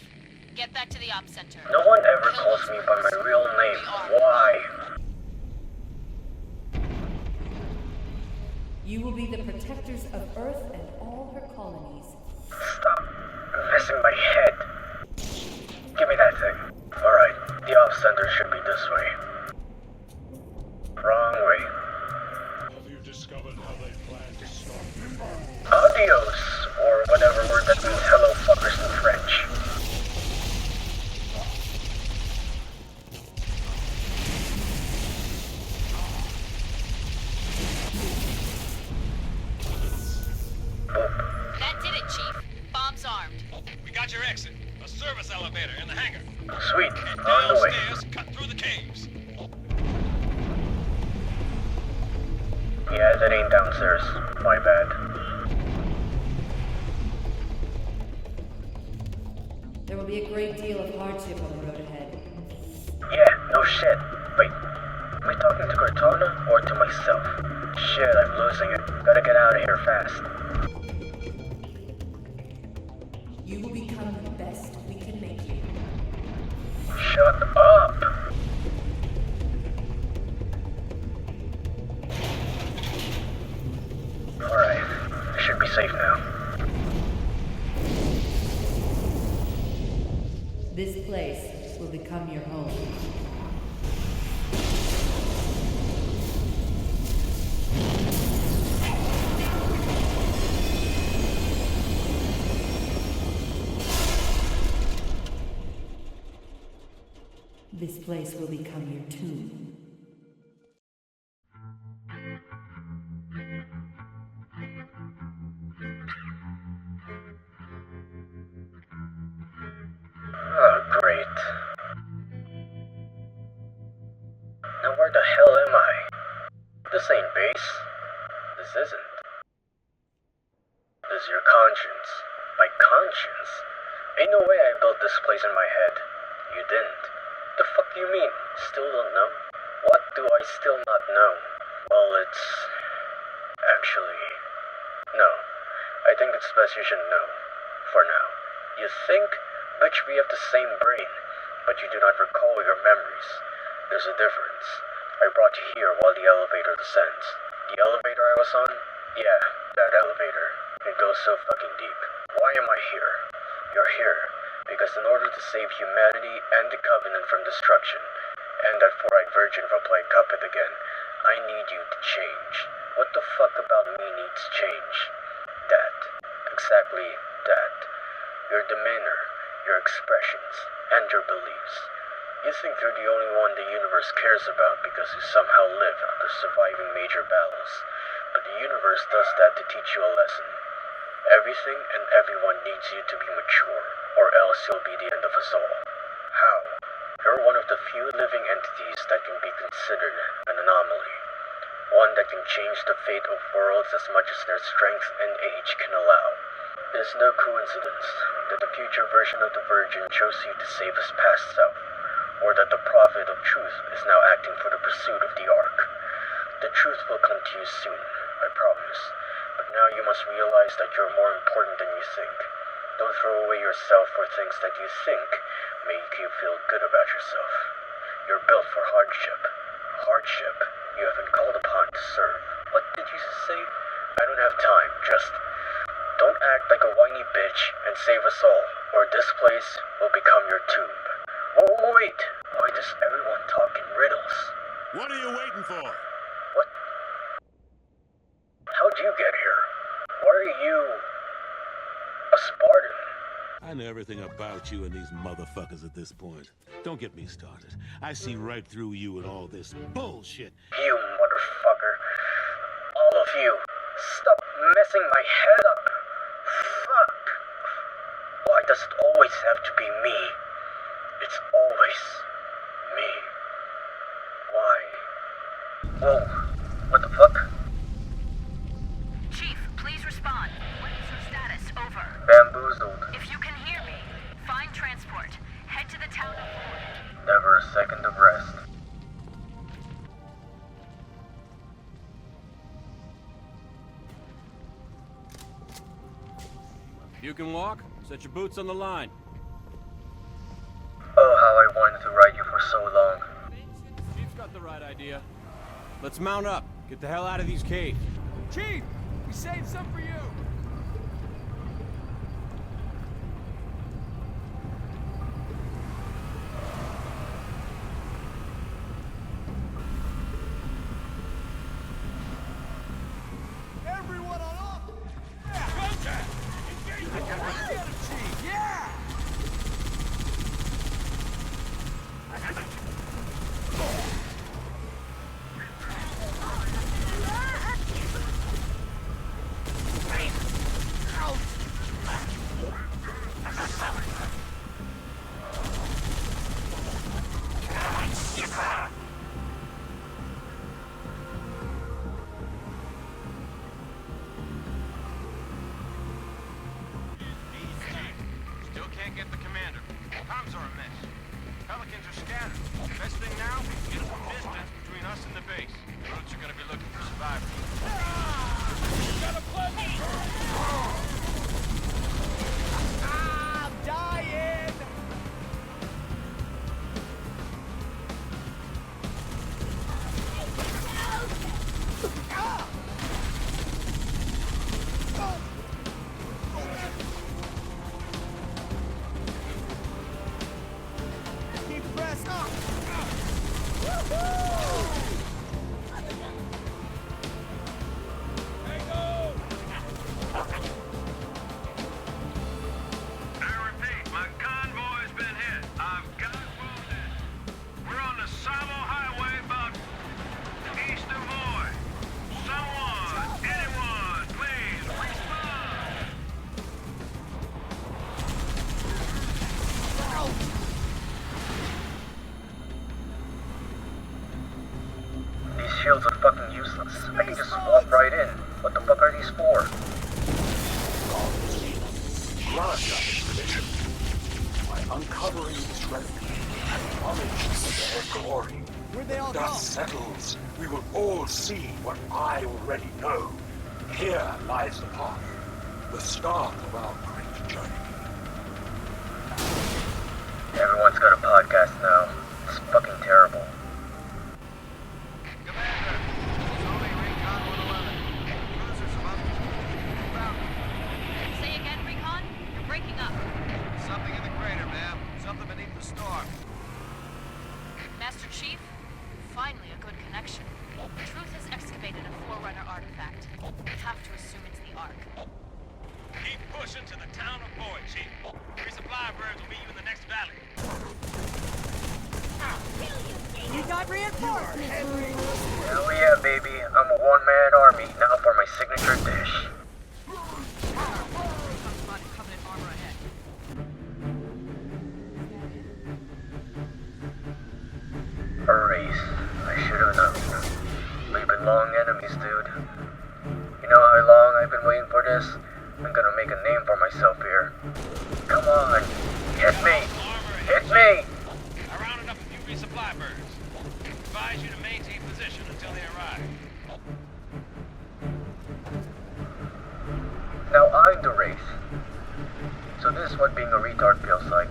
get back to the Ops Center. No one ever calls me by my real name. Why? You will be the protectors of Earth and all her colonies. Stop messing my head. Give me that thing. Alright, the off center should be this way. Wrong way. Have you discovered how they plan to stop you? Adios, or whatever word that means hello fuckers in French. That did it, Chief. Bomb's armed. We got your exit. A service elevator in the hangar. Sweet, Head on the way. downstairs, cut through the caves. Yeah, that ain't downstairs. My bad. There will be a great deal of hardship on the road ahead. Yeah, no shit. Wait, am I talking to Cortana or to myself? Shit, I'm losing it. Gotta get out of here fast. You will become the best we can make you. Shut up! Alright, I should be safe now. This place will become your home. This place will become your tomb. Oh, great. Now where the hell am I? This ain't base. This isn't. This is your conscience. My conscience? Ain't no way I built this place in my head. You didn't. The fuck you mean? Still don't know? What do I still not know? Well, it's... actually... no. I think it's best you should know. For now. You think? Bitch, we have the same brain. But you do not recall your memories. There's a difference. I brought you here while the elevator descends. The elevator I was on? Yeah, that elevator. It goes so fucking deep. Why am I here? You're here because in order to save humanity and the Covenant from destruction, and that four-eyed virgin from playing Cuphead again, I need you to change. What the fuck about me needs change? That. Exactly that. Your demeanor, your expressions, and your beliefs. You think you're the only one the universe cares about because you somehow live after surviving major battles. But the universe does that to teach you a lesson. Everything and everyone needs you to be mature, or else you'll be the end of us all. How? You're one of the few living entities that can be considered an anomaly. One that can change the fate of worlds as much as their strength and age can allow. It is no coincidence that the future version of the Virgin chose you to save his past self, or that the Prophet of Truth is now acting for the pursuit of the Ark. The truth will come to you soon, I promise. But now you must realize that you're more important than you think. Don't throw away yourself for things that you think make you feel good about yourself. You're built for hardship. Hardship you have been called upon to serve. What did you say? I don't have time, just... don't act like a whiny bitch and save us all, or this place will become your tomb. Oh, wait! Why does everyone talk in riddles? What are you waiting for? What? How'd you get here? Why are you... a Spartan? I know everything about you and these motherfuckers at this point. Don't get me started. I see right through you and all this bullshit. You motherfucker. All of you. Stop messing my head up. Fuck. Why does it always have to be me? It's always me. Why? Whoa. What the fuck? Chief, please respond. What is your status? Over. Bamboozled. If you can hear me, find transport. Head to the town of Ford. Never a second of rest. You can walk? Set your boots on the line. Oh, how I wanted to ride you for so long. Chief's got the right idea. Let's mount up. Get the hell out of these caves. Chief, we saved some for you. Everyone on off. Yeah. Contact. Engage the Chief. Yeah. I can just walk right in. What the fuck are these for? Grant that mission. By uncovering this relic and homage to their glory. Where'd they all go? Dust settles, we will all see what I already know. Here lies the path, the start of our great journey. Everyone's got a podcast now. It's fucking terrible. Say again, Recon? You're breaking up. Something in the crater, ma'am. Something beneath the storm. Master Chief? Finally a good connection. Truth has excavated a Forerunner artifact. We have to assume it's the Ark. Keep pushing to the town of Boyd, Chief. Resupply birds will meet you in the next valley. You got reinforcements. Hell yeah, baby. I'm a one-man army. Now for my signature dish. A race. I should have known. We've been long enemies, dude. You know how long I've been waiting for this? I'm gonna make a name for myself here. Come on. Hit me. Hit me. I rounded up a few resupply birds. Advise you to maintain position until they arrive. Now I'm the race. So this is what being a retard feels like.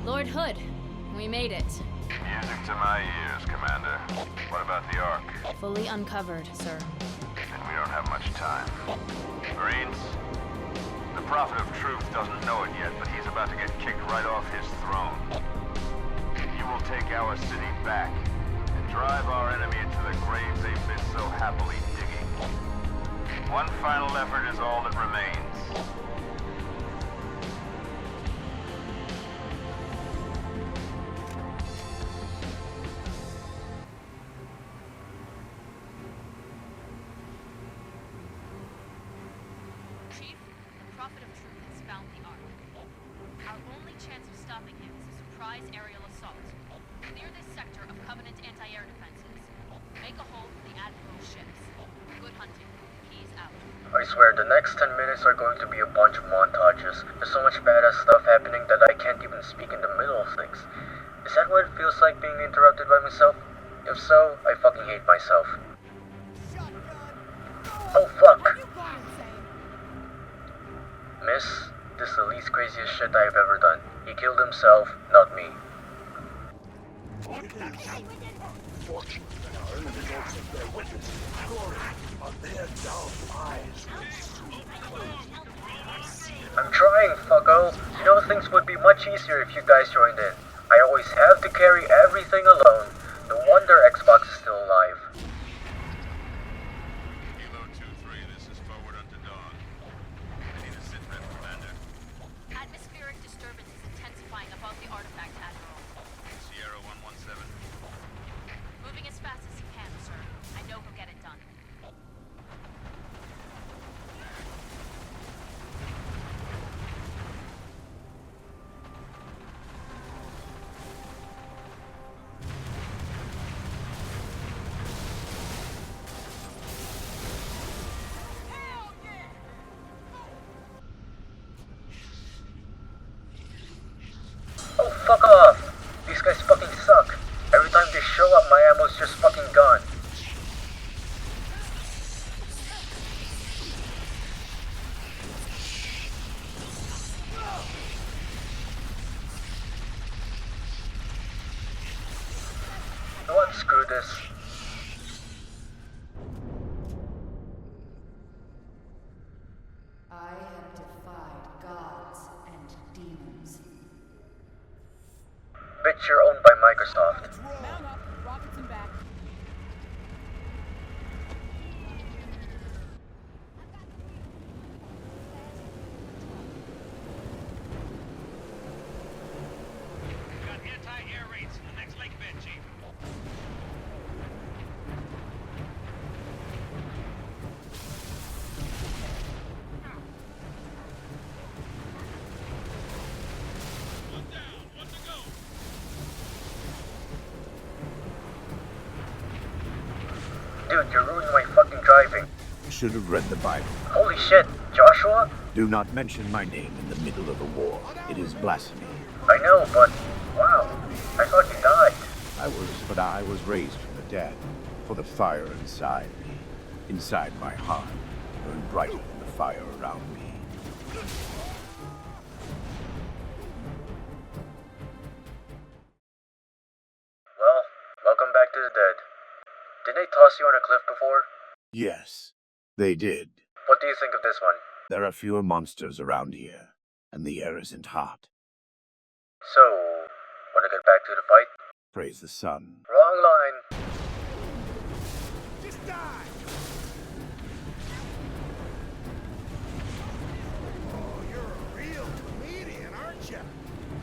Lord Hood, we made it. Music to my ears, Commander. What about the Ark? Fully uncovered, sir. Then we don't have much time. Marines, the Prophet of Truth doesn't know it yet, but he's about to get kicked right off his throne. You will take our city back and drive our enemy into the graves they've been so happily digging. One final effort is all that remains. Chief, the Prophet of Truth has found the Ark. Our only chance of stopping him is a surprise aerial assault. Clear this sector of Covenant anti-air defenses. Make a hole for the Admiral's ships. Good hunting. He's out. I swear, the next 10 minutes are going to be a bunch of montages. There's so much badass stuff happening that I can't even speak in the middle of things. Is that what it feels like being interrupted by myself? If so, I fucking hate myself. Oh fuck! Miss, this is the least craziest shit I've ever done. He killed himself, not me. Fortune that our enemies also bear witness to glory, but their dull eyes will soon close. I'm trying, fucko. You know things would be much easier if you guys joined in. I always have to carry everything alone. No wonder Xbox is still alive. Kilo 2-3, this is forward unto dawn. I need a sit rep, Commander. At fuck off. These guys fucking suck. Every time they show up, my ammo's just fucking gone. You know what? Screw this. I have defied gods and demons. Bitch, you're owned by Microsoft. Mount up, rockets and back. We got anti-air raids in the next lake bed, Chief. Dude, you're ruining my fucking driving. You should have read the Bible. Holy shit, Joshua? Do not mention my name in the middle of a war. It is blasphemy. I know, but wow, I thought you died. But I was raised from the dead, for the fire inside me, inside my heart, burned brighter than the fire around me. Well, welcome back to the dead. Did they toss you on a cliff before? Yes, they did. What do you think of this one? There are fewer monsters around here, and the air isn't hot. So, wanna get back to the fight? Praise the sun. Wrong line. Just die! Oh, you're a real comedian, aren't you?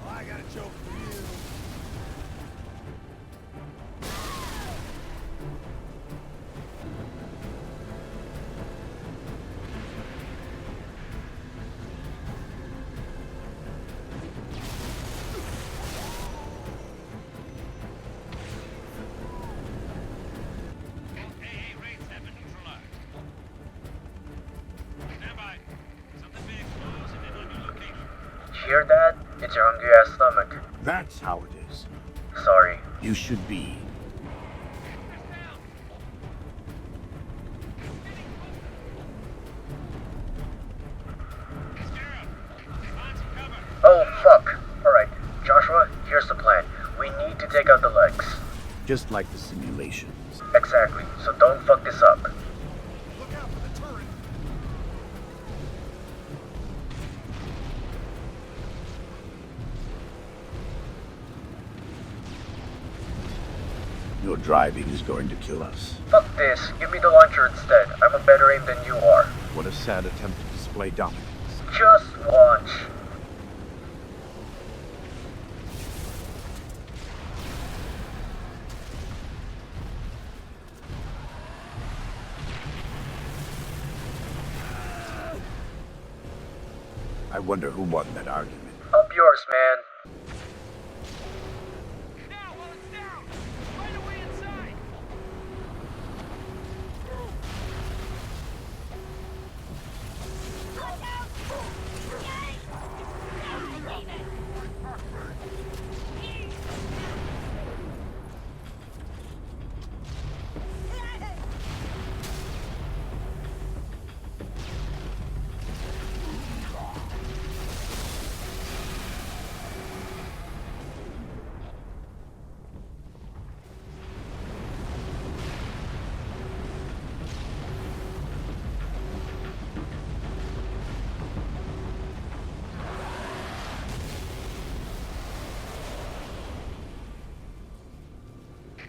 Oh, I got a joke for you. AA raids have been neutralized. Stand by. Something big closing in on your location. Hear that? It's your hungry ass stomach. That's how it is. Sorry. You should be. Oh, fuck. Alright, Joshua, here's the plan. We need to take out the legs. Just like the simulations. Exactly, so don't fuck this up. Look out for the turret. Your driving is going to kill us. Fuck this. Give me the launcher instead. I'm a better aim than you are. What a sad attempt to display dominance. Just launch. I wonder who won that argument. Up yours, man.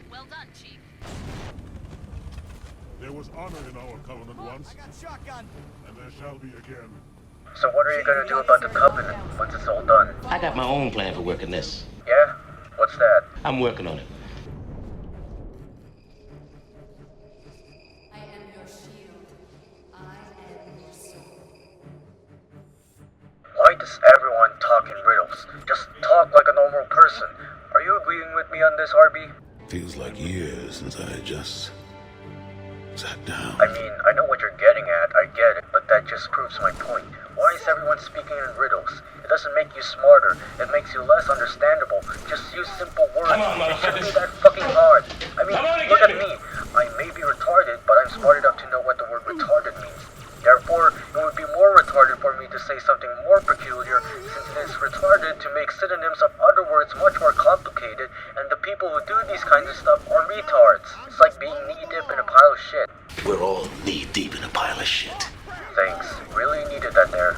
Well done, Chief. There was honor in our covenant once, I got shotgun. and there shall be again. So what are you gonna do about the Covenant once it's all done? I got my own plan for working this. Yeah? What's that? I'm working on it. I am your shield. I am your sword. Why does everyone talk in riddles? Just talk like a normal person. Are you agreeing with me on this, RB? Feels like years since I just sat down. I mean, I know what you're getting at, I get it, but that just proves my point. Why is everyone speaking in riddles? It doesn't make you smarter. It makes you less understandable. Just use simple words. Come on, It shouldn't be motherfuckers. that fucking hard. I mean, Come on and look get at me. me. I may be retarded, but I'm smart enough to know what the word retarded means. Therefore, it would be more retarded for me to say something more peculiar, since it is retarded to make synonyms of other words much more complicated, and the people who do these kinds of stuff are retards. It's like being knee-deep in a pile of shit. We're all knee-deep in a pile of shit. Thanks. Really needed that there.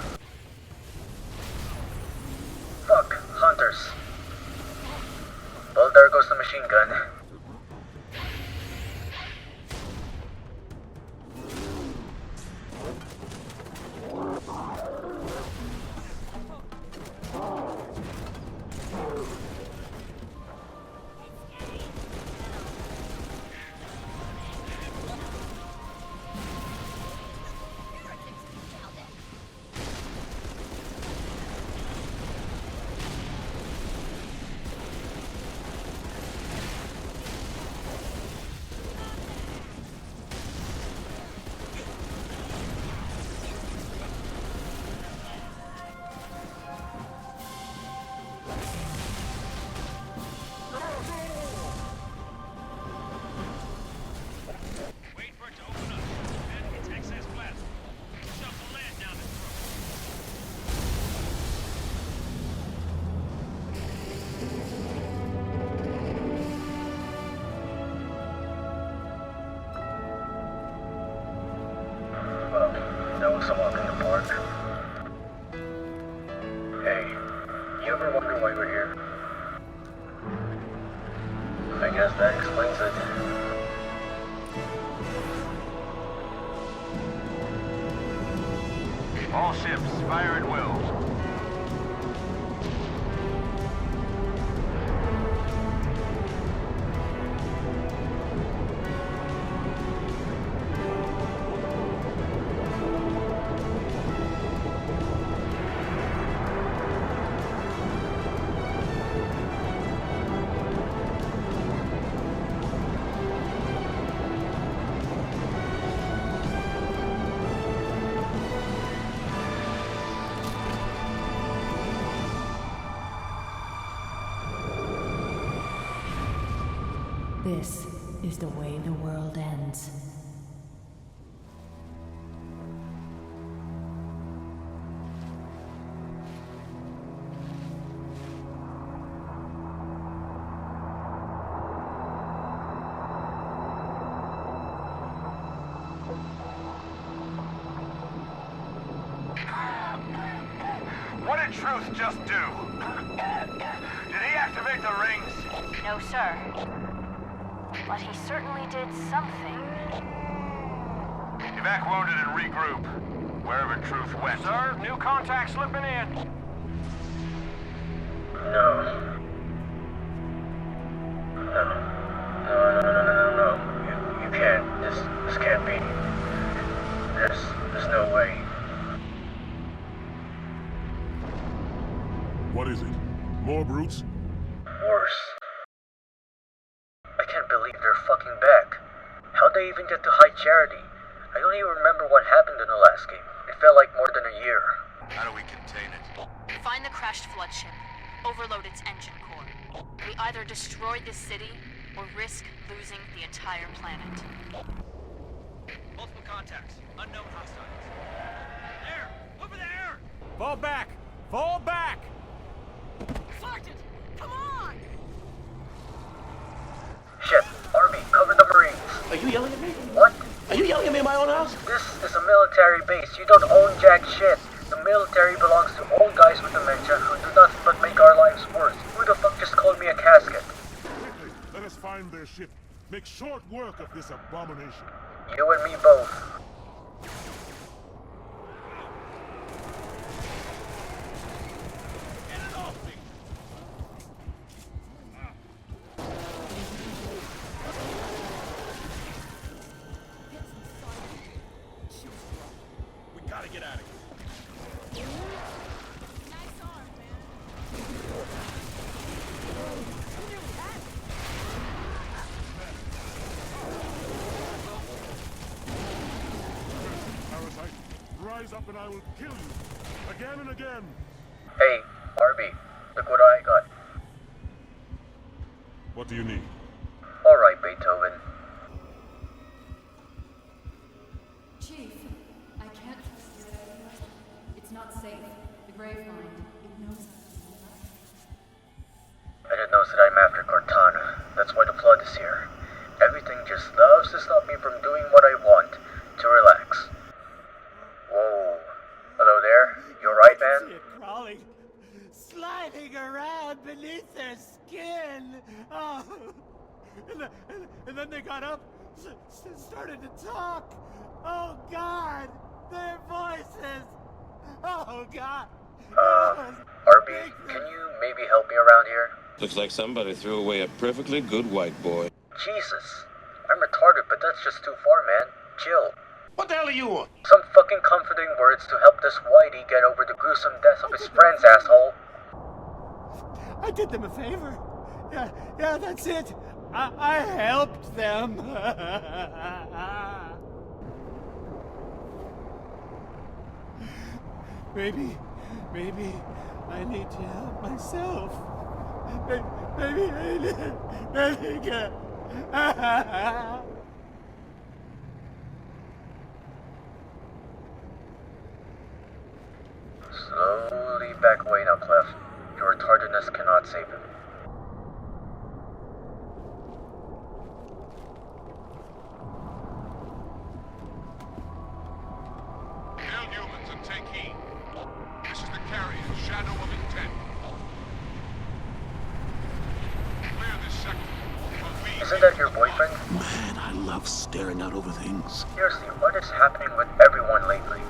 Fuck. Hunters. Well, there goes the machine gun. That was a walk in the park. Hey, you ever wonder why we're here? I guess that explains it. All ships, fire at will. This is the way the world ends. What did Truth just do? Did he activate the rings? No, sir. But he certainly did something. Evac wounded and regroup. Wherever Truth went. Sir, new contact slipping in. No. No. You can't. This can't be. There's no way. What is it? More brutes? Worse. I can't believe they're fucking back. How'd they even get to High Charity? I don't even remember what happened in the last game. It felt like more than a year. How do we contain it? Find the crashed flood ship. Overload its engine core. We either destroy this city or risk losing the entire planet. Multiple contacts. Unknown hostiles. There! Over there! Fall back! Fall back! Sergeant, come on! Shit, Army, cover the Marines. Are you yelling at me? What? Are you yelling at me in my own house? This is a military base. You don't own jack shit. The military belongs to old guys with dementia who do nothing but make our lives worse. Who the fuck just called me a casket? Quickly, let us find their ship. Make short work of this abomination. You and me both. We gotta get out of here. Nice arm, man. You nearly had it. Parasite, rise up and I will kill you. Again and again. Hey, Arby, look what I got. What do you need? Alright, Beethoven. Chief, I can't trust you. It's not safe. The Gravemind, it knows. And it knows that I'm after Cortana. That's why the Flood is here. Everything just loves to stop me from doing what I want, to relax. Whoa. Hello there? You alright, man? See it crawling, sliding around beneath their skin. Oh. And then they got up, started to talk. Oh God, their voices. Oh God. Arby, can you maybe help me around here? Looks like somebody threw away a perfectly good white boy. Jesus. I'm retarded, but that's just too far, man. Chill. What the hell are you on? Some fucking comforting words to help this whitey get over the gruesome death of his friends, asshole. I did them a favor. Yeah, that's it. I helped them. Maybe I need to help myself. Maybe I need to... Slowly back away now, Clef. Your retardedness cannot save him. Hail humans and take heed. This is the carrier, Shadow of Intent. Clear this sector. Isn't that your boyfriend? Man, I love staring out over things. Seriously, what is happening with everyone lately?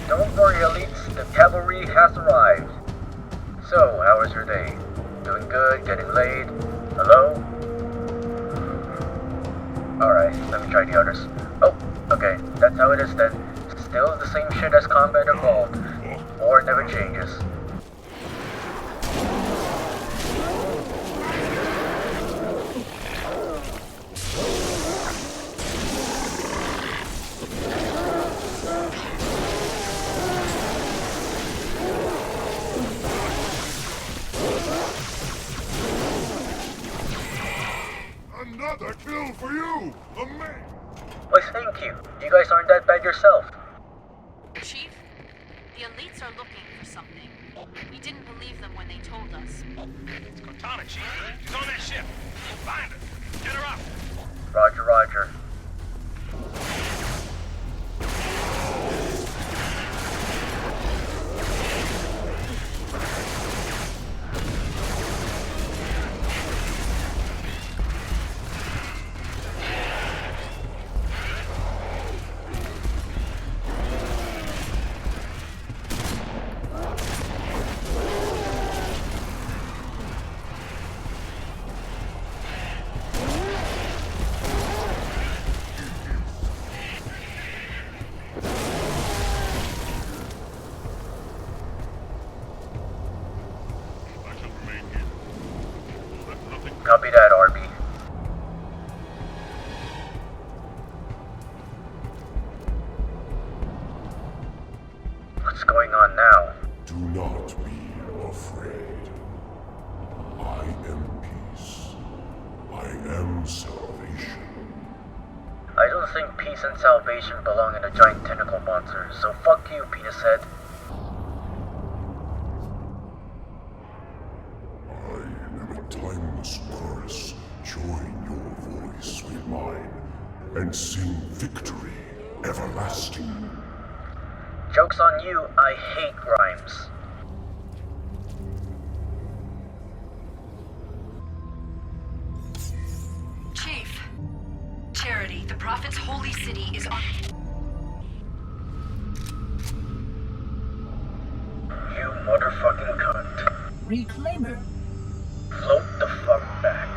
Don't worry, elites. The cavalry has arrived. So, how was your day? Doing good? Getting laid? Hello? Alright, let me try the others. Oh, okay. That's how it is then. Still the same shit as Combat Evolved. War never changes. Another kill for you! Amazing! Why, thank you. You guys aren't that bad yourself. Chief, the elites are looking for something. We didn't believe them when they told us. It's Cortana, Chief. She's on that ship. Find her. Get her up. Roger, roger. Copy that, Arby. What's going on now? Do not be afraid. I am peace. I am salvation. I don't think peace and salvation belong in a giant tentacle monster, so fuck you, penis head. Timeless chorus, join your voice with mine, and sing victory everlasting. Joke's on you, I hate rhymes. Chief, Charity, the Prophet's holy city is on... You motherfucking cunt. Reclaimer. Float the fuck back.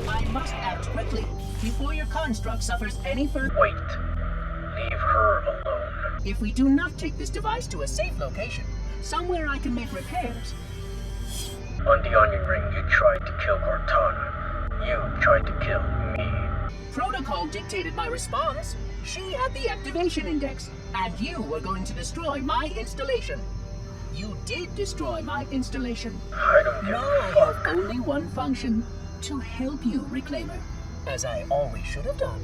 I must act quickly before your construct suffers any further. Wait. Leave her alone. If we do not take this device to a safe location, somewhere I can make repairs. On the Onion Ring, you tried to kill Cortana. You tried to kill me. Protocol protocol dictated my response. She had the activation index, and you were going to destroy my installation. You did destroy my installation. Now I have only one function, to help you, Reclaimer, as I always should have done.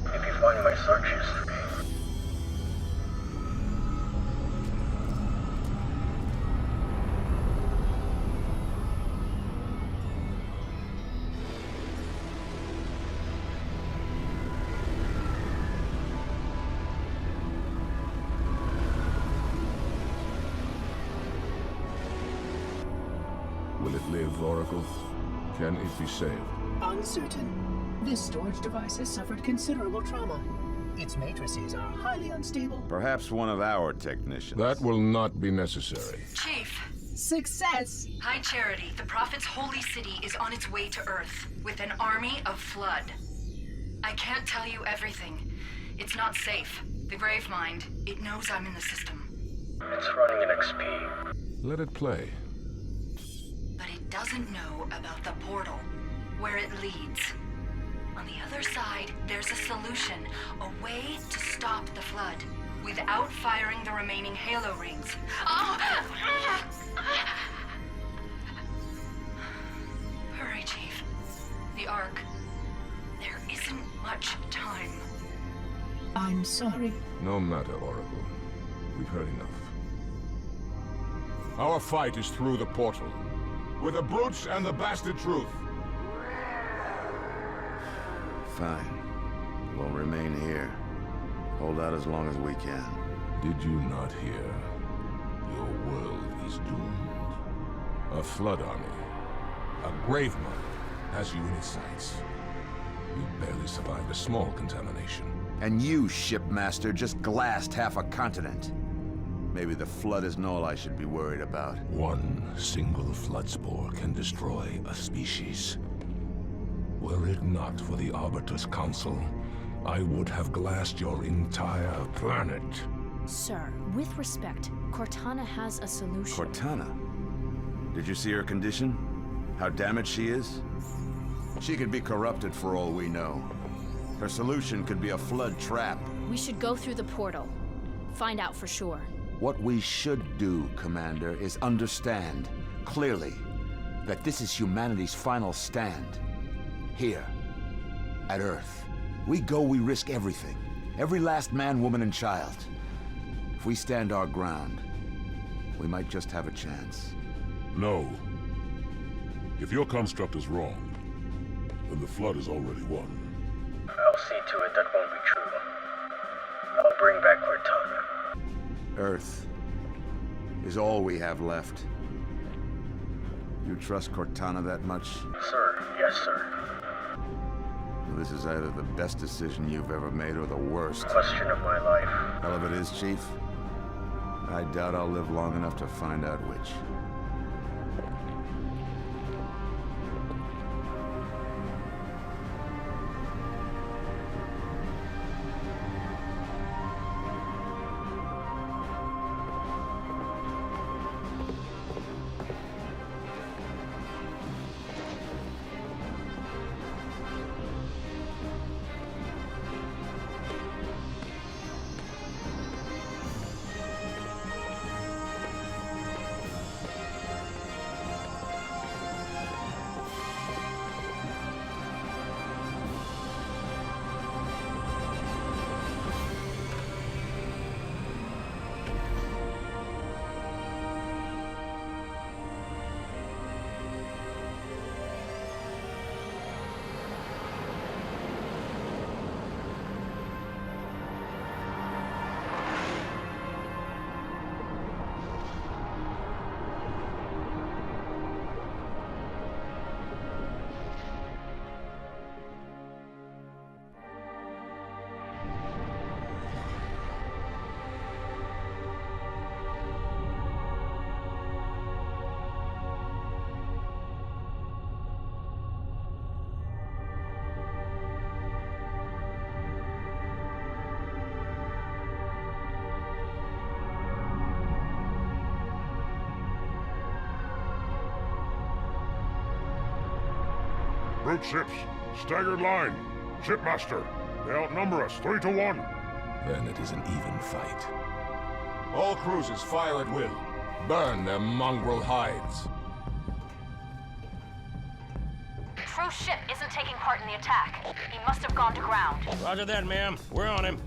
If you find my search history, Will it live, Oracle? Can it be saved? Uncertain. This storage device has suffered considerable trauma. Its matrices are highly unstable. Perhaps one of our technicians. That will not be necessary. Chief. Success! High Charity, the Prophet's holy city is on its way to Earth, with an army of Flood. I can't tell you everything. It's not safe. The Gravemind, it knows I'm in the system. it's running an XP. Let it play. But it doesn't know about the portal, where it leads. On the other side, there's a solution, a way to stop the Flood, without firing the remaining Halo rings. Oh! Hurry, Chief. The Ark. There isn't much time. I'm sorry. No matter, Oracle. We've heard enough. Our fight is through the portal. With the brutes and the bastard truth. Fine. We'll remain here. Hold out as long as we can. Did you not hear? Your world is doomed. A Flood army, a Gravemind, has you in its sights. You barely survived a small contamination. And you, Shipmaster, just glassed half a continent. Maybe the Flood isn't all I should be worried about. One single Flood spore can destroy a species. Were it not for the Arbiter's Council, I would have glassed your entire planet. Sir, with respect, Cortana has a solution. Cortana? Did you see her condition? How damaged she is? She could be corrupted for all we know. Her solution could be a Flood trap. We should go through the portal. Find out for sure. What we should do, Commander, is understand, clearly, that this is humanity's final stand. Here, at Earth. We go, we risk everything. Every last man, woman, and child. If we stand our ground, we might just have a chance. No. If your construct is wrong, then the Flood is already won. I'll see to it that won't be true. I'll bring back Cortana. Earth is all we have left. You trust Cortana that much? Sir, yes, sir. This is either the best decision you've ever made or the worst. Question of my life. Hell of it is, Chief. I doubt I'll live long enough to find out which. Brute ships, Staggered line. Shipmaster, they outnumber us 3-1. Then it is an even fight. All cruisers fire at will. Burn their mongrel hides. True ship isn't taking part in the attack. He must have gone to ground. Roger that, ma'am. We're on him.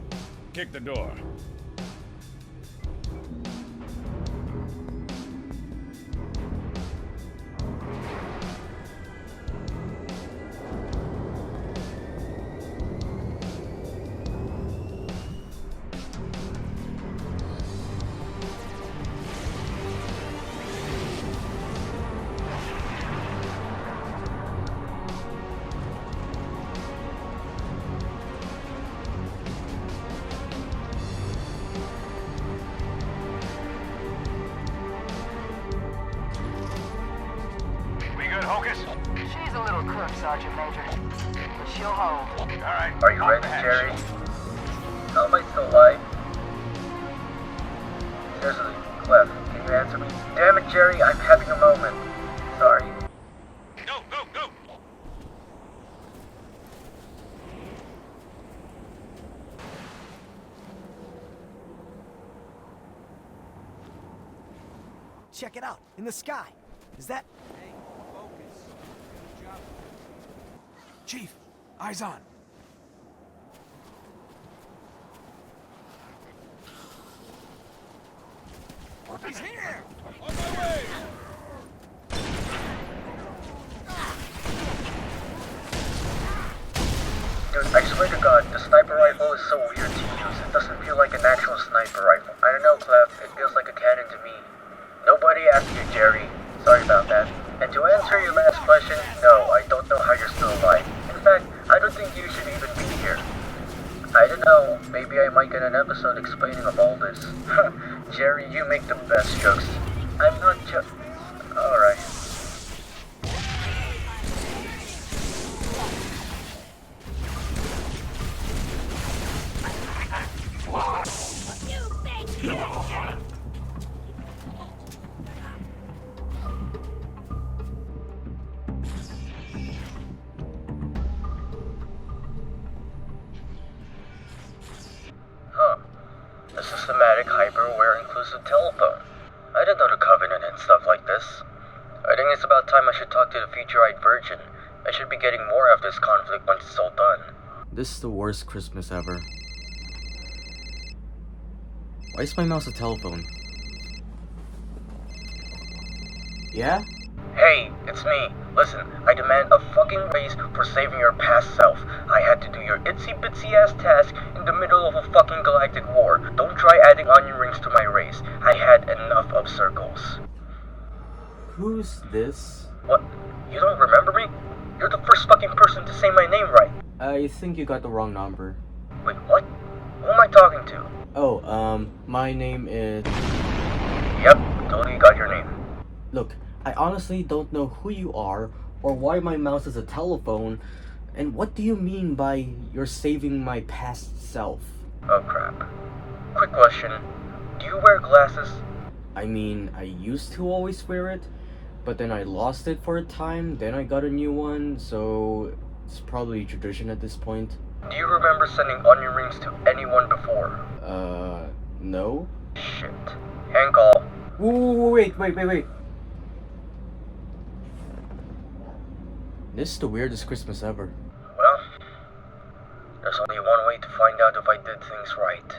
Kick the door. She's a little cook, Sergeant Major. But she'll hold. Alright. Are you ready, Jerry? How am I still alive? Seriously, Clef, can you answer me? Damn it, Jerry, I'm having a moment. Sorry. Go, go, go! Check it out, in the sky. Is that... Hey, focus. Good job. Chief, eyes on. He's here! On my way! Dude, I swear to God, the sniper rifle is so weird to use. It doesn't feel like an actual sniper rifle. I don't know, Clef, it feels like a cannon to me. Nobody asked you, Jerry. Sorry about that. And to answer your last question, no, I don't know how you're still alive. In fact, I don't think you should even be here. I don't know, maybe I might get an episode explaining of all this. Jerry, you make the best jokes. I'm not just... Alright. Huh. A systematic hyper-aware inclusive telephone. I didn't know the Covenant and stuff like this. I think it's about time I should talk to the future-eyed virgin. I should be getting more of this conflict once it's all done. This is the worst Christmas ever. Why is my mouse a telephone? Yeah? Hey, it's me. Listen, I demand a fucking raise for saving your past self. I had to do your itsy-bitsy ass task in the middle of a fucking galactic war. Don't try adding onion rings to my race. I had enough of circles. Who's this? What? You don't remember me? You're the first fucking person to say my name right. I think you got the wrong number. Wait, what? Who am I talking to? Oh, my name is... Yep, totally got your name. Look, I honestly don't know who you are, or why my mouse is a telephone, and what do you mean by you're saving my past self? Oh crap. Quick question. Do you wear glasses? I mean, I used to always wear it, but then I lost it for a time, then I got a new one, so it's probably tradition at this point. Do you remember sending onion rings to anyone before? No? Shit. Hang call. Wait. This is the weirdest Christmas ever. Well, there's only one way to find out if I did things right.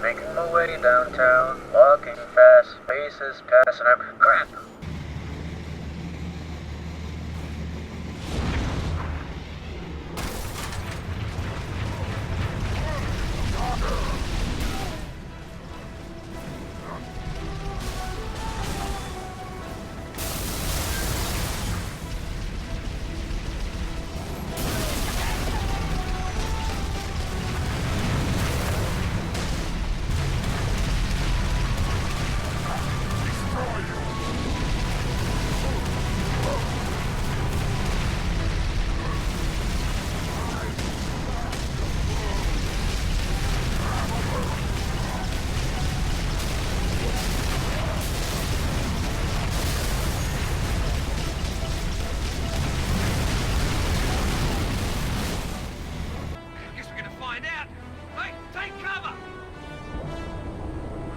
Making my way downtown, walking fast, faces passing up. Crap!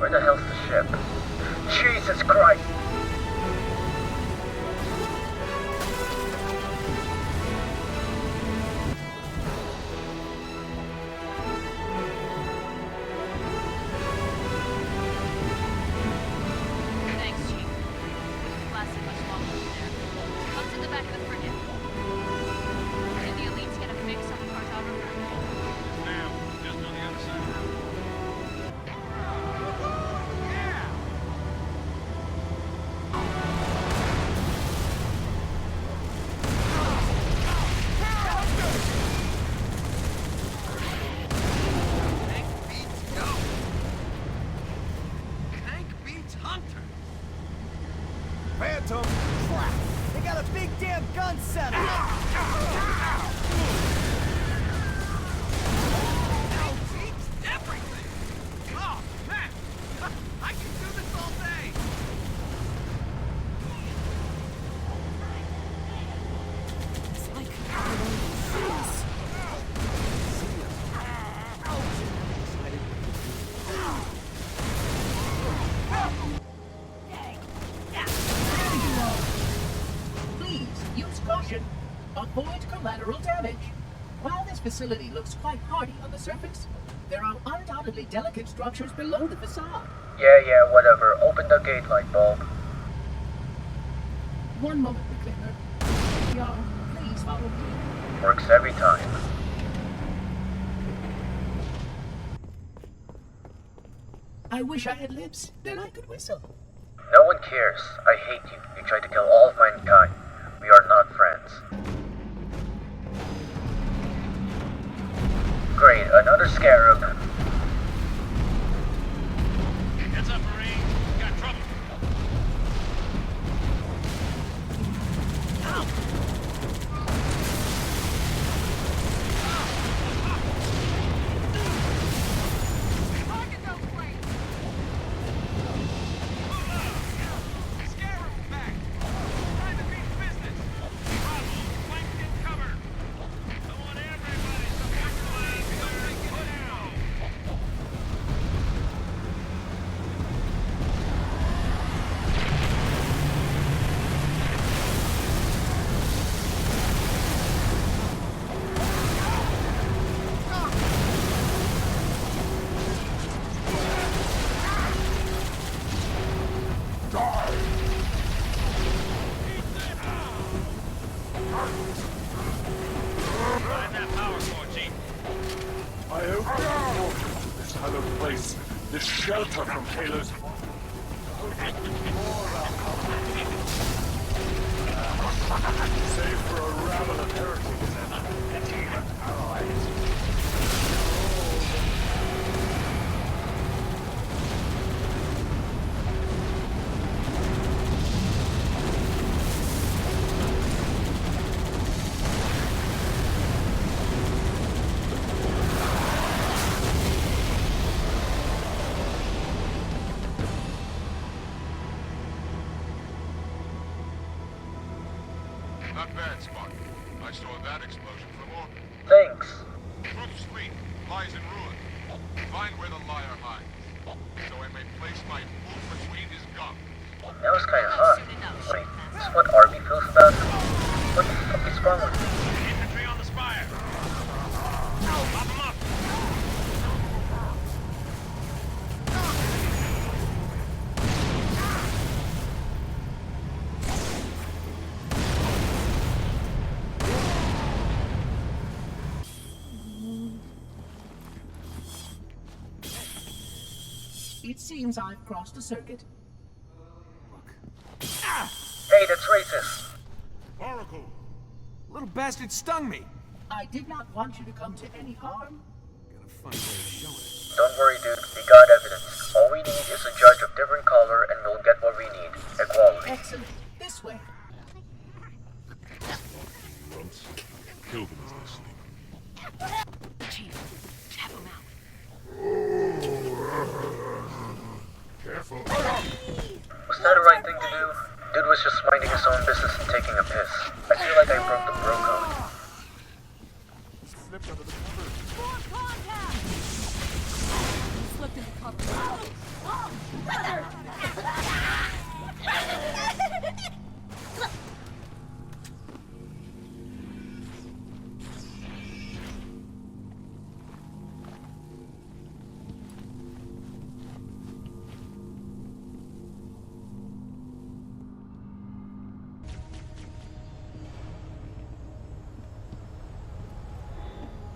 Where the hell's the ship? Jesus Christ! Thanks, Chief. Wouldn't last much longer in there. Come to the back of the frigate. Did the elites get a fix on the Cartel River? Ma'am, just on the other side of the road. Phantom! Crap! They got a big damn gun set up! Everything! Oh, man! I can do this all day! It's like Please, use caution. Avoid collateral damage. While this facility looks quite hardy on the surface, there are undoubtedly delicate structures below the facade. Yeah, whatever. Open the gate light bulb. One moment, Reclaimer. Yar, please follow me. Works every time. I wish I had lips, then I could whistle. No one cares. I hate you. You tried to kill all of mankind. We are not friends. Great, another scarab. Heads up, Marine. Got trouble. I hope this hallowed place, this shelter from Kayla's. Save for a rabble of heretics and demon allies. Not bad, Spot. I saw that explosion from orbit. Thanks. Truth's fleet lies in ruin. Find where the liar hides, so I may place my boot between his gums. That was kind of hot. Wait, is this what Arby feels about it? What the fuck is wrong with me? Infantry on the spire. Pop them up. It seems I've crossed a circuit. Hey, that's racist. Oracle! Little bastard stung me. I did not want you to come to any harm. Got a funny way of showing it. Don't worry, dude. We got evidence. All we need is a judge of different color, and we'll get what we need. Equality. Excellent. This way. Runts. Kill them as they sleep. Chief, tap him out. Careful. Was that the right thing to do? Dude was just minding his own business and taking a piss. I feel like I broke the bro code. Slipped under the cover. Form contact! Slipped into cover.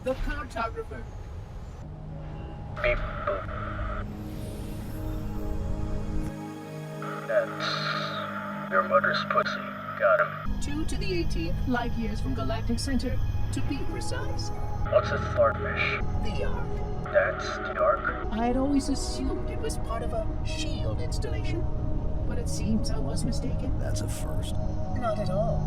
the cartographer. Beep boop. That's your mother's pussy. Got him. 2 to the 18th light years from Galactic Center, to be precise. What's a starfish? The Ark. That's the Ark? I had always assumed it was part of a SHIELD installation, but it seems I was mistaken. That's a first. Not at all.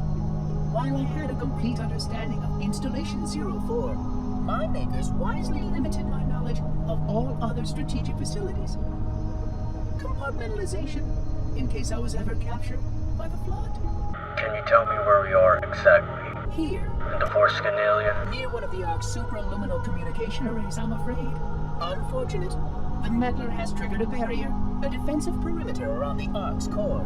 While I had a complete understanding of Installation 04, my makers wisely limited my knowledge of all other strategic facilities. Compartmentalization, in case I was ever captured by the Flood. Can you tell me where we are exactly? Here. In the Forskin alien? Near one of the Ark's supraluminal communication arrays, I'm afraid. Unfortunate. The meddler has triggered a barrier, a defensive perimeter around the Ark's core.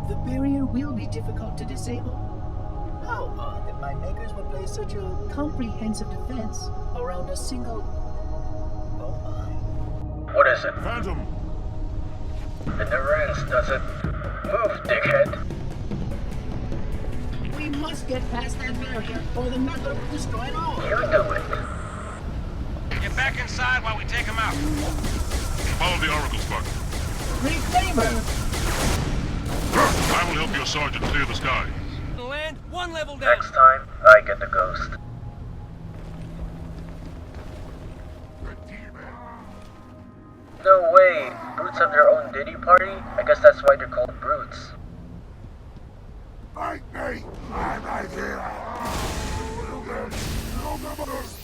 The barrier will be difficult to disable. How odd that my makers would place such a comprehensive defense around a single... Oh my. What is it? Phantom! It never ends, does it? Move, dickhead! We must get past that barrier, or the meddler will destroy it all. You do it. Get back inside while we take him out. Follow the Oracle, Spark. Great favor! I will help your sergeant clear the skies. Land 1 level down. Next time, I get the ghost. No way! Brutes have their own Diddy party? I guess that's why they're called brutes. Fight me! I'm right here! You get no numbers!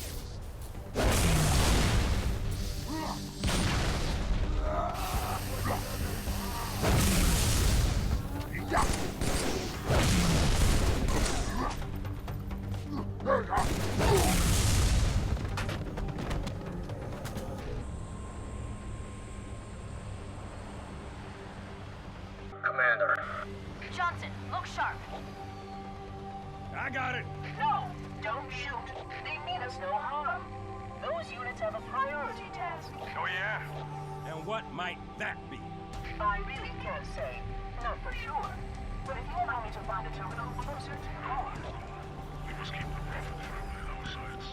Commander. Johnson, look sharp. I got it. No! Don't shoot! They mean us no harm. Those units have a priority task. Oh, yeah? And what might that be? I really can't say. Not for sure. But if you allow me to find a terminal closer to the core. We must keep the Prophet from our sights.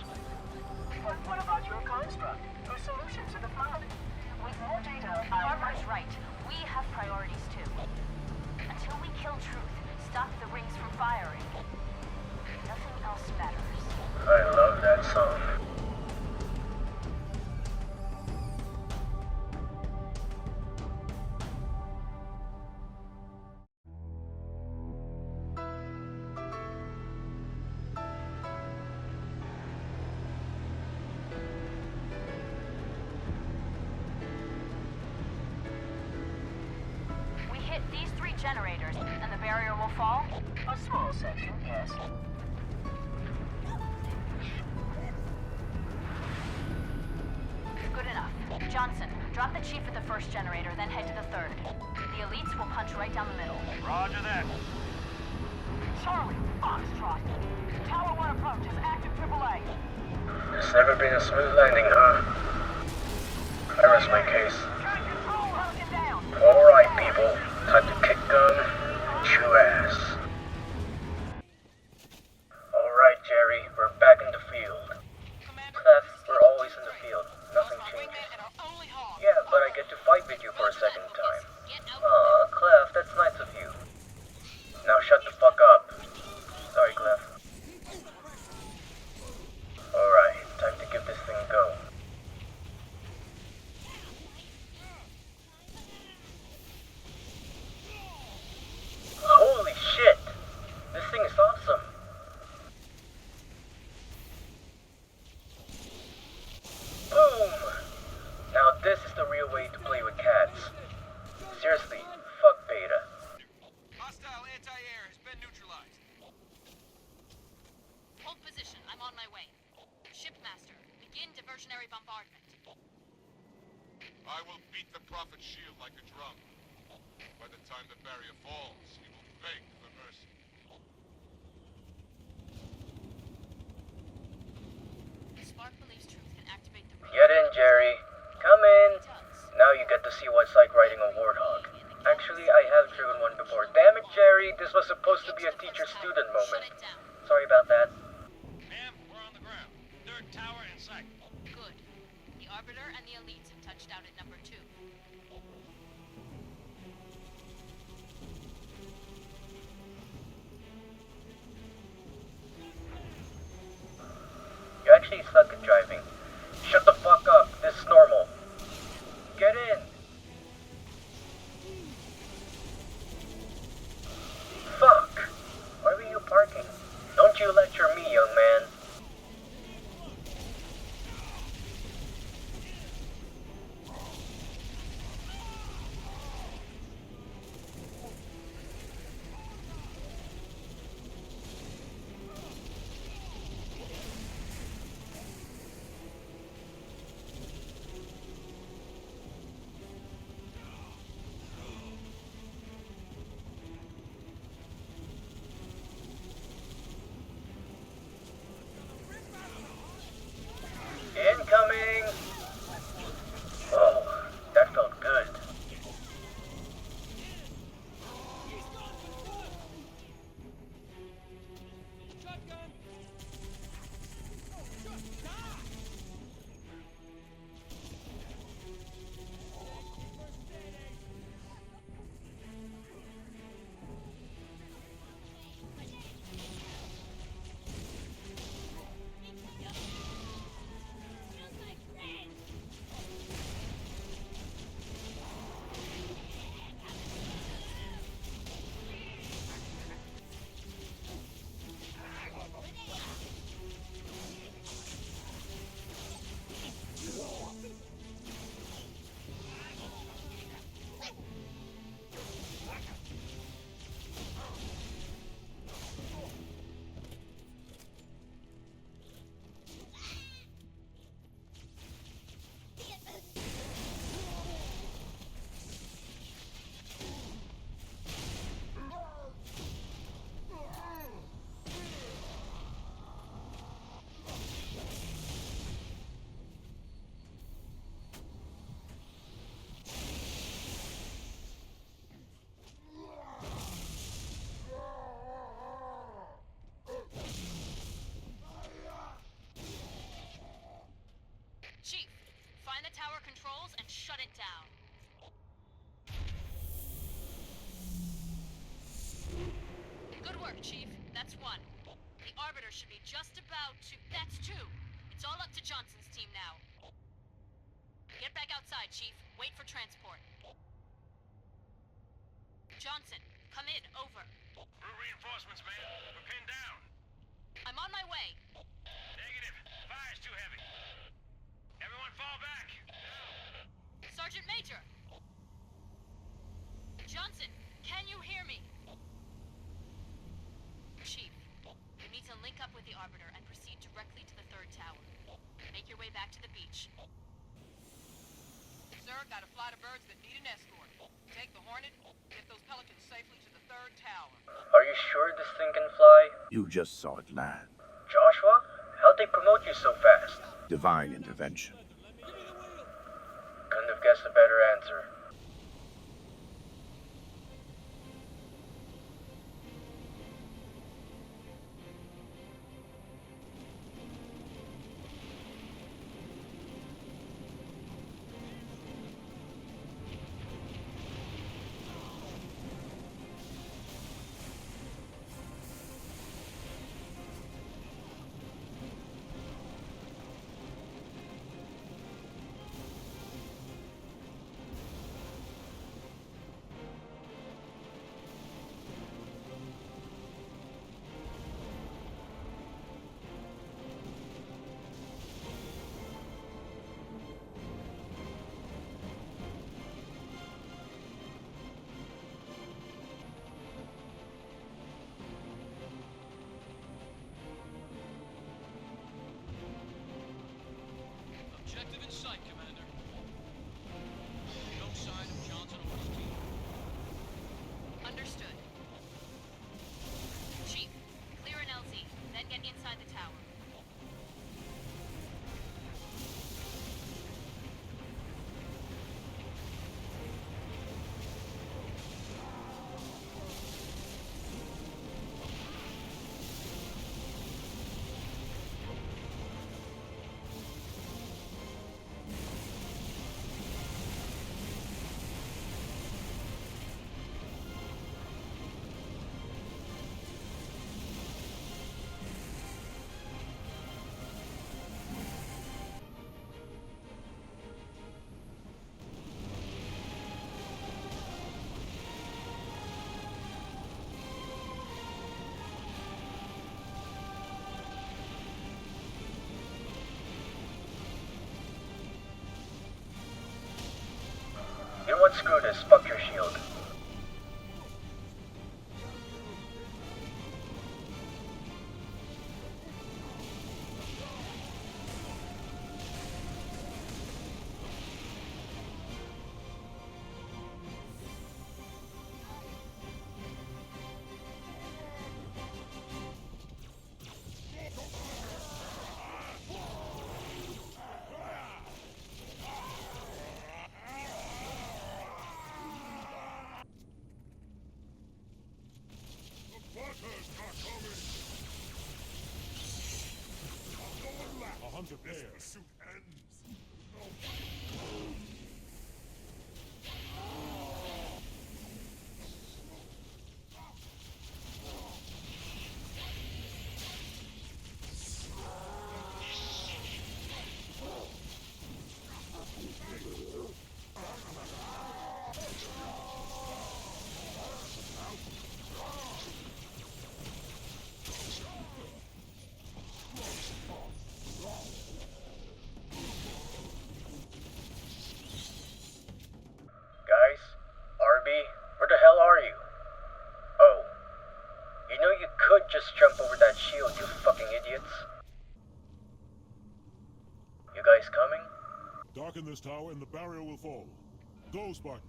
But what about your construct? Your solution to the flood? With more data, Harper's right. We have priorities too. Until we kill Truth, stop the rings from firing. Nothing else matters. I love that song. We hit these 3 generators, and the barrier will fall? A small section, yes. Good enough. Johnson, drop the chief at the first generator, then head to the 3rd. The elites will punch right down the middle. Roger that. Charlie, Foxtrot. Tower 1 approach is active AAA. There's never been a smooth landing, huh? I rest my case. Alright, people. Time to kick gun and chew ass. Alright, Jerry. We're back in the field. Clef, we're always in the field. Nothing changes. Yeah, but I get to fight with you for a second time. Aw, Clef, that's nice of you. Now shut the fuck up. Sorry, Clef. Alright, time to give this thing a go. Holy shit! This thing is awesome. Boom! Now this is the real way to play with cats. Seriously, fuck beta. Hostile anti-air has been neutralized. Hold position. I'm on my way. Shipmaster, begin diversionary bombardment. I will beat the Prophet's shield like a drum. By the time the barrier falls, he will beg for mercy. The spark believes Truth can activate the... Get in, Jerry. Come in. Now you get to see what's like riding a warthog. Actually, I have driven one before. Damn it, Jerry. This this was supposed to be a teacher-student moment. Sorry about that. Ma'am, we're on the ground. Third tower in sight. Good. The Arbiter and the Elites have touched out at number 2. You actually suck at driving. Shut the fuck up. This is normal. Get in. Fuck. Why were you parking? Don't you lecture me, young man. Incoming! Oh, that felt good. Chief, find the tower controls and shut it down. Good work, Chief. That's 1. The Arbiter should be just about to... That's 2. It's all up to Johnson's team now. Get back outside, Chief. Wait for transport. Johnson, come in. Over. We're reinforcements, man. We're pinned down. I'm on my way. Negative. Fire's too heavy. Everyone fall back. Sergeant Major! Johnson, can you hear me? Chief, you need to link up with the Arbiter and proceed directly to the 3rd tower. Make your way back to the beach. Sir, got a flight of birds that need an escort. Take the Hornet, get those Pelicans safely to the 3rd tower. Are you sure this thing can fly? You just saw it land. Joshua? How'd they promote you so fast? Divine intervention. Couldn't have guessed a better answer. Objective in sight, Commander. No sign of Johnson or his team. Understood. Chief, clear an LZ, then get inside the tower. what? Screw this. Fuck your shield. Where the hell are you? Oh. You know you could just jump over that shield, you fucking idiots. You guys coming? Darken this tower and the barrier will fall. Go, Spartan.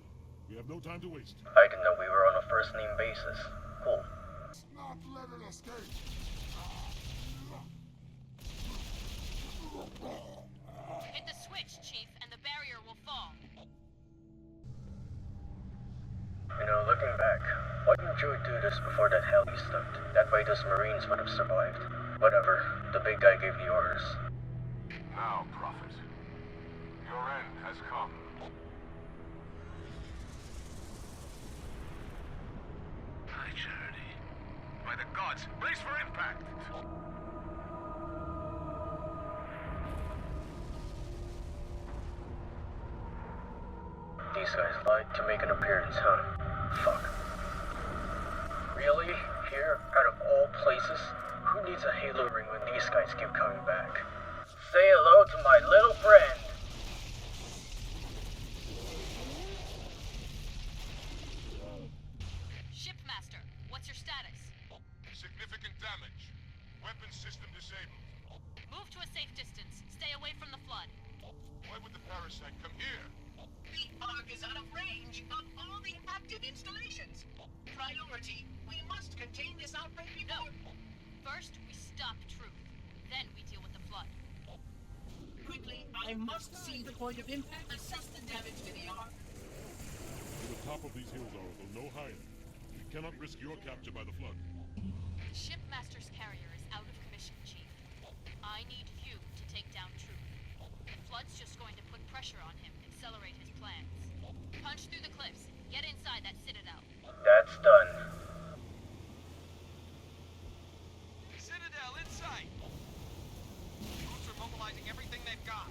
We have no time to waste. I didn't know we were on a first-name basis. Cool. Not let it escape. Hit the switch, Chief, and the barrier will fall. You know, looking back, why didn't you do this before that heli stunt? That way those Marines would have survived. Whatever, the big guy gave the orders. Now, Prophet, your end has come. High charity. By the gods, brace for impact! These guys like to make an appearance, huh? Fuck. Really? Here, out of all places? Who needs a halo ring when these guys keep coming back? Say hello to my little friend! Shipmaster, what's your status? Significant damage. Weapon system disabled. Move to a safe distance. Stay away from the flood. Why would the parasite come here? The Ark is out of range of all the active installations. Priority, we must contain this outbreak before... No. First, we stop Truth. Then we deal with the flood. Quickly, I must see the point of impact, assess the damage to the Ark. To the top of these hills, Oracle, no higher. We cannot risk your capture by the flood. The Shipmaster's carrier is out of commission, Chief. I need you to take down Truth. The flood's just going to put pressure on him, accelerate his plans. Punch through the cliffs. Get inside that citadel. That's done. Citadel in sight! Troops are mobilizing everything they've got.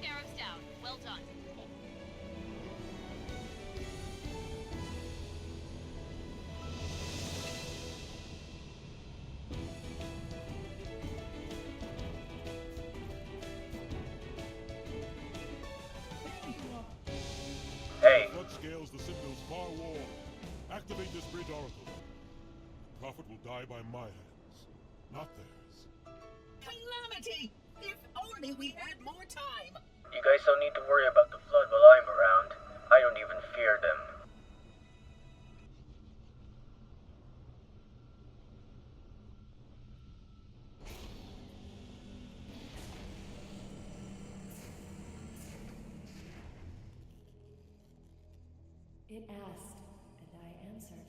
scarabs down. Well done. Hey. Flood scales the Citadel's far wall. Activate this bridge oracle. The Prophet will die by my hands, not theirs. Calamity! If only we had more time! You guys don't need to worry about the flood while I'm around. I don't even fear them. It asked, and I answered.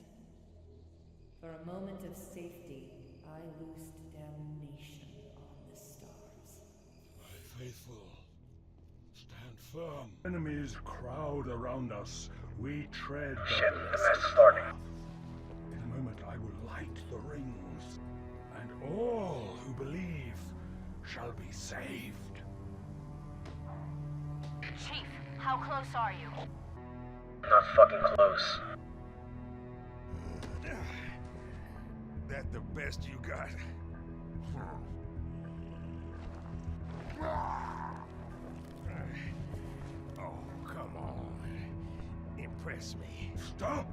For a moment of safety, I loosed damnation on the stars. My faithful, stand firm. Enemies crowd around us. We tread the Shit, the blessed mess starting. path. In a moment I will light the rings, and all who believe shall be saved. Chief, how close are you? Not fucking close. That the best you got? Oh, come on. Impress me. Stop,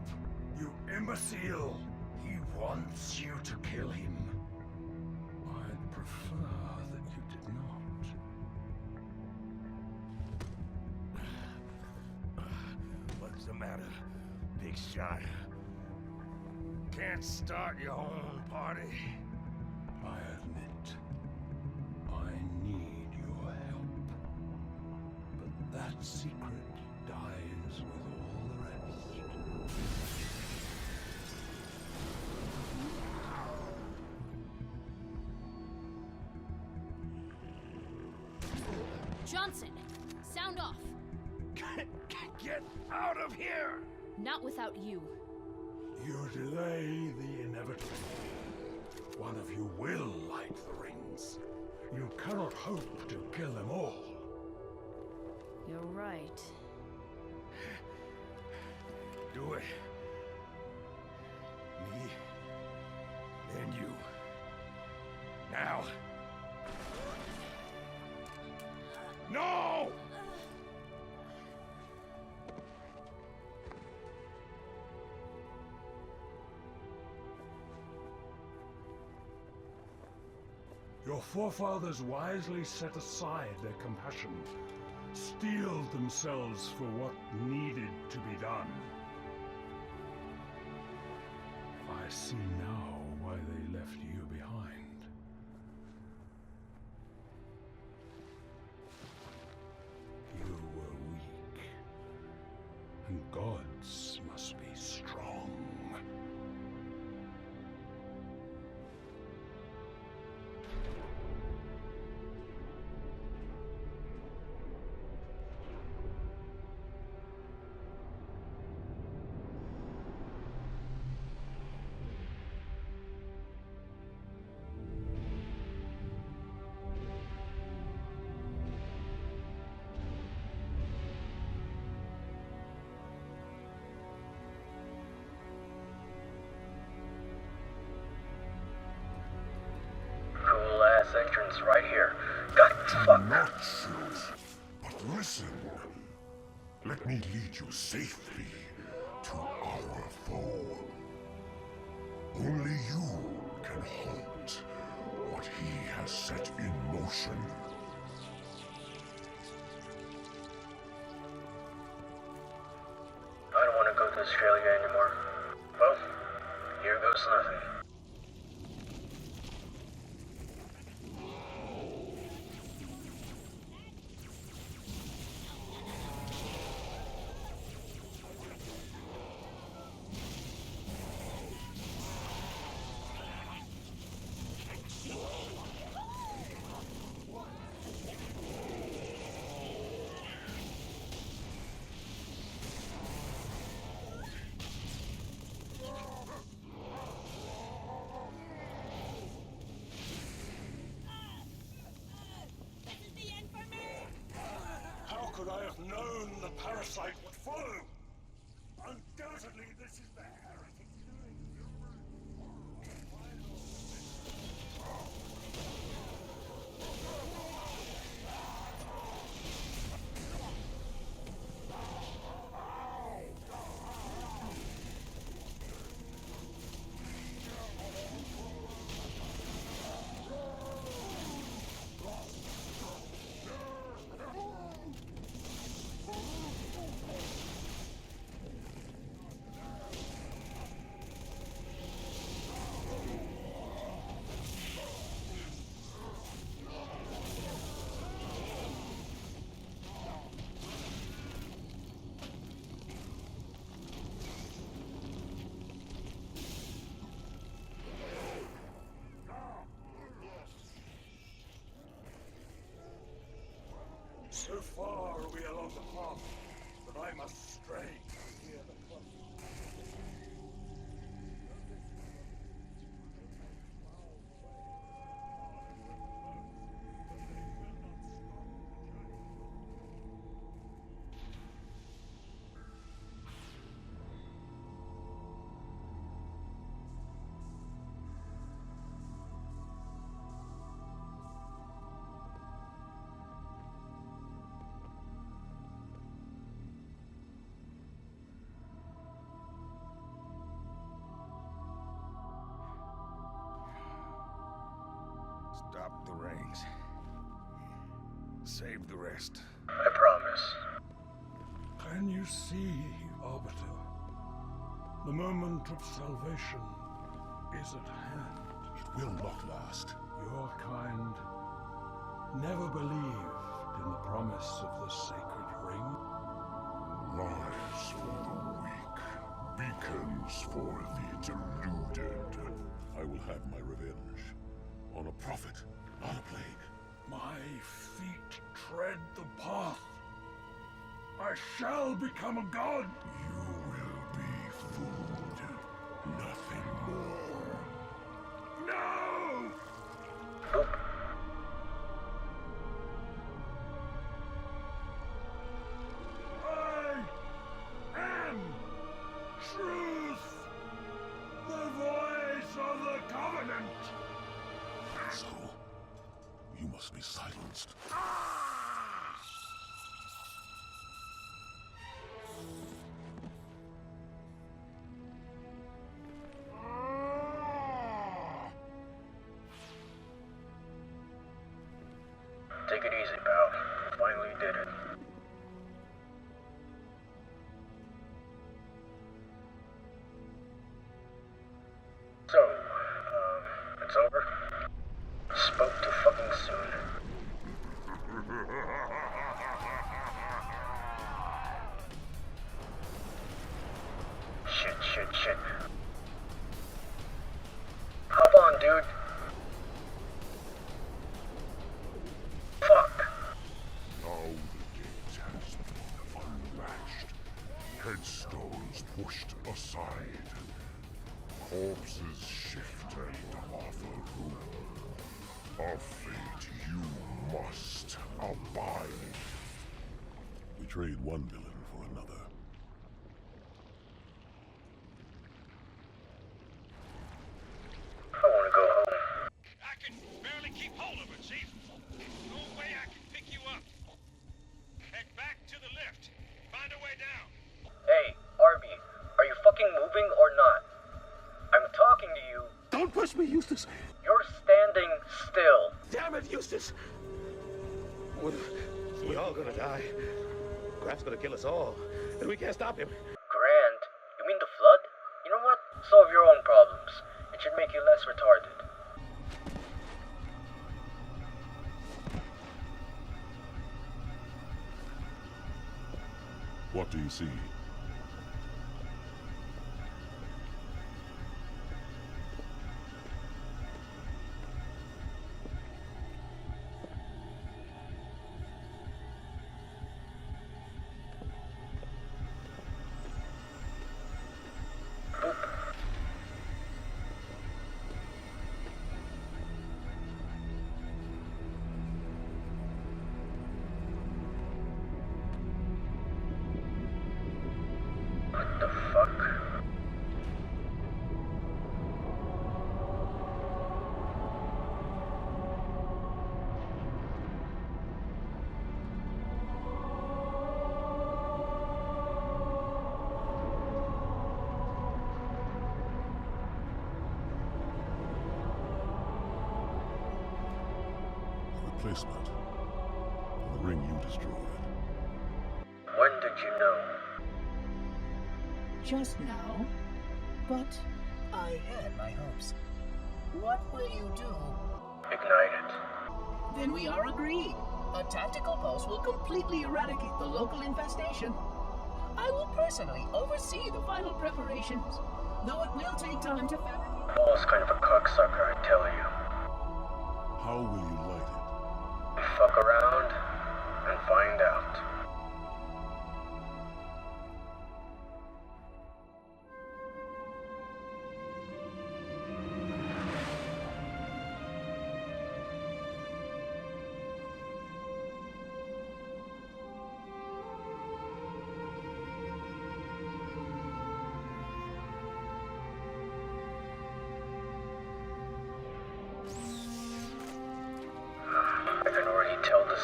you imbecile! He wants you to kill him. I'd prefer that you did not. What's the matter, big shot? Can't start your own party? I admit, I need your help. But that secret dies with all the rest. Johnson, sound off. Get out of here! Not without you. You delay the inevitable. One of you will light the rings. You cannot hope to kill them all. You're right. Do it. Me, then you. Now. No! Your forefathers wisely set aside their compassion, steeled themselves for what needed to be done. I see now why they left you behind. You were weak, and gods must be strong. Cool-ass entrance right here. God, fuck. Not shoot, but listen. Let me lead you safely to our foe. Only you can halt what he has set in motion. I don't want to go to Australia anymore. Well, here goes nothing. So far are we along the path that I must stray to hear the clock. Stop the rings. Save the rest. I promise. Can you see, Arbiter? The moment of salvation is at hand. It will not last. Your kind never believed in the promise of the sacred ring. Lies for the weak, beacons for the deluded. I will have my revenge. On a prophet, not a plague. My feet tread the path. I shall become a god. You will be food, nothing more. No! I am truth, the voice of the Covenant. So, you must be silenced. Take it easy, pal. Finally did it. So, it's over? Spoke too fucking soon. Shit. Hop on, dude. Fuck. Now the gate has been unlatched. Headstones pushed aside. Corpses shift and offer room. A fate you must abide. We trade one villain for another. I want to go home. I can barely keep hold of her, Chief. No way I can pick you up. Head back to the lift. Find a way down. Hey, Arby, are you fucking moving or not? I'm talking to you. Don't push me, Eustace. You're standing still. Damn it, Eustace. We all gonna die. Graf's gonna kill us all, and we can't stop him. Grand? You mean the flood? You know what? Solve your own problems. It should make you less retarded. What do you see? What the fuck? A replacement. For the ring you destroyed. When did you know? Just now, but I had my hopes. What will you do? Ignite it. Then we are agreed. A tactical post will completely eradicate the local infestation. I will personally oversee the final preparations, though it will take time to fabricate. Paul's kind of a cocksucker, I tell you. How will you light it? We fuck around and find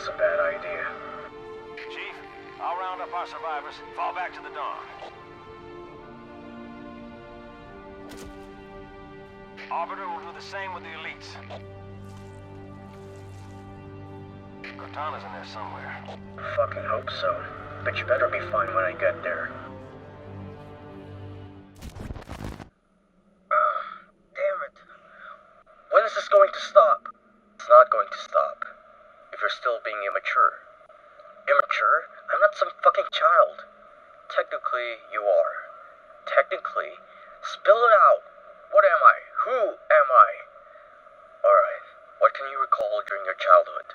was a bad idea. Chief, I'll round up our survivors, fall back to the dawn. Arbiter will do the same with the elites. Cortana's in there somewhere. Fucking hope so. But you better be fine when I get there. Damn it. When is this going to stop? It's not going to stop. If you're still being immature. Immature? I'm not some fucking child. Technically, you are. Technically. Spill it out. What am I? Who am I? Alright. What can you recall during your childhood?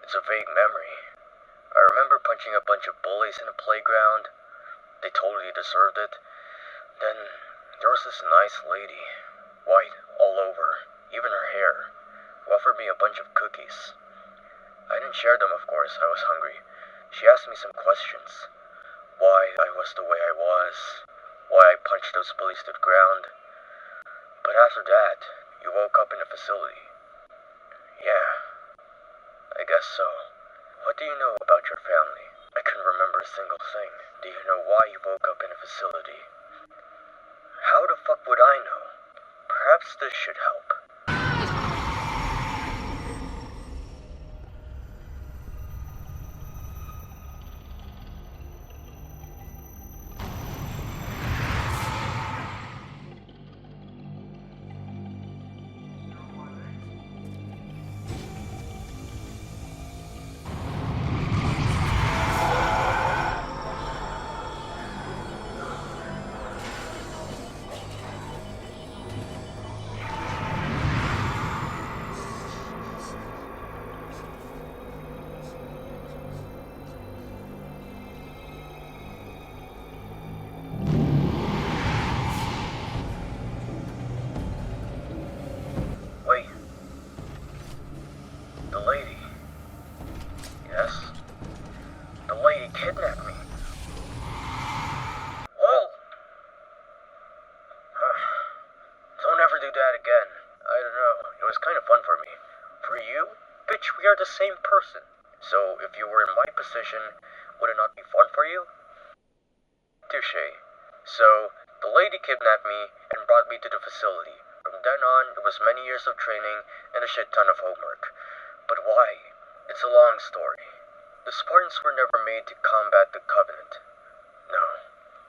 It's a vague memory. I remember punching a bunch of bullies in a playground. They totally deserved it. Then, there was this nice lady. White, all over. Even her hair. Who offered me a bunch of cookies. I didn't share them, of course. I was hungry. She asked me some questions. Why I was the way I was. Why I punched those bullies to the ground. But after that, you woke up in a facility. Yeah, I guess so. What do you know about your family? I couldn't remember a single thing. Do you know why you woke up in a facility? How the fuck would I know? Perhaps this should help. The same person. So, if you were in my position, would it not be fun for you? Touché. So, the lady kidnapped me and brought me to the facility. From then on, it was many years of training and a shit ton of homework. But why? It's a long story. The Spartans were never made to combat the Covenant. No.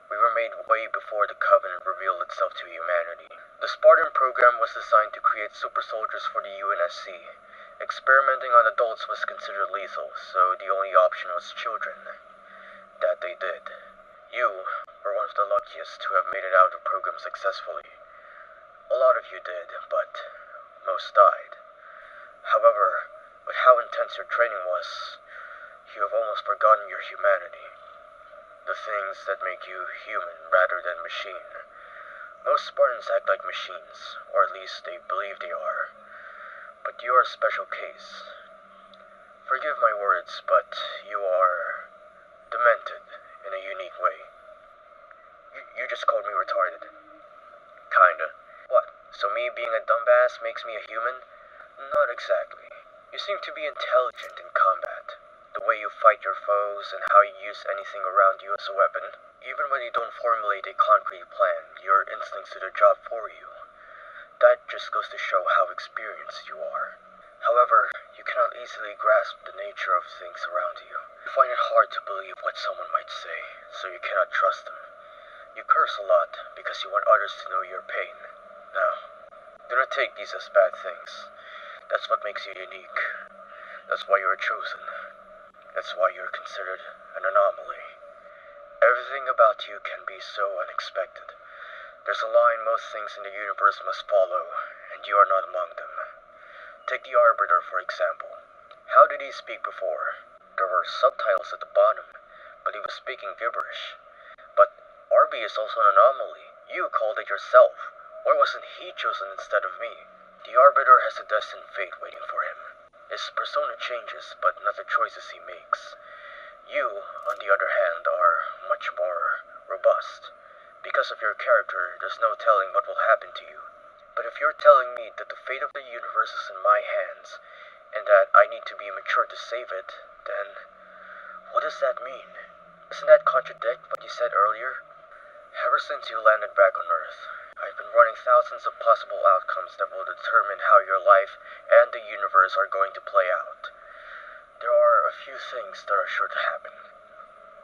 We were made way before the Covenant revealed itself to humanity. The Spartan program was designed to create super soldiers for the UNSC. Experimenting on adults was considered lethal, so the only option was children. That they did. You were one of the luckiest to have made it out of the program successfully. A lot of you did, but most died. However, with how intense your training was, you have almost forgotten your humanity. The things that make you human rather than machine. Most Spartans act like machines, or at least they believe they are. But you're a special case. Forgive my words, but you are demented in a unique way. You just called me retarded. Kinda. What? So me being a dumbass makes me a human? Not exactly. You seem to be intelligent in combat. The way you fight your foes and how you use anything around you as a weapon. Even when you don't formulate a concrete plan, your instincts do the job for you. That just goes to show how experienced you are. However, you cannot easily grasp the nature of things around you. You find it hard to believe what someone might say, so you cannot trust them. You curse a lot because you want others to know your pain. Now, do not take these as bad things. That's what makes you unique. That's why you are chosen. That's why you are considered an anomaly. Everything about you can be so unexpected. There's a line most things in the universe must follow, and you are not among them. Take the Arbiter, for example. How did he speak before? There were subtitles at the bottom, but he was speaking gibberish. But Arby is also an anomaly. You called it yourself. Why wasn't he chosen instead of me? The Arbiter has a destined fate waiting for him. His persona changes, but not the choices he makes. You, on the other hand, are much more robust. Because of your character, there's no telling what will happen to you. But if you're telling me that the fate of the universe is in my hands, and that I need to be mature to save it, then what does that mean? Doesn't that contradict what you said earlier? Ever since you landed back on Earth, I've been running thousands of possible outcomes that will determine how your life and the universe are going to play out. There are a few things that are sure to happen.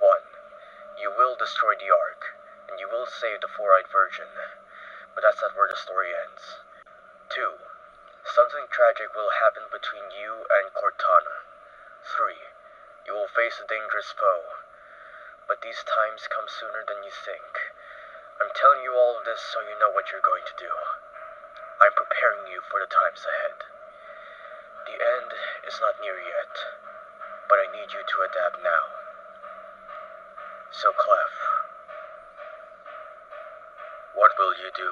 1. You will destroy the Ark, and you will save the Four-Eyed Virgin. But that's not where the story ends. 2. Something tragic will happen between you and Cortana. 3. You will face a dangerous foe. But these times come sooner than you think. I'm telling you all of this so you know what you're going to do. I'm preparing you for the times ahead. The end is not near yet, but I need you to adapt now. So, Clef, what will you do?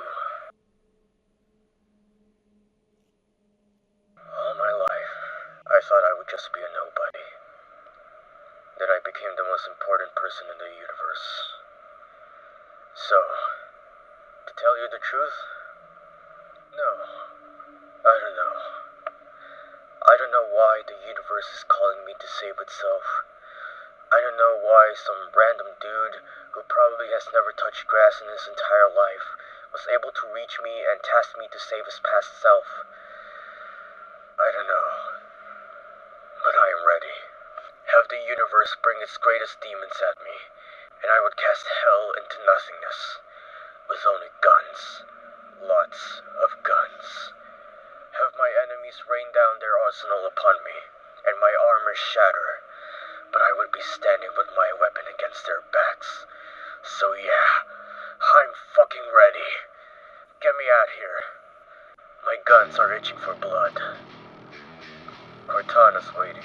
All my life, I thought I would just be a nobody. Then I became the most important person in the universe. So, to tell you the truth, no, I don't know. I don't know why the universe is calling me to save itself. I don't know why some random dude who probably has never touched grass in his entire life was able to reach me and task me to save his past self. I don't know. But I am ready. Have the universe bring its greatest demons at me, and I would cast hell into nothingness. With only guns. Lots of guns. Have my enemies rain down their arsenal upon me, and my armor shatter. But I would be standing with my weapon against their backs. So yeah, I'm fucking ready. Get me out here. My guns are itching for blood. Cortana's waiting.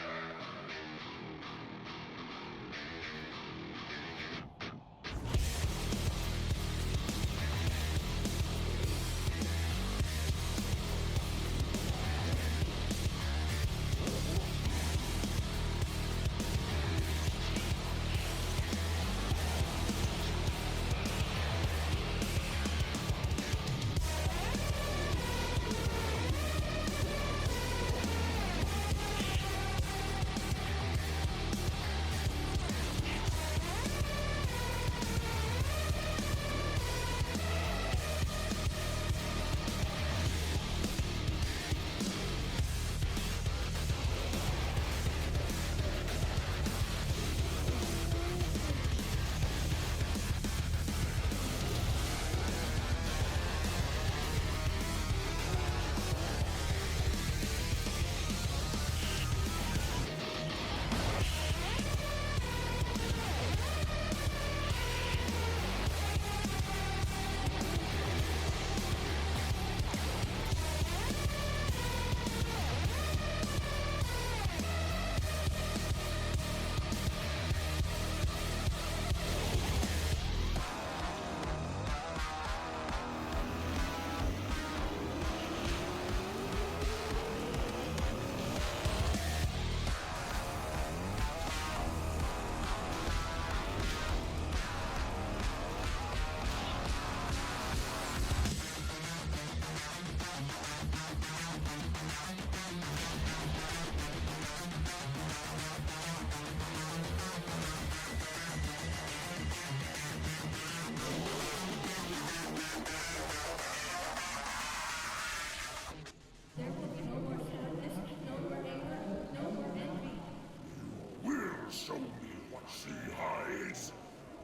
Show me what she hides,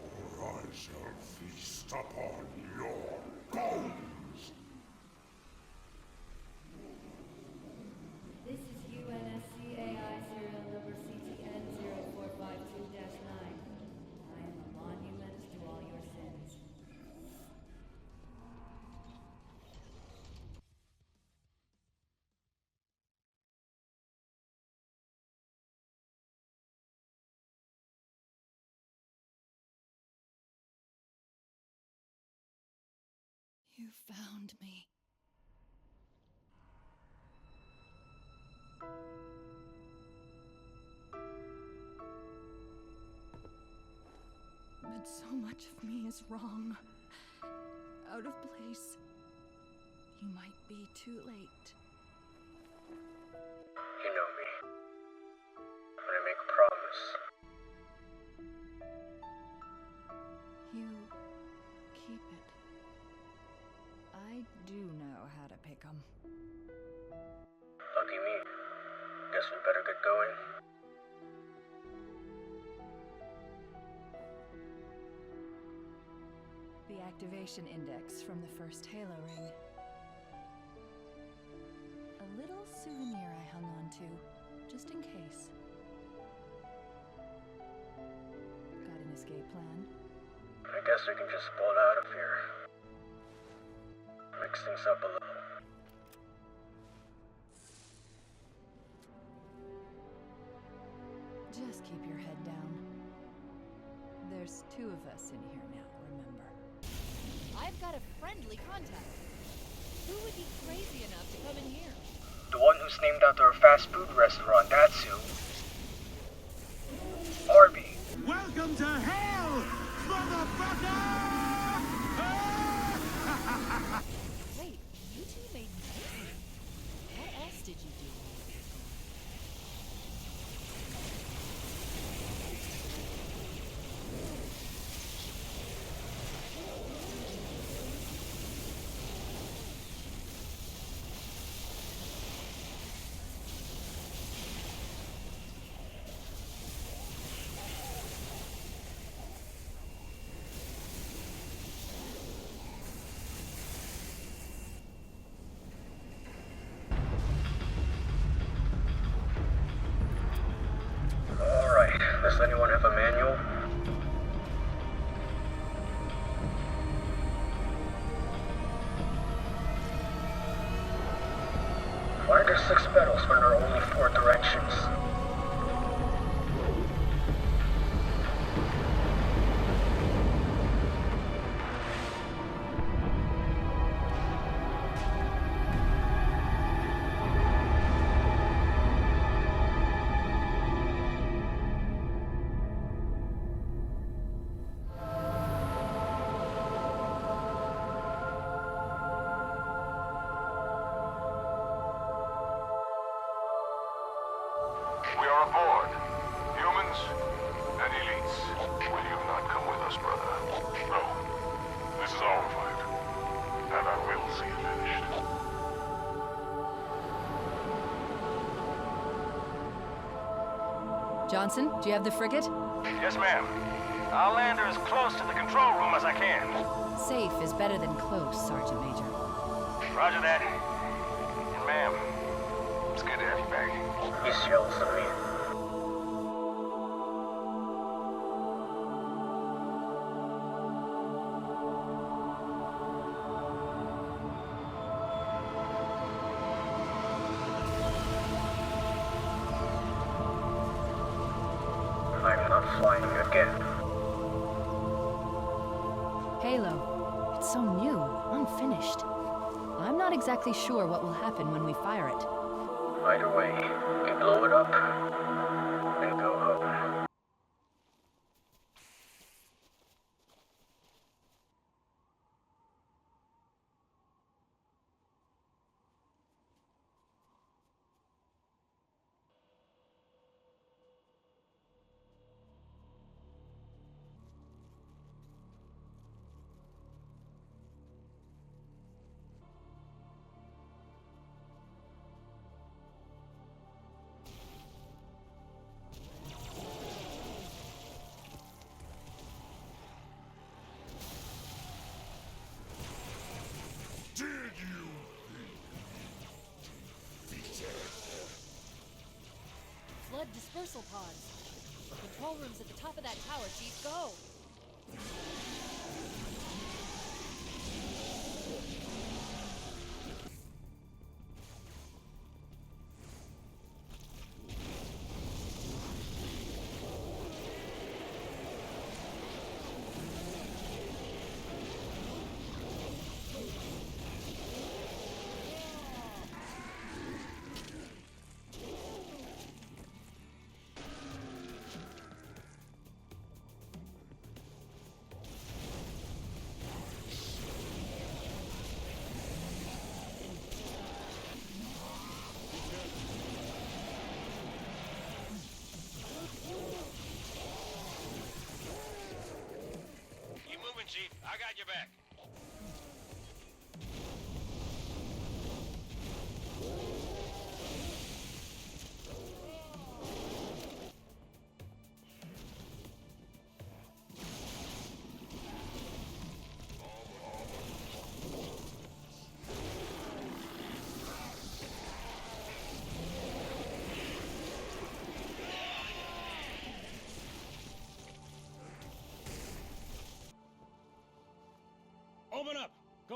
or I shall feast upon your bones. This is UNSC AI serial number CTN 0452-9. I am a monument to all your sins. You found me. But so much of me is wrong. Out of place. You might be too late. You know me. do know how to pick 'em. Lucky me. Guess we better get going. The activation index from the first Halo ring. A little souvenir I hung on to, just in case. Got an escape plan? I guess we can just bolt out of here. Mix things up a little. Just keep your head down. There's 2 of us in here now, remember? I've got a friendly contact. Who would be crazy enough to come in here? The one who's named after a fast food restaurant, that's who. Arby. Welcome to hell, motherfucker! Wait, you two made music? What else did you do? Alright, does anyone have a manual? Why are there 6 pedals when there are only 4 directions? We are aboard. Humans and elites. Will you not come with us, brother? No. This is our fight. And I will see it finished. Johnson, do you have the frigate? Yes, ma'am. I'll land her as close to the control room as I can. Safe is better than close, Sergeant Major. Roger that. And ma'am, it's good to have you back. He's jealous of me. I'm not flying again. Halo. It's so new, unfinished. I'm not exactly sure what will happen when we fire it. Either way, we blow it up and go home. Did you Flood dispersal pods. The control room's at the top of that tower, Chief. Go!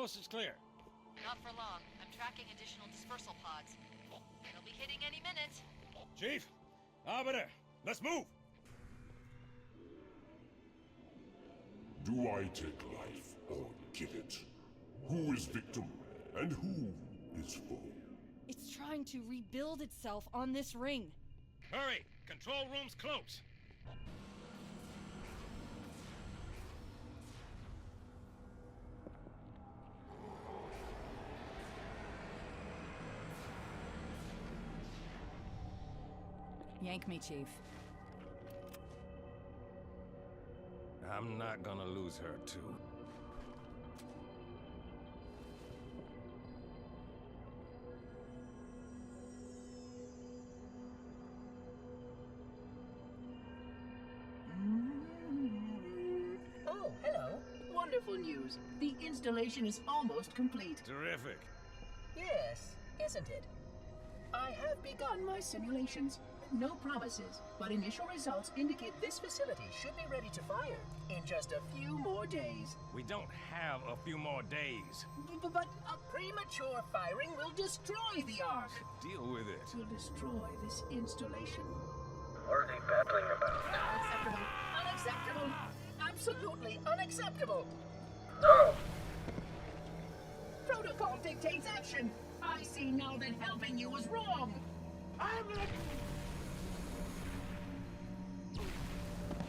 coast is clear. Not for long. I'm tracking additional dispersal pods. They'll be hitting any minute. Chief, Arbiter, let's move. Do I take life or give it? Who is victim and who is foe? It's trying to rebuild itself on this ring. Hurry! Control room's close. Yank me, Chief. I'm not gonna lose her, too. Oh, hello. Wonderful news. The installation is almost complete. Terrific. Yes, isn't it? I have begun my simulations. No promises, but initial results indicate this facility should be ready to fire in just a few more days. We don't have a few more days. But a premature firing will destroy the Ark. Deal with it. Will destroy this installation. What are they babbling about? Unacceptable. Unacceptable. Absolutely unacceptable. No! Protocol dictates action. I see now that helping you was wrong.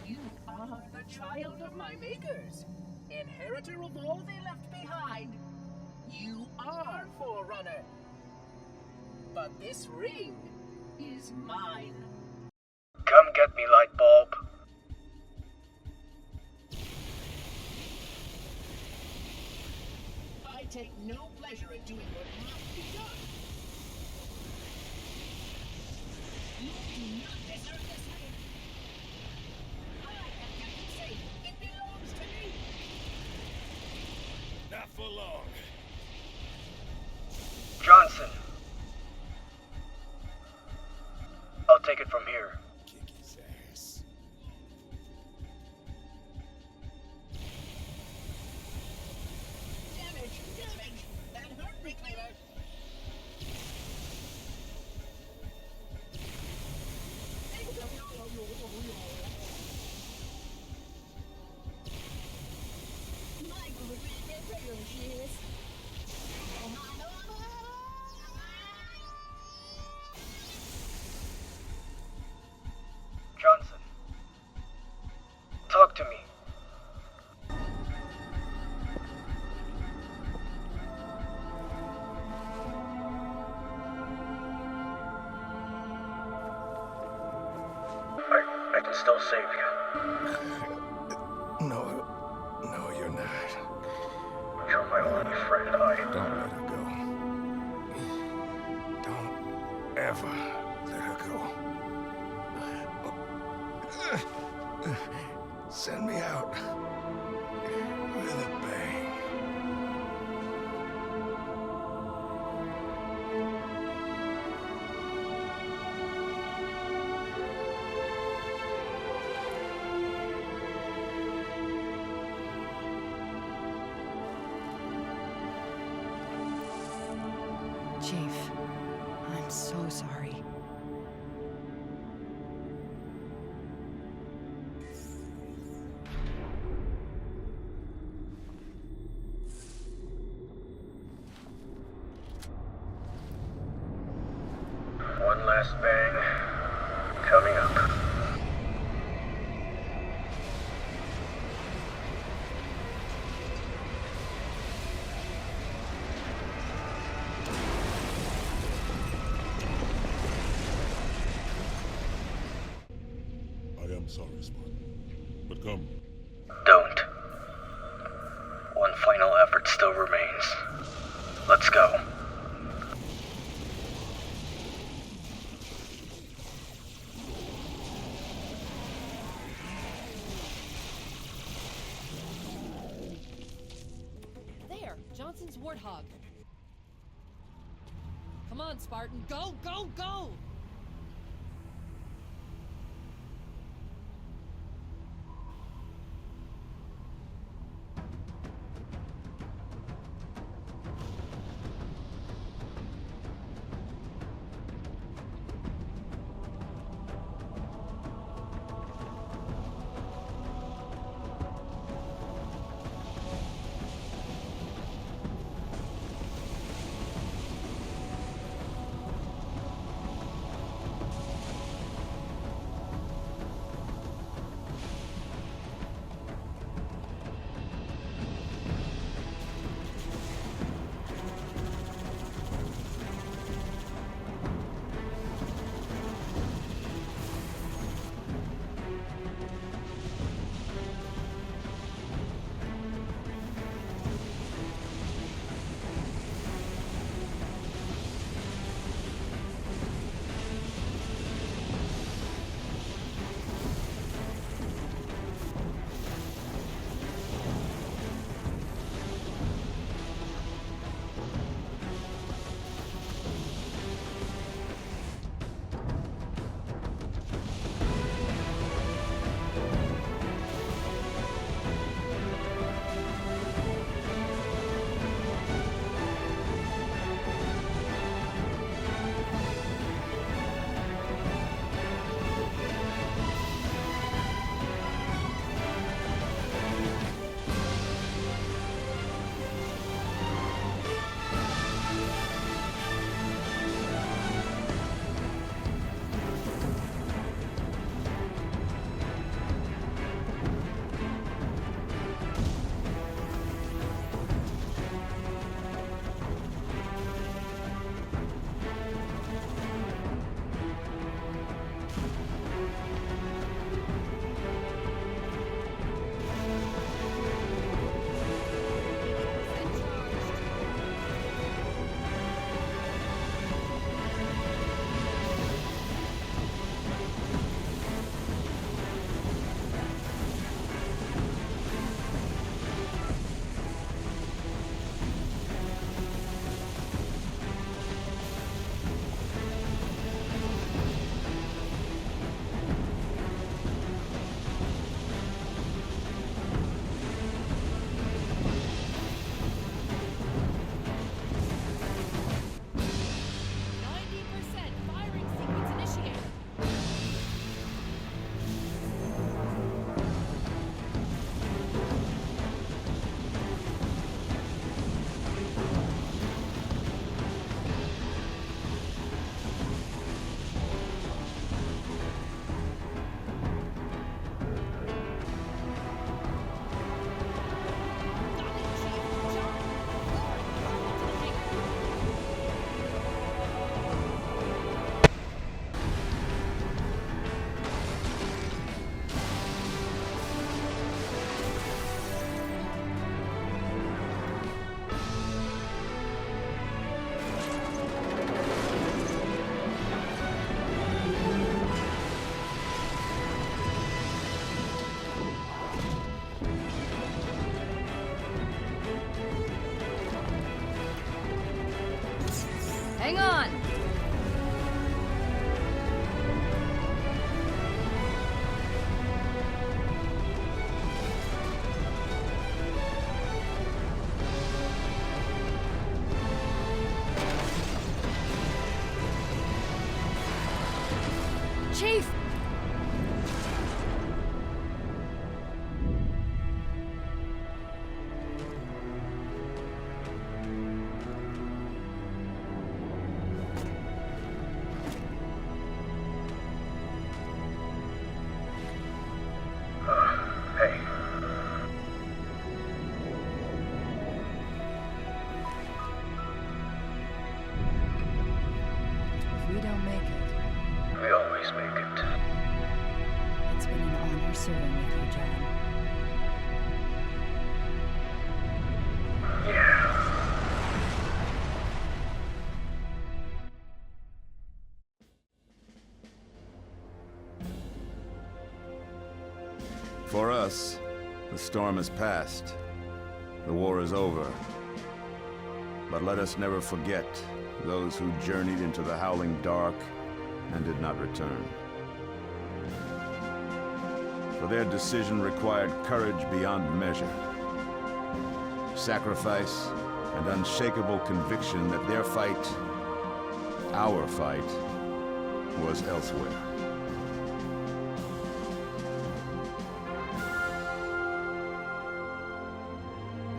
You are the child of my makers, inheritor of all they left behind. You are Forerunner. But this ring is mine. Come get me, Lightbulb. I take no pleasure in doing what must be done. You do not deserve this ring. I have kept it safe. It belongs to me. Not for long. Johnson. I'll take it from here. Kick his ass. Damage! Damage! That hurt, Reclaimer! Johnson. Talk to me. I can still save you. No, you're not. You're my only friend, Don't let her go. Don't ever let her go. Send me out with a bang. Chief, I'm so sorry. One last bang coming up. I am sorry, Spartan. But come. Don't. One final effort still remains. Let's go. There, Johnson's Warthog. Come on, Spartan, go, go, go! Hang on! Chief! Hey. If we don't make it, We always make it. it's been an honor serving with you, John. For us, the storm has passed. The war is over. But let us never forget those who journeyed into the howling dark and did not return. For their decision required courage beyond measure, sacrifice, and unshakable conviction that their fight, our fight, was elsewhere.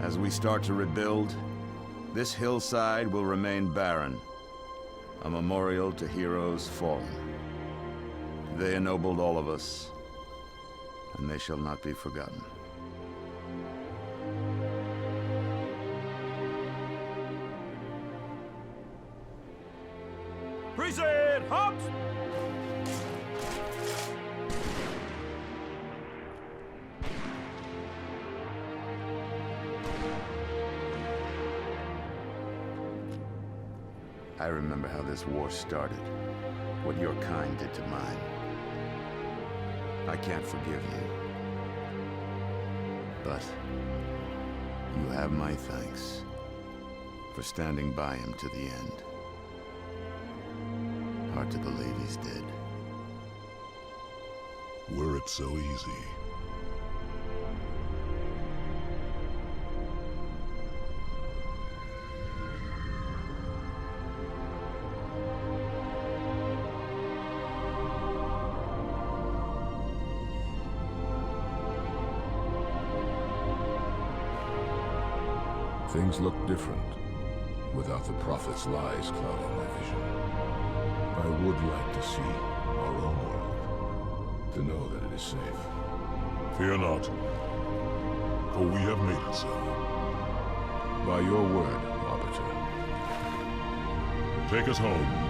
As we start to rebuild, this hillside will remain barren, a memorial to heroes fallen. They ennobled all of us, and they shall not be forgotten. Present, hops! I remember how this war started, what your kind did to mine. I can't forgive you. But you have my thanks for standing by him to the end. Hard to believe he's dead. Were it so easy. Things look different without the Prophet's lies clouding my vision. I would like to see our own world, to know that it is safe. Fear not, for we have made it so. By your word, Arbiter. Take us home.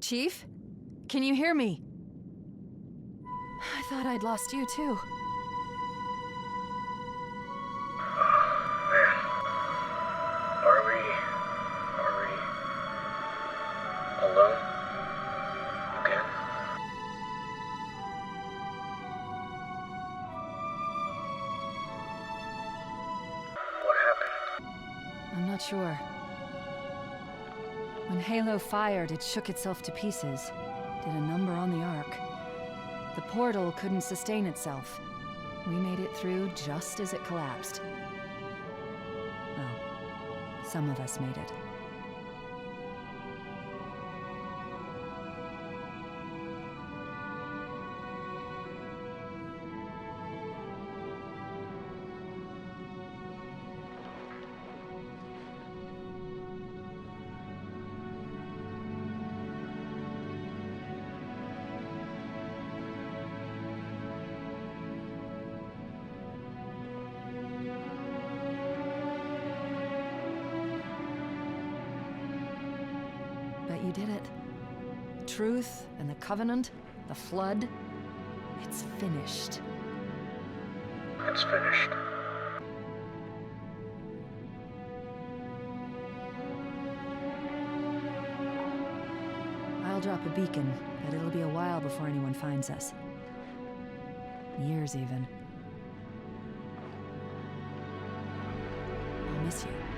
Chief? Can you hear me? I thought I'd lost you too. Man. Are we alone? Again? What happened? I'm not sure. When Halo fired, it shook itself to pieces. Did a number on the Ark. The portal couldn't sustain itself. We made it through just as it collapsed. Oh, some of us made it. But you did it. Truth and the Covenant, the Flood, it's finished. It's finished. I'll drop a beacon, but it'll be a while before anyone finds us. Years, even. I'll miss you.